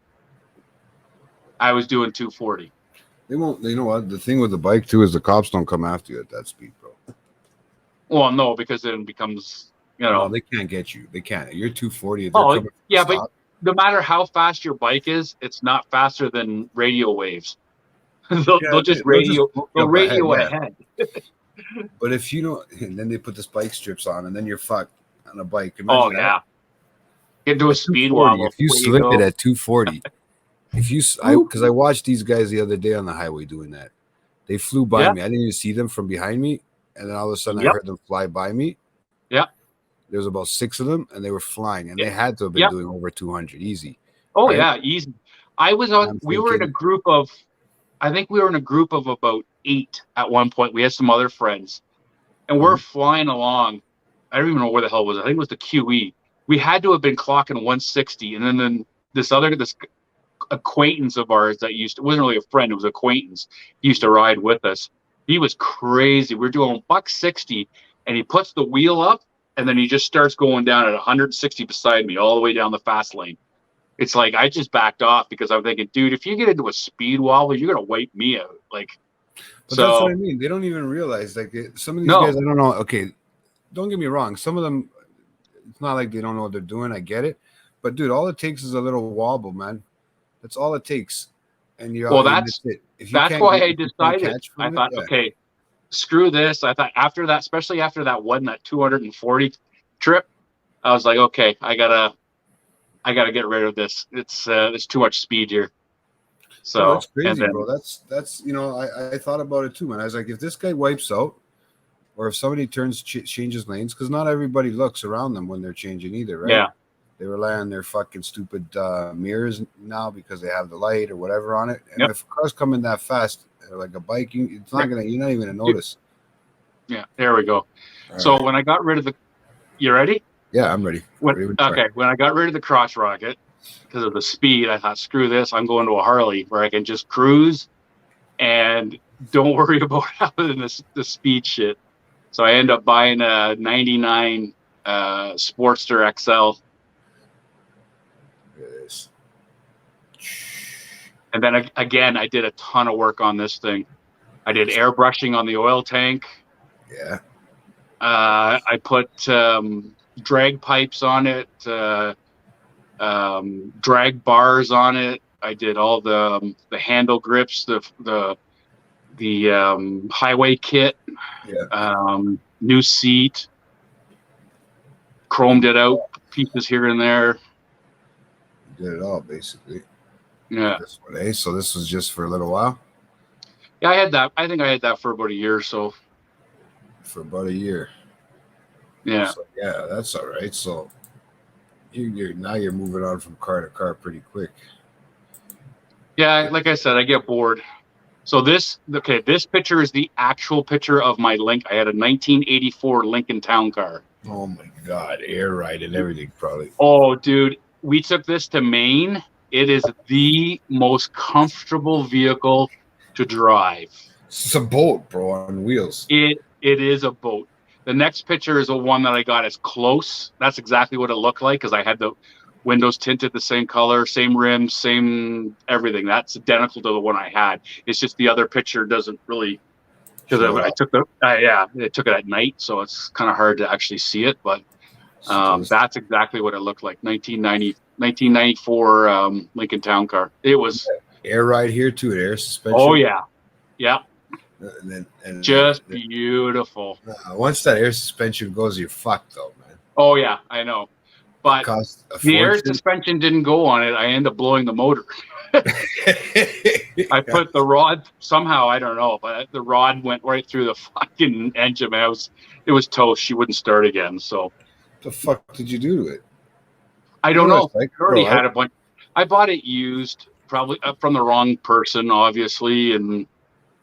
I was doing 240. They won't. You know what? The thing with the bike too is the cops don't come after you at that speed, bro. Well, no, because then it becomes, No, they can't get you. They can't. You're 240. Oh, yeah, but no matter how fast your bike is, it's not faster than radio waves. they'll just radio ahead. But if you don't, and then they put the spike strips on, and then you're fucked on a bike. Imagine that. Get into a speed wobble. If you slip it at 240, because I watched these guys the other day on the highway doing that. They flew by me. I didn't even see them from behind me, and then all of a sudden I heard them fly by me. Yeah. There was about 6 of them, and they were flying, and they had to have been doing over 200 easy. Oh yeah, easy. I was on. We were in a group of. I think we were in a group of about 8 at one point. We had some other friends, and we're flying along. I don't even know where the hell it was. I think it was the QE. We had to have been clocking 160, and then this acquaintance of ours that it wasn't really a friend, it was an acquaintance. He used to ride with us. He was crazy. We're doing $160, and he puts the wheel up, and then he just starts going down at 160 beside me, all the way down the fast lane. It's like I just backed off because I'm thinking, dude, if you get into a speed wobble, you're gonna wipe me out. But that's what I mean. They don't even realize. Like some of these guys, I don't know. Okay, don't get me wrong. Some of them, it's not like they don't know what they're doing. I get it, but dude, all it takes is a little wobble, man. That's all it takes. And you're that's it. That's why I decided. I thought, okay, screw this. I thought after that, especially after that 240 trip, I was like, okay, I gotta get rid of this. It's there's too much speed here. So No, that's and crazy, then, bro. That's I thought about it too, man. I was like, if this guy wipes out, or if somebody changes lanes, because not everybody looks around them when they're changing either, right? Yeah. They rely on their fucking stupid mirrors now because they have the light or whatever on it. And Yep. if a car's coming that fast, like a bike, it's not gonna. You're not even gonna notice. Yeah, there we go. All So right. when I got rid of the, you ready? Yeah, I'm ready. When I got rid of the crotch rocket because of the speed, I thought, screw this. I'm going to a Harley where I can just cruise and don't worry about having the speed shit. So I end up buying a 99 Sportster XL. There it is. And then again, I did a ton of work on this thing. I did airbrushing on the oil tank. Yeah. I put drag pipes on it, drag bars on it. I did all the handle grips, the highway kit, new seat, chromed it out, pieces here and there. You did it all basically. Yeah. This one, eh? So this was just for a little while. Yeah, I had that. I think I had that for about a year or so. For about a year. Yeah. So, yeah, that's all right. So you're moving on from car to car pretty quick. Yeah, like I said, I get bored. So this picture is the actual picture of my Link. I had a 1984 Lincoln Town Car. Oh my God, air ride and everything probably. Oh, dude, we took this to Maine. It is the most comfortable vehicle to drive. It's a boat, bro, on wheels. It is a boat. The next picture is the one that I got as close. That's exactly what it looked like because I had the windows tinted the same color, same rims, same everything. That's identical to the one I had. It's just the other picture doesn't really, because I took it took it at night, so it's kind of hard to actually see it. But that's exactly what it looked like. 1994 Lincoln Town Car. It was air ride here too, air suspension. Oh yeah, yeah. And just beautiful. Once that air suspension goes, you're fucked though, man. Oh yeah, I know. But the air suspension didn't go on it. I ended up blowing the motor. I put the rod somehow, I don't know, but the rod went right through the fucking engine. Man, it was toast. She wouldn't start again. So the fuck did you do to it? I don't know. I already had a bunch. I bought it used, probably from the wrong person, obviously, and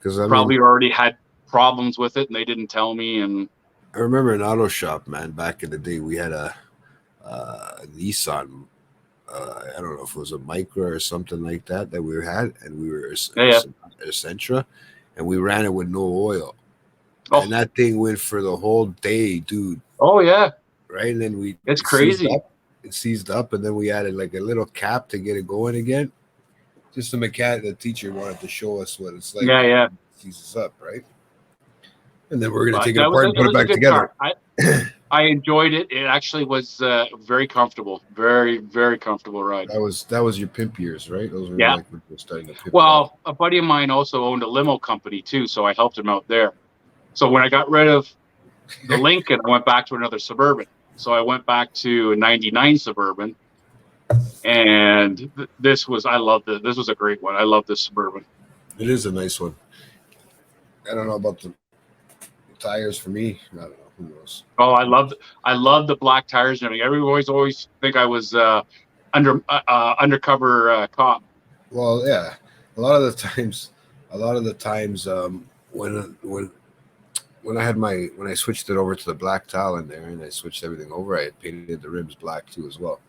probably already had problems with it, and they didn't tell me. And I remember an auto shop, man. Back in the day, we had a Nissan. I don't know if it was a Micra or something like that we had, and we were a Sentra, and we ran it with no oil, and that thing went for the whole day, dude. Oh yeah, right. And then it's crazy. It seized up, and then we added like a little cap to get it going again. Just the teacher wanted to show us what it's like. Yeah. It seizes up, right? And then we're gonna take it apart and put it back together. I enjoyed it. It actually was very comfortable, very, very comfortable ride. That was your pimp years, right? Those were like when you were starting to pimp. Well, a buddy of mine also owned a limo company too, so I helped him out there. So when I got rid of the Lincoln, I went back to another Suburban. So I went back to a 99 Suburban, and this was a great one. I love this Suburban. It is a nice one. I don't know about the tires for me. I don't know. Who knows? Oh, I love the black tires and everything. Everybody's always think I was undercover cop. Well, yeah. A lot of the times, when I switched it over to the black tile in there and I switched everything over, I painted the rims black too as well.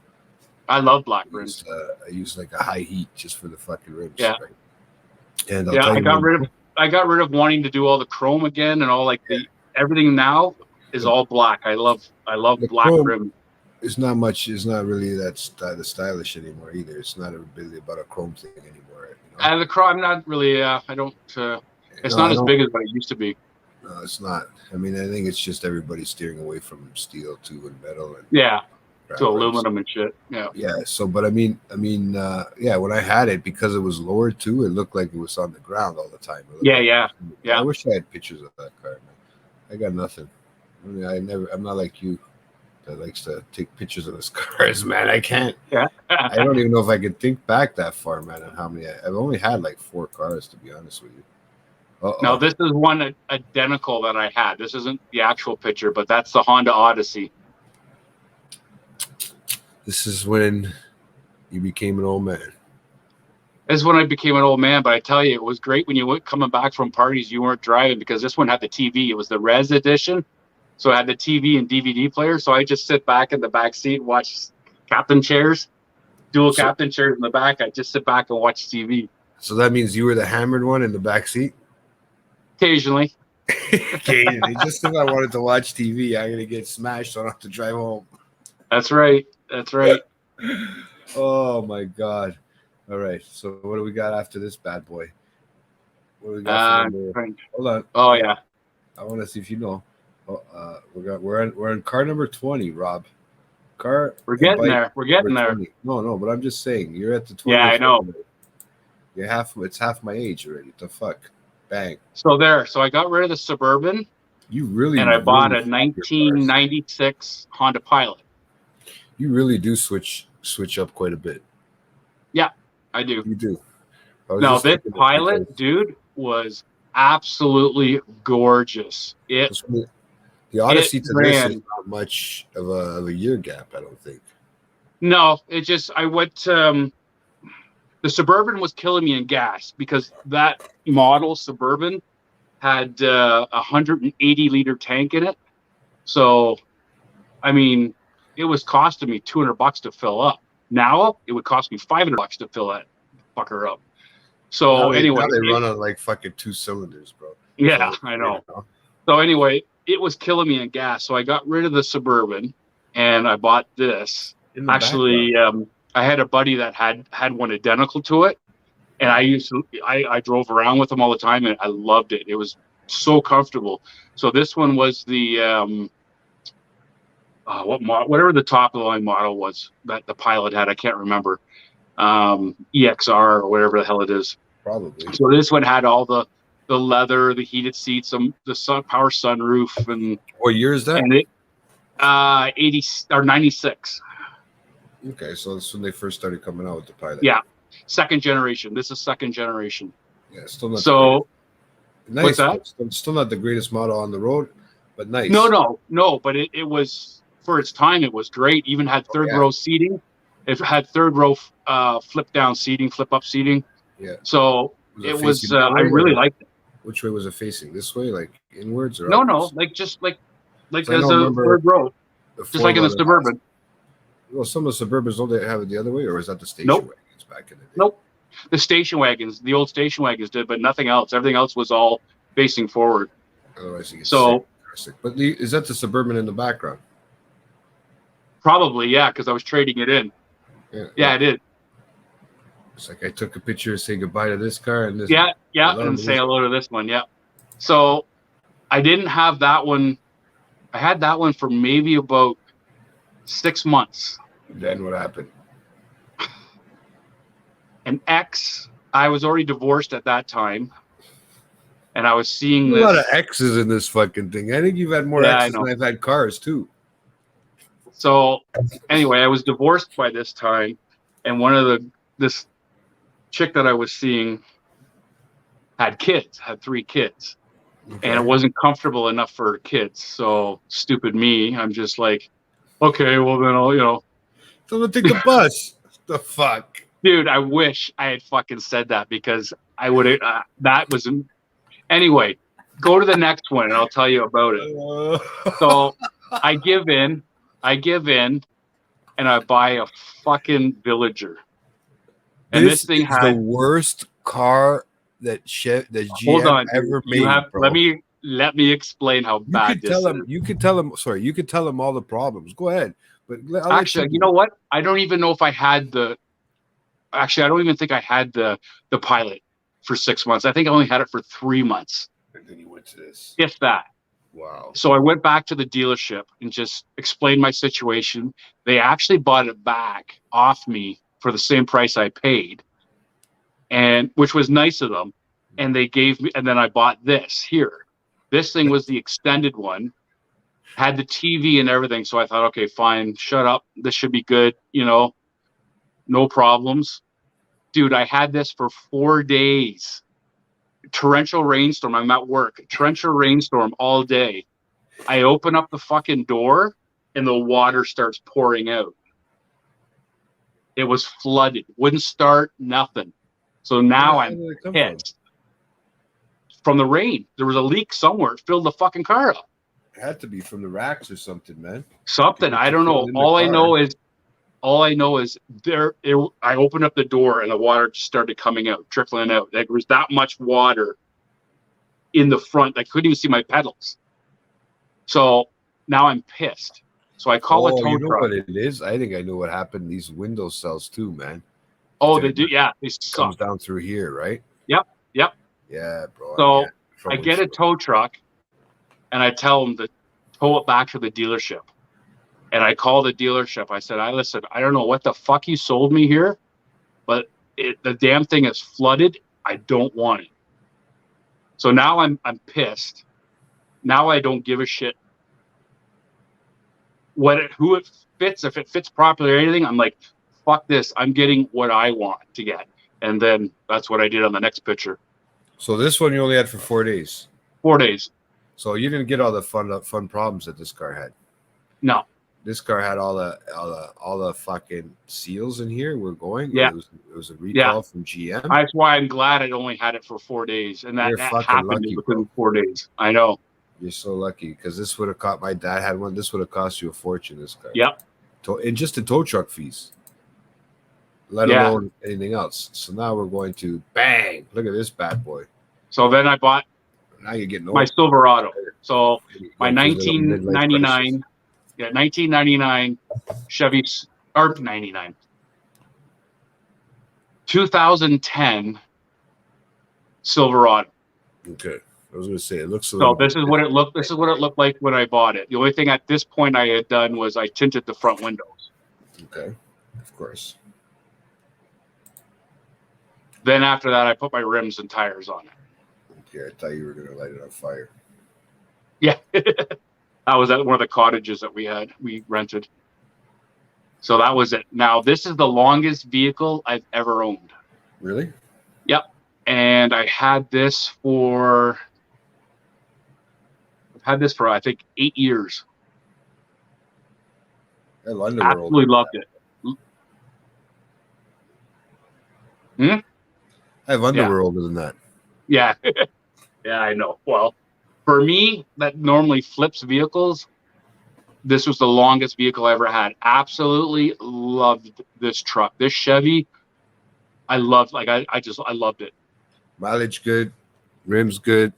I love black rims. I used like a high heat just for the fucking rims. Yeah. Right? And I got rid of wanting to do all the chrome again and all everything now is all black. I love black rim. It's not really the stylish anymore either. It's not really about a chrome thing anymore. You know? And the chrome, I'm not really. I don't. It's not as big as what it used to be. No, it's not. I mean, I think it's just everybody steering away from steel too and metal. And, yeah. to aluminum and shit. Yeah. Yeah. So, but I mean, yeah. When I had it, because it was lowered too, it looked like it was on the ground all the time. Yeah. I wish I had pictures of that car, man. I got nothing. I mean, I'm not like you that likes to take pictures of his cars, man. I can't. Yeah. I don't even know if I can think back that far, man. On how many I've only had like 4 cars, to be honest with you. No, this is one identical that I had. This isn't the actual picture, but that's the Honda Odyssey. This is when you became an old man. This is when I became an old man, but I tell you, it was great when you went coming back from parties, you weren't driving, because this one had the TV. It was the Res edition. So it had the TV and DVD player. So I just sit back in the back seat and watch captain chairs, captain chairs in the back. I just sit back and watch TV. So that means you were the hammered one in the back seat? Occasionally. Occasionally. Just if I wanted to watch TV, I'm going to get smashed, so I don't have to drive home. That's right. That's right. Oh, my God. All right. So what do we got after this bad boy? What do we got? Hold on. Oh, yeah. I want to see if you know. We're on car number 20, Rob. We're getting there. We're getting there. 20. No, but I'm just saying, you're at the 20. Yeah, I know. It's half my age already. What the fuck? Bang. So I got rid of the Suburban. I bought a 1996 Honda Pilot. You really do switch up quite a bit. Yeah, I do. You do. No, this Pilot, dude, was absolutely gorgeous. The Odyssey to this is not much of a year gap, I don't think. No, I went. The Suburban was killing me in gas, because that model Suburban had a 180-liter tank in it. So, I mean, it was costing me $200 to fill up. Now it would cost me $500 to fill that fucker up. So anyway, they run on like fucking 2 cylinders, bro. Yeah, I know. So anyway, it was killing me in gas. So I got rid of the Suburban and I bought this. Actually, I had a buddy that had one identical to it, and I drove around with them all the time, and I loved it. It was so comfortable. So this one was the whatever the top of the line model was that the Pilot had. I can't remember. EXR or whatever the hell it is. Probably. So this one had all the leather, the heated seats, the power sunroof, and what year is that? And it 80 or 96. Okay, so that's when they first started coming out with the Pilot. Yeah, second generation. This is second generation. Yeah, still not. So nice. What's that? Still not the greatest model on the road, but nice. No. But it was, for its time, it was great. Even had third row seating. It had third row flip up seating. Yeah. So it was. I really liked it. Which way was it facing? This way, like inwards, or no, upwards? like as a third row, just like in the Suburban. Well, some of the Suburbans, don't they have it the other way, or is that the station wagons back in the day? Nope. The station wagons, the old station wagons did, but nothing else. Everything else was all facing forward. Otherwise, you get sick. But is that the Suburban in the background? Probably, yeah, because I was trading it in. Yeah, I did. It's like I took a picture, say goodbye to this car, and this. Yeah, and say hello to this one. Yeah. So I didn't have that one. I had that one for maybe about 6 months. Then what happened? An ex. I was already divorced at that time, and I was seeing a lot of X's in this fucking thing. I think you've had more X's than I've had cars too. So anyway, I was divorced by this time, and this chick that I was seeing had 3 kids, and it wasn't comfortable enough for her kids. So stupid me, I'm just like, okay, well then I'll, So we'll take the bus. The fuck, dude! I wish I had fucking said that, because I would have. That was anyway. Go to the next one, and I'll tell you about it. So I give in, and I buy a fucking Villager. And this thing had the worst car that GM ever made. Let me explain how bad this is. You could tell them. Sorry, you could tell them all the problems. Go ahead. But actually, you know what? I don't even know if I had the. Actually, I don't even think I had the Pilot for 6 months. I think I only had it for 3 months. And then you went to this. If that. Wow. So I went back to the dealership and just explained my situation. They actually bought it back off me for the same price I paid, and which was nice of them. And they gave me, and then I bought this here. This thing was the extended one, had the TV and everything. So I thought, okay, fine, shut up. This should be good, no problems. Dude, I had this for 4 days. Torrential rainstorm. I'm at work. Torrential rainstorm all day. I open up the fucking door and the water starts pouring out. It was flooded. Wouldn't start, nothing. So now Where I'm did it come pissed. From the rain. There was a leak somewhere. It filled the fucking car up. It had to be from the racks or something, man. Something. I don't know. In the All I car. know is I opened up the door and the water just started coming out, trickling out. There was that much water in the front. I couldn't even see my pedals. So now I'm pissed. So I call a tow you know truck. what it is? I think I know what happened. These window cells too, man. Oh, they do. Yeah, they Comes suck. down through here, right? Yep. Yeah, bro. So Yeah, I get a tow truck and I tell them to tow it back to the dealership. And I call the dealership. I said, listen, I don't know what the fuck you sold me here, but the damn thing is flooded. I don't want it. So now I'm pissed. Now I don't give a shit who it fits. If it fits properly or anything, I'm like, fuck this. I'm getting what I want to get. And then that's what I did on the next picture. So this one you only had for 4 days. 4 days. So you didn't get all the fun problems that this car had. No. This car had all the fucking seals in here. We're going. Yeah. It was a recall from GM. That's why I'm glad I only had it for 4 days, and that happened lucky, within bro. 4 days. I know. You're so lucky because this would have cost. My dad had one. This would have cost you a fortune. This car. Yep. And just the tow truck fees, let alone anything else. So now we're going to bang. Look at this bad boy. So then I bought Now you're getting my Silverado. So my Going through the midlife 1999, 1999 Chevy, or 99, 2010 Silverado. crisis. Okay, I was going to say it looks. So this is what it looked. This is what it looked like when I bought it. The only thing at this point I had done was I tinted the front windows. Okay, of course. Then after that, I put my rims and tires on it. Okay, I thought you were going to light it on fire. Yeah, that was at one of the cottages that we rented. So that was it. Now this is the longest vehicle I've ever owned. Really? Yep. And I had this for I think 8 years. I love Underworld. Absolutely loved it. I have Underworld older than that. Yeah. Yeah, I know. Well, for me, that normally flips vehicles. This was the longest vehicle I ever had. Absolutely loved this truck. This Chevy, I loved. I loved it. Mileage good, rims good.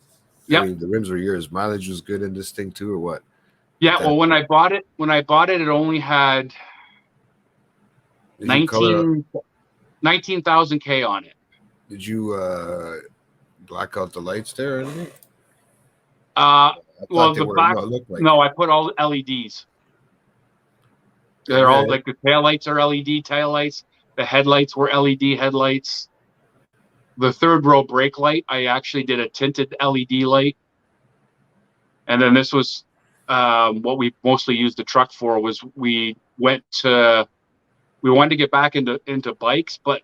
Yep. I mean, the rims were yours. Mileage was good in this thing too, or what? Yeah. Well, when I bought it, it only had 19,000 K on it. Did you black out the lights there or anything? Well, the back. No, I put all LEDs. They're all like the tail lights are LED tail lights. The headlights were LED headlights. The third row brake light, I actually did a tinted LED light. And then this was what we mostly used the truck for. Was we wanted to get back into bikes, but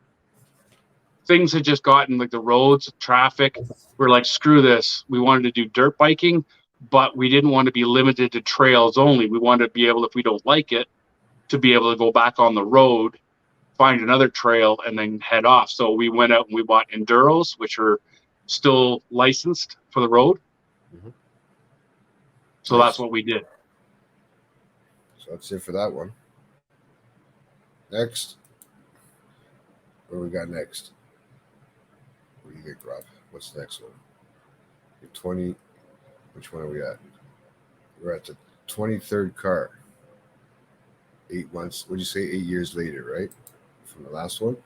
things had just gotten like the roads, traffic. We're like, screw this. We wanted to do dirt biking, but we didn't want to be limited to trails only. We wanted to be able, if we don't like it, to be able to go back on the road, find another trail, and then head off. So we went out and we bought Enduros, which are still licensed for the road. Mm-hmm. So that's what we did. So that's it for that one. Next. What do we got next? What do you think, Rob? What's the next one? Your 20. Which one are we at? We're at the 23rd car. 8 months. What'd you say? 8 years later, right? From the last one?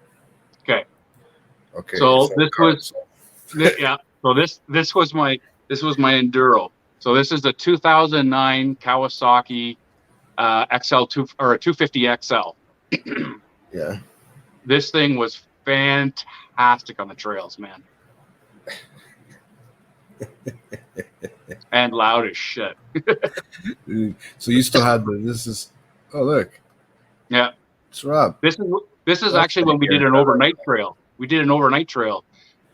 Okay. Okay. So this was yeah. So this was my Enduro. So this is a 2009 Kawasaki XL2 or a 250 XL. Yeah. This thing was fantastic on the trails, man. And loud as shit. So you still had this is, oh, look. Yeah. It's Rob. This is actually when we did an overnight trail. We did an overnight trail.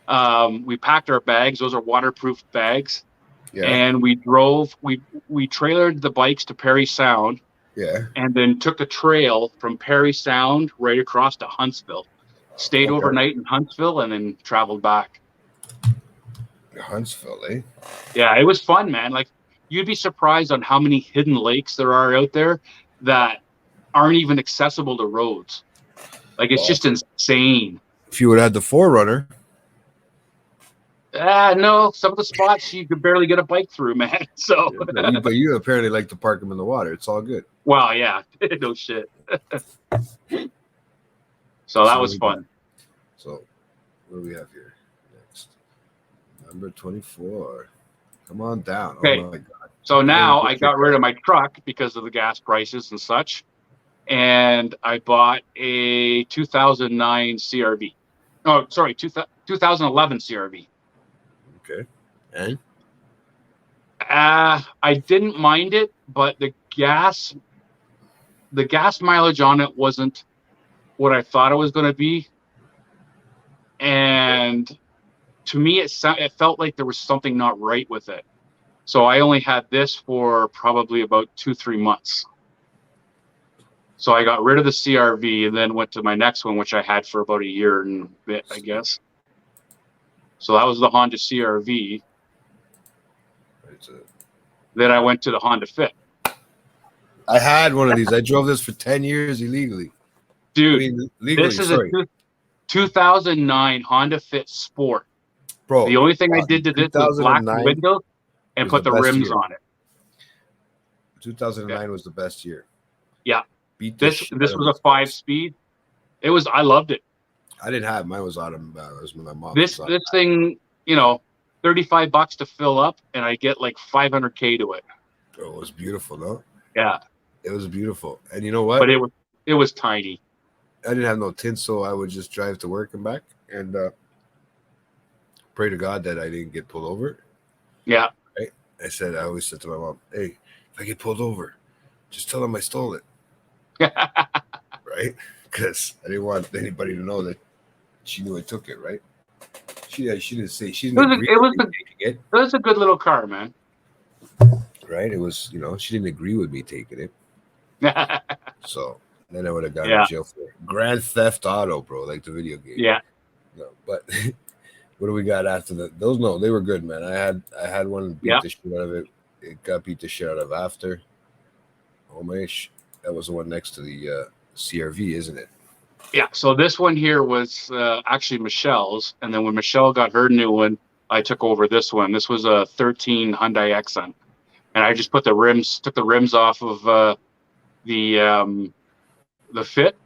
We packed our bags. Those are waterproof bags. Yeah. And we drove, we trailered the bikes to Perry Sound. Yeah. And then took the trail from Perry Sound right across to Huntsville. Stayed overnight in Huntsville and then traveled back. Huntsville, eh? Yeah, it was fun, man. Like, you'd be surprised on how many hidden lakes there are out there that aren't even accessible to roads. Like, it's just insane. If you would have had the Forerunner. No, some of the spots you could barely get a bike through, man. So, But you apparently like to park them in the water. It's all good. well, yeah, no shit. So that was fun. So, what do we have here next? Number 24. Come on down. Okay. Oh my God. So now I got rid of my truck because of the gas prices and such, and I bought a 2009 CRV. Oh, sorry, 2011 CRV. Okay. And? I didn't mind it, but the gas mileage on it wasn't what I thought it was going to be. And to me, it felt like there was something not right with it. So I only had this for probably about 2-3 months. So I got rid of the CRV and then went to my next one, which I had for about a year and a bit, I guess. So that was the Honda CRV. Then I went to the Honda Fit. I had one of these. I drove this for 10 years illegally. Dude, legally, this is a 2009 Honda Fit Sport. Bro, The only thing I did to this was black the window and put the rims on it. 2009 was the best year. Yeah. Beat the This shit was out of a it. 5-speed. I loved it. I didn't have mine. Was autumn. It was my mom. This thing, $35 to fill up, and I get like 500K to it. Bro, it was beautiful, no? Yeah, It was beautiful. And you know what? but it was tiny. I didn't have no tint, so I would just drive to work and back and pray to God that I didn't get pulled over. Yeah, Right? I always said to my mom, hey, if I get pulled over, just tell them I stole it. Right? Because I didn't want anybody to know that she knew I took it, right? She didn't say she didn't agree with me taking it. It was a good little car, man. Right? It was, she didn't agree with me taking it. So then I would have gone to jail for it. Grand Theft Auto, bro, like the video game. Yeah. No, but what do we got after that? Those, no, they were good, man. I had one beat the shit out of it. It got beat the shit out of after. Homesh. That was the one next to the CRV, isn't it? Yeah. So this one here was actually Michelle's, and then when Michelle got her new one, I took over this one. This was a 13 Hyundai Accent, and I just took the rims off of the Fit,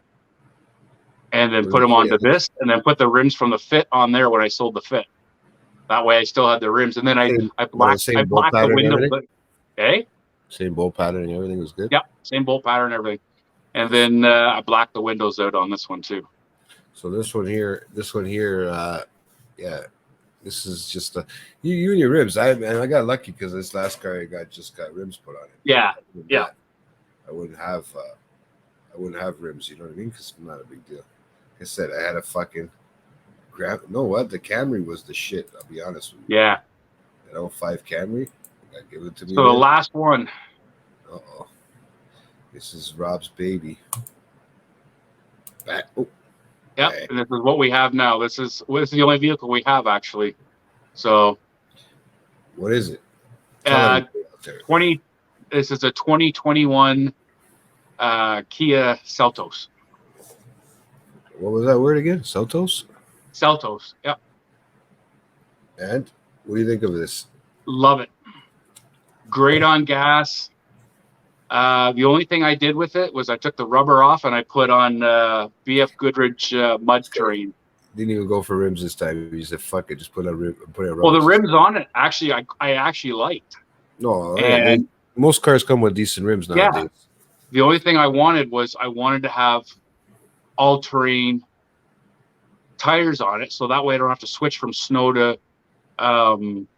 and then put them onto this, and then put the rims from the Fit on there when I sold the Fit. That way, I still had the rims, and then I blacked the window. Okay. Same bolt pattern and everything was good. Yep, same bolt pattern and everything, and then I blacked the windows out on this one too. So this one here, yeah, this is just you and your ribs. I got lucky because this last car I got just got rims put on it. Yeah, I wouldn't have rims. You know what I mean? Because it's not a big deal. Like I said, I had a fucking the Camry was the shit. I'll be honest with you. Yeah. That 05 Camry. Give it to me. So the last one. Uh-oh. This is Rob's baby. Back. Oh. Yep. Okay. And this is what we have now. This is the only vehicle we have actually. So. What is it? 20. This is a 2021 Kia Seltos. What was that word again? Seltos? Seltos. Yep. And what do you think of this? Love it. Great on gas. The only thing I did with it was I took the rubber off and I put on BF Goodrich mud terrain. Didn't even go for rims this time. You said, "Fuck it, just put a rubber." Well, the rims on it actually, I actually liked. No, And most cars come with decent rims yeah, nowadays. the only thing I wanted to have all-terrain tires on it, so that way I don't have to switch from snow to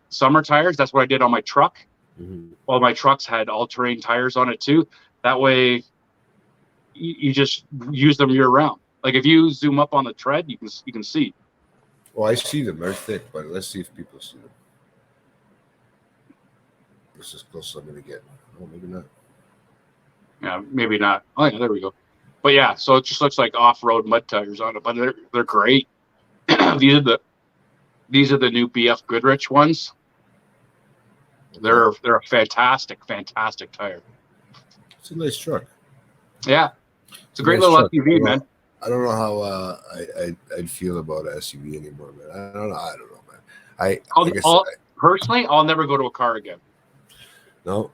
summer tires. That's what I did on my truck. Mhm. All my trucks had all-terrain tires on it too. That way, you just use them year round. Like if you zoom up on the tread, you can see. Well, I see them. They're thick, but let's see if people see them. This is close. I'm gonna get. Oh, maybe not. Yeah, maybe not. Oh yeah, there we go. But yeah, so it just looks like off-road mud tires on it, but they're great. These are the new BF Goodrich ones. They're a fantastic tire. It's a nice truck. Yeah, it's a great Nice little truck. SUV, man. I don't know how I'd feel about an SUV anymore, man. I don't know, man. Personally, I'll never go to a car again. No,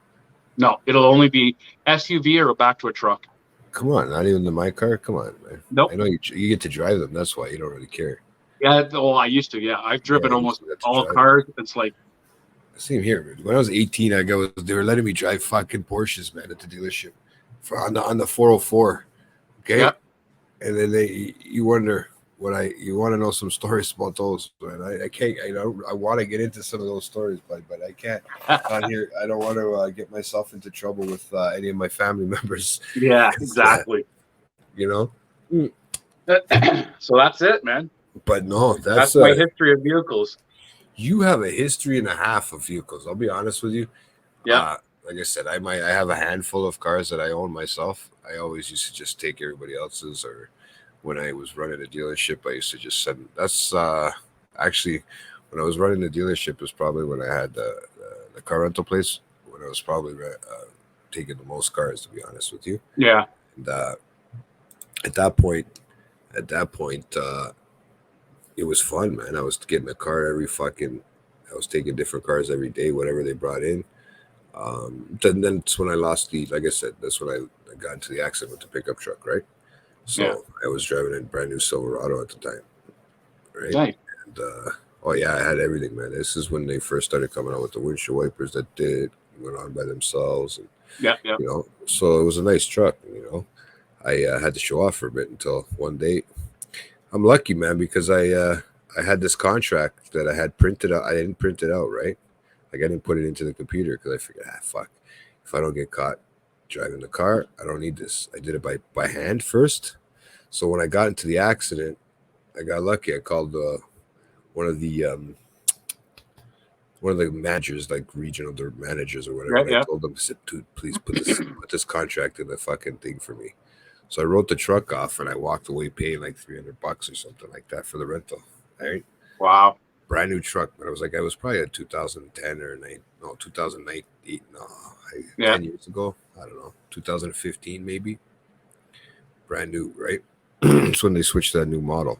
No, it'll only be SUV or back to a truck. come on, not even the my car. Come on, man. Nope. I know you get to drive them. That's why you don't really care. Yeah, well, I used to. Yeah, I've driven Yeah, almost you used to all drive. cars. It's like, Same here, man. When I was 18, they were letting me drive fucking Porsches, man, at the dealership on the 404. Okay, yeah, and then you wonder you want to know some stories about those, man. I can't. I want to get into some of those stories, but I can't. On here, I don't want to get myself into trouble with any of my family members. yeah, exactly. You know. So that's it, man. But no, That's my history of vehicles. You have a history and a half of vehicles. I'll be honest with you. Yeah. Like I said, I have a handful of cars that I own myself. I always used to just take everybody else's, or when I was running a dealership, I used to just send. That's actually when I was running the dealership was probably when I had the car rental place, when I was probably taking the most cars, to be honest with you. Yeah. And at that point, it was fun, man. I was getting a car I was taking different cars every day, whatever they brought in. Then that's when I lost like I said, that's when I got into the accident with the pickup truck, right? So Yeah. I was driving a brand new Silverado at the time, right? Nice. And oh yeah, I had everything, man. This is when they first started coming out with the windshield wipers that went on by themselves, and Yeah. you know, so it was a nice truck. You know, I had to show off for a bit until one day. I'm lucky, man, because I had this contract that I had printed out. I didn't print it out, right? Like I didn't put it into the computer because I figured, fuck, if I don't get caught driving the car, I don't need this. I did it by hand first. So when I got into the accident, I got lucky. I called one of the managers, like regional managers or whatever. Yeah. I told them, I said, dude, please put this contract in the fucking thing for me. So I wrote the truck off and I walked away paying like $300 or something like that for the rental. Right? Wow. Brand new truck, but I was probably a 2010 or 2008. No, 10 years ago. I don't know, 2015 maybe. Brand new, right? It's when they switched to that new model.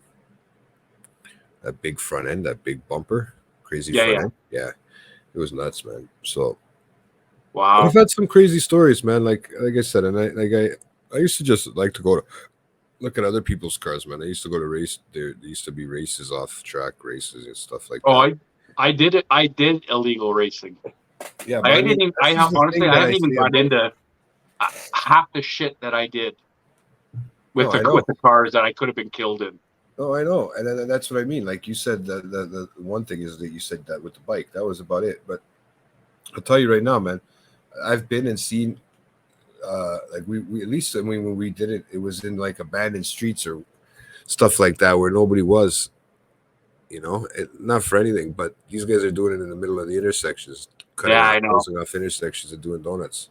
That big front end, that big bumper, crazy front end. Yeah, it was nuts, man. So, wow, I've had some crazy stories, man. Like I said, and I used to just like to go to look at other people's cars, man. I used to go to race. There used to be races, off track races and stuff like that. Oh, I did it. I did illegal racing. Yeah, I haven't even got into half the shit that I did with the cars that I could have been killed in. Oh, I know, and that's what I mean. Like you said, the one thing is that you said that with the bike, that was about it. But I'll tell you right now, man, I've been and seen, like we at least when we did it, it was in like abandoned streets or stuff like that where nobody was. You know, not for anything, but these guys are doing it in the middle of the intersections, closing off intersections and doing donuts,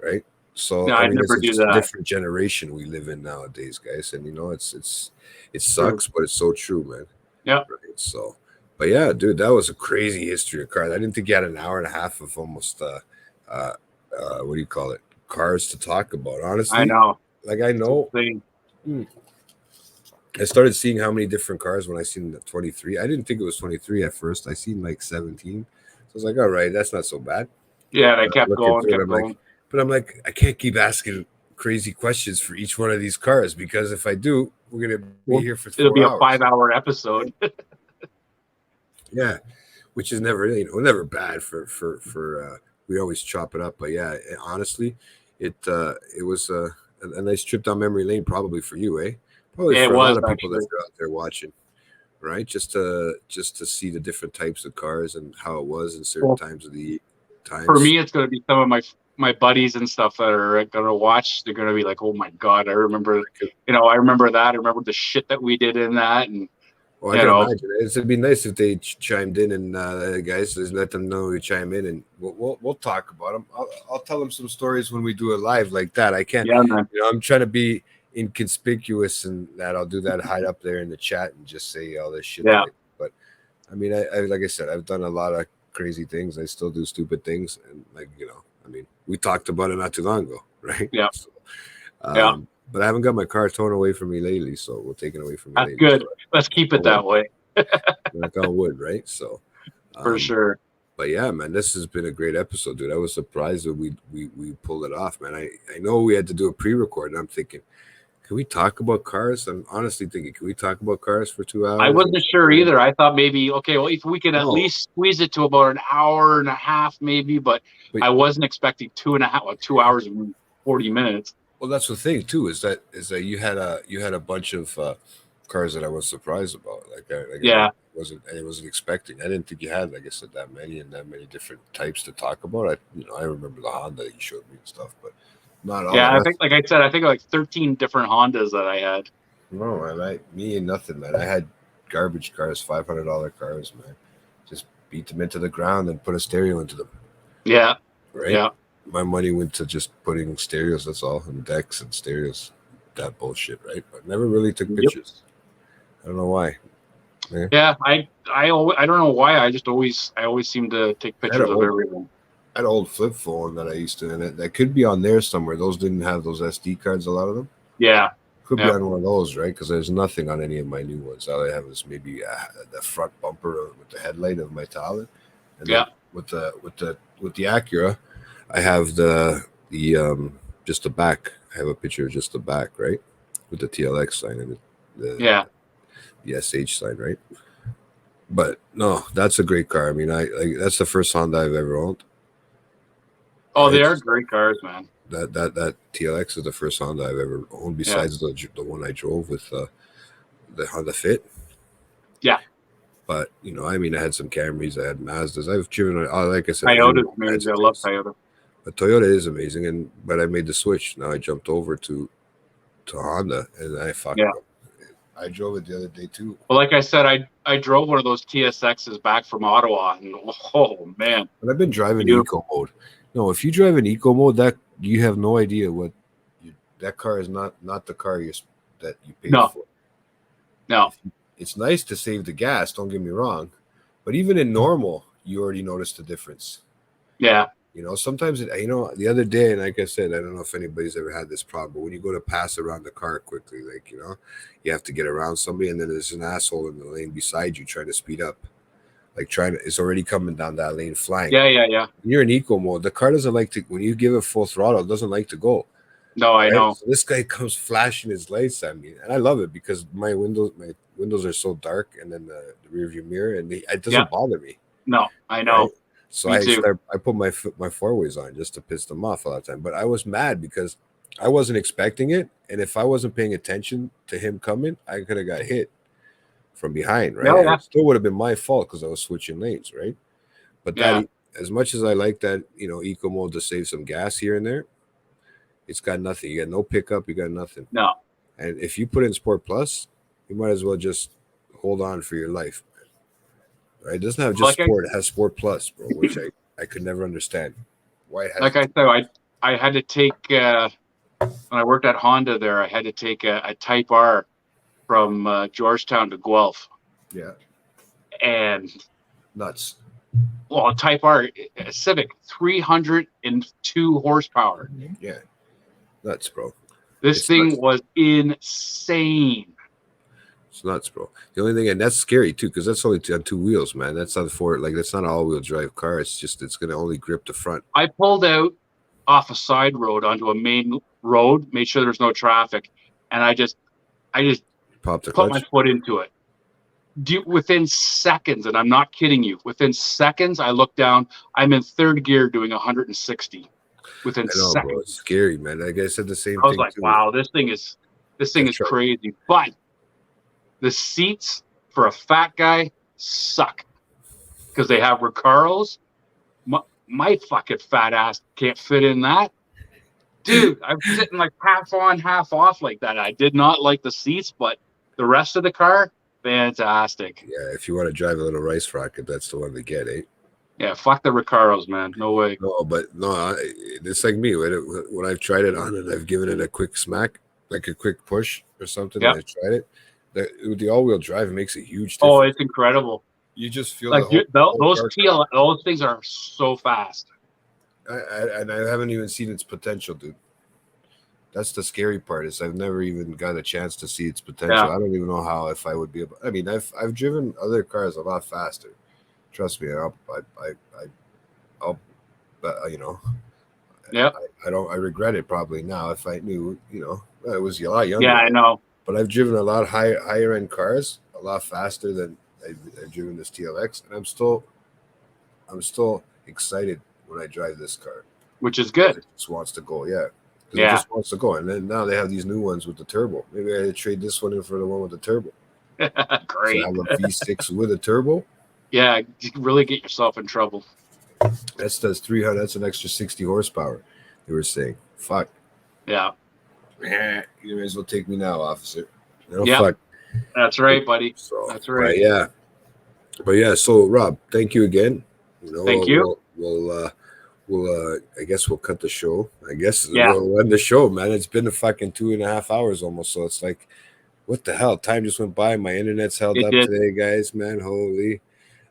right? So no, it's a different generation we live in nowadays, guys, and you know, it sucks, but it's so true, man. Yeah. Right? So, but yeah, dude, that was a crazy history of cars. I didn't think you had an hour and a half of almost what do you call it? Cars to talk about. Honestly, I know. Like I know. I started seeing how many different cars when I seen the 23. I didn't think it was 23 at first. I seen like 17. So I was like, all right, that's not so bad. Yeah, I kept going. But I'm like, I can't keep asking crazy questions for each one of these cars because if I do, we're gonna be here for 4 hours. It'll be a 5-hour episode. Yeah, which is never, never bad for we always chop it up. But yeah, honestly, it was a nice trip down memory lane, probably for you, eh? Probably It for a was lot of people actually. that are out there watching, right? Just to see the different types of cars and how it was in certain Well, times of the For times. me, it's going to be some of my buddies and stuff that are going to watch. They're going to be like, "Oh my god, I remember, I remember that. I remember the shit that we did in that." And Well, I can imagine. It'd be nice if they chimed in and guys, just let them know you chime in, and we'll talk about them. I'll tell them some stories when we do it live like that. I can't, yeah, man. I'm trying to be inconspicuous and that I'll do that, hide up there in the chat and just say all this shit. Yeah. But I mean, I like I said, I've done a lot of crazy things. I still do stupid things, and I mean, we talked about it not too long ago, right? Yeah. So, Yeah. But I haven't got my car torn away from me lately, so we'll take it away from me That's lately. good. So, Let's keep it that way. knock on wood, right? So For sure. But yeah, man, this has been a great episode, dude. I was surprised that we pulled it off, man. I know we had to do a pre-record, and I'm thinking, can we talk about cars? I'm honestly thinking, can we talk about cars for 2 hours? I wasn't sure either. I thought maybe, okay, well, if we could at least squeeze it to about an hour and a half, maybe, but I wasn't expecting 2 hours and 40 minutes. Well, that's the thing too, is that you had a bunch of cars that I was surprised about. I wasn't expecting. I didn't think you had, like I said, that many different types to talk about. I remember the Honda you showed me and stuff, but not all. Yeah, I think, like I said, I think like 13 different Hondas that I had. No, man, me and nothing, man. I had garbage cars, $500 cars, man. Just beat them into the ground and put a stereo into them. Yeah. Right. Yeah. My money went to just putting stereos. That's all, and decks and stereos. That bullshit, right? But never really took pictures. I don't know why. Yeah, I don't know why. I always seem to take pictures of everything. I had an old flip phone that I used to, and that could be on there somewhere. Those didn't have those SD cards, a lot of them. Yeah. Could be on one of those, right? Because there's nothing on any of my new ones. All I have is maybe the front bumper with the headlight of my Talon. And with the Acura, I have the just the back. I have a picture of just the back, right, with the TLX sign and the SH sign, right? But no, that's a great car. I mean, that's the first Honda I've ever owned. Oh, they are great cars, man. That TLX is the first Honda I've ever owned, besides the one I drove with the Honda Fit. Yeah. But I mean, I had some Camrys, I had Mazdas. I've driven, like I said, Toyota's amazing. I love Toyota. But Toyota is amazing, but I made the switch. Now I jumped over to Honda, and I fucked up. I drove it the other day too. Well, like I said, I drove one of those TSXs back from Ottawa, and oh man! But I've been driving eco mode. No, if you drive in eco mode, that you have no idea what that car is not the car that you paid for. No, it's nice to save the gas. Don't get me wrong, but even in normal, you already notice the difference. Yeah. Sometimes the other day, and like I said, I don't know if anybody's ever had this problem, but when you go to pass around the car quickly, like, you have to get around somebody, and then there's an asshole in the lane beside you trying to speed up, it's already coming down that lane flying. Yeah. You're in eco mode. The car doesn't like to, when you give it full throttle, it doesn't like to go. No, I know. So this guy comes flashing his lights at me, and I love it because my windows are so dark, and then the rear view mirror, and it doesn't bother me. No, I know. Right? So I put my four ways on just to piss them off all the time. But I was mad because I wasn't expecting it, and if I wasn't paying attention to him coming, I could have got hit from behind, right? Yeah. It still would have been my fault because I was switching lanes, right? But that, as much as I like that, eco mode to save some gas here and there, it's got nothing. You got no pickup, you got nothing. No. And if you put in Sport Plus, you might as well just hold on for your life. Right? It doesn't have just Sport, it has Sport Plus, bro, which I could never understand. Why it has like I said, I had to take when I worked at Honda there, I had to take a Type R from Georgetown to Guelph. Yeah. And nuts. Well, Type R, Civic, 302 horsepower. Yeah. Nuts, bro. This thing was insane. It's nuts, bro. The only thing, and that's scary too, because that's only on two wheels, man. That's not that's not an all-wheel drive car. It's gonna only grip the front. I pulled out off a side road onto a main road, made sure there's no traffic, and I just popped the put clutch. my foot into it. within seconds, and I'm not kidding you, within seconds, I look down, I'm in third gear doing 160 within I know, bro. seconds. It's scary, man. Like I said, the same I was thing like, too. wow, this thing is That's right. crazy. But the seats for a fat guy suck because they have Recaros. My fucking fat ass can't fit in that. Dude, I'm sitting like half on, half off like that. I did not like the seats, but the rest of the car, fantastic. Yeah, if you want to drive a little rice rocket, that's the one to get, eh? Yeah, fuck the Recaros, man. No way. No, but no, it's like me. When I've tried it on and I've given it a quick smack, like a quick push or something, Yep. and I tried it, with the all-wheel drive, it makes a huge difference. Oh, it's incredible. You just feel Like those car TL, those things are so fast. and I haven't even seen its potential, dude. That's the scary part. Is I've never even got a chance to see its potential. Yeah. I don't even know how if I would be able. I mean, I've driven other cars a lot faster. Trust me, I'll you know. Yep. I don't. I regret it probably now. If I knew, it was a lot younger. Yeah, I know. But I've driven a lot higher end cars a lot faster than I've driven this TLX, and I'm still excited when I drive this car. Which is good. It just wants to go, yeah. Yeah. It just wants to go, and then now they have these new ones with the turbo. Maybe I trade this one in for the one with the turbo. Great. So I have a V6 with a turbo. Yeah, you can really get yourself in trouble. That does 300. That's an extra 60 horsepower. They were saying, "Fuck, Yeah, you may as well take me now, officer." Yeah. Fuck. that's right, buddy. So That's right. But yeah. So Rob, thank you again. Thank you. We'll I guess we'll cut the show. I guess Yeah. we'll end the show, man. It's been a fucking 2.5 hours almost. So it's like, what the hell? Time just went by. My internet's held It up did. today, guys. Man, holy.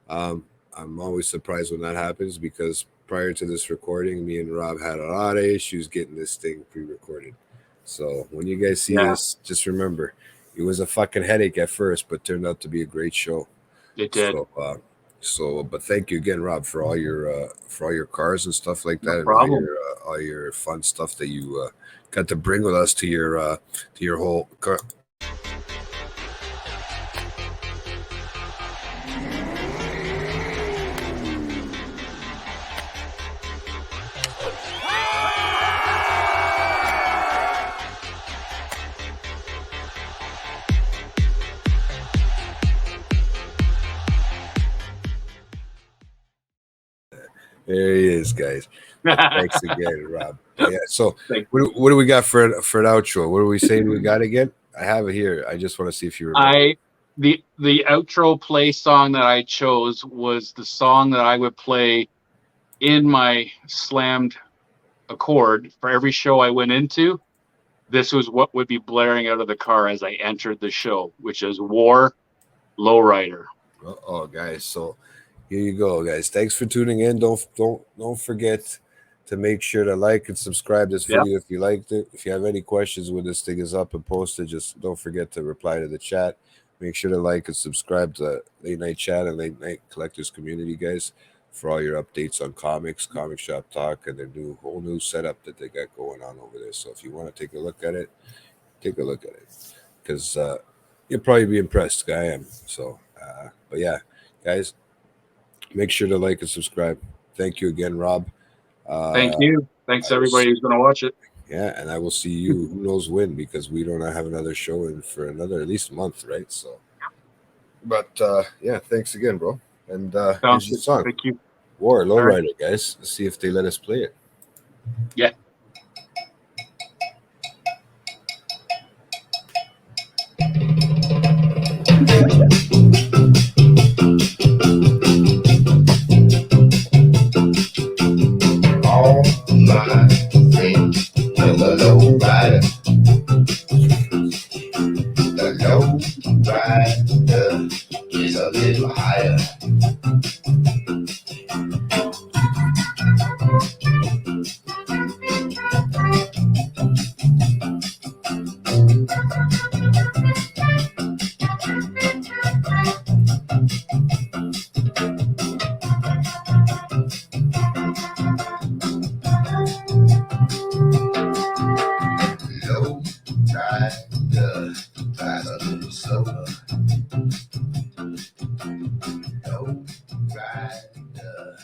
I'm always surprised when that happens because prior to this recording, me and Rob had a lot of issues getting this thing pre-recorded. So when you guys see this, just remember, it was a fucking headache at first, but turned out to be a great show. It did. But thank you again, Rob, for all your cars and stuff like that, No and problem. all your fun stuff that you got to bring with us to your whole car. There he is, guys. Thanks again, Rob. Yeah. So, Thank what do we got for an outro? What are we saying we got again? I have it here. I just want to see if you remember. The outro play song that I chose was the song that I would play in my slammed Accord for every show I went into. This was what would be blaring out of the car as I entered the show, which is War Lowrider. Oh, guys. So here you go, guys. Thanks for tuning in. Don't forget to make sure to like and subscribe this video if you liked it. If you have any questions when this thing is up and posted, just don't forget to reply to the chat. Make sure to like and subscribe to Late Night Chat and Late Night Collectors Community, guys, for all your updates on comics, Comic Shop Talk, and their whole new setup that they got going on over there. So if you want to take a look at it, because you'll probably be impressed. I am. So, but yeah, guys, make sure to like and subscribe. Thank you again, Rob. Thank you. Thanks everybody who's going to watch it. Yeah, and I will see you who knows when, because we don't have another show in for another at least month, right? So, but yeah, thanks again, bro. And here's your song. Thank you. War Lowrider, guys. Let's see if they let us play it. Yeah. All my friends in the low rider. The low rider is a little higher. Low rider drives a little slower. rider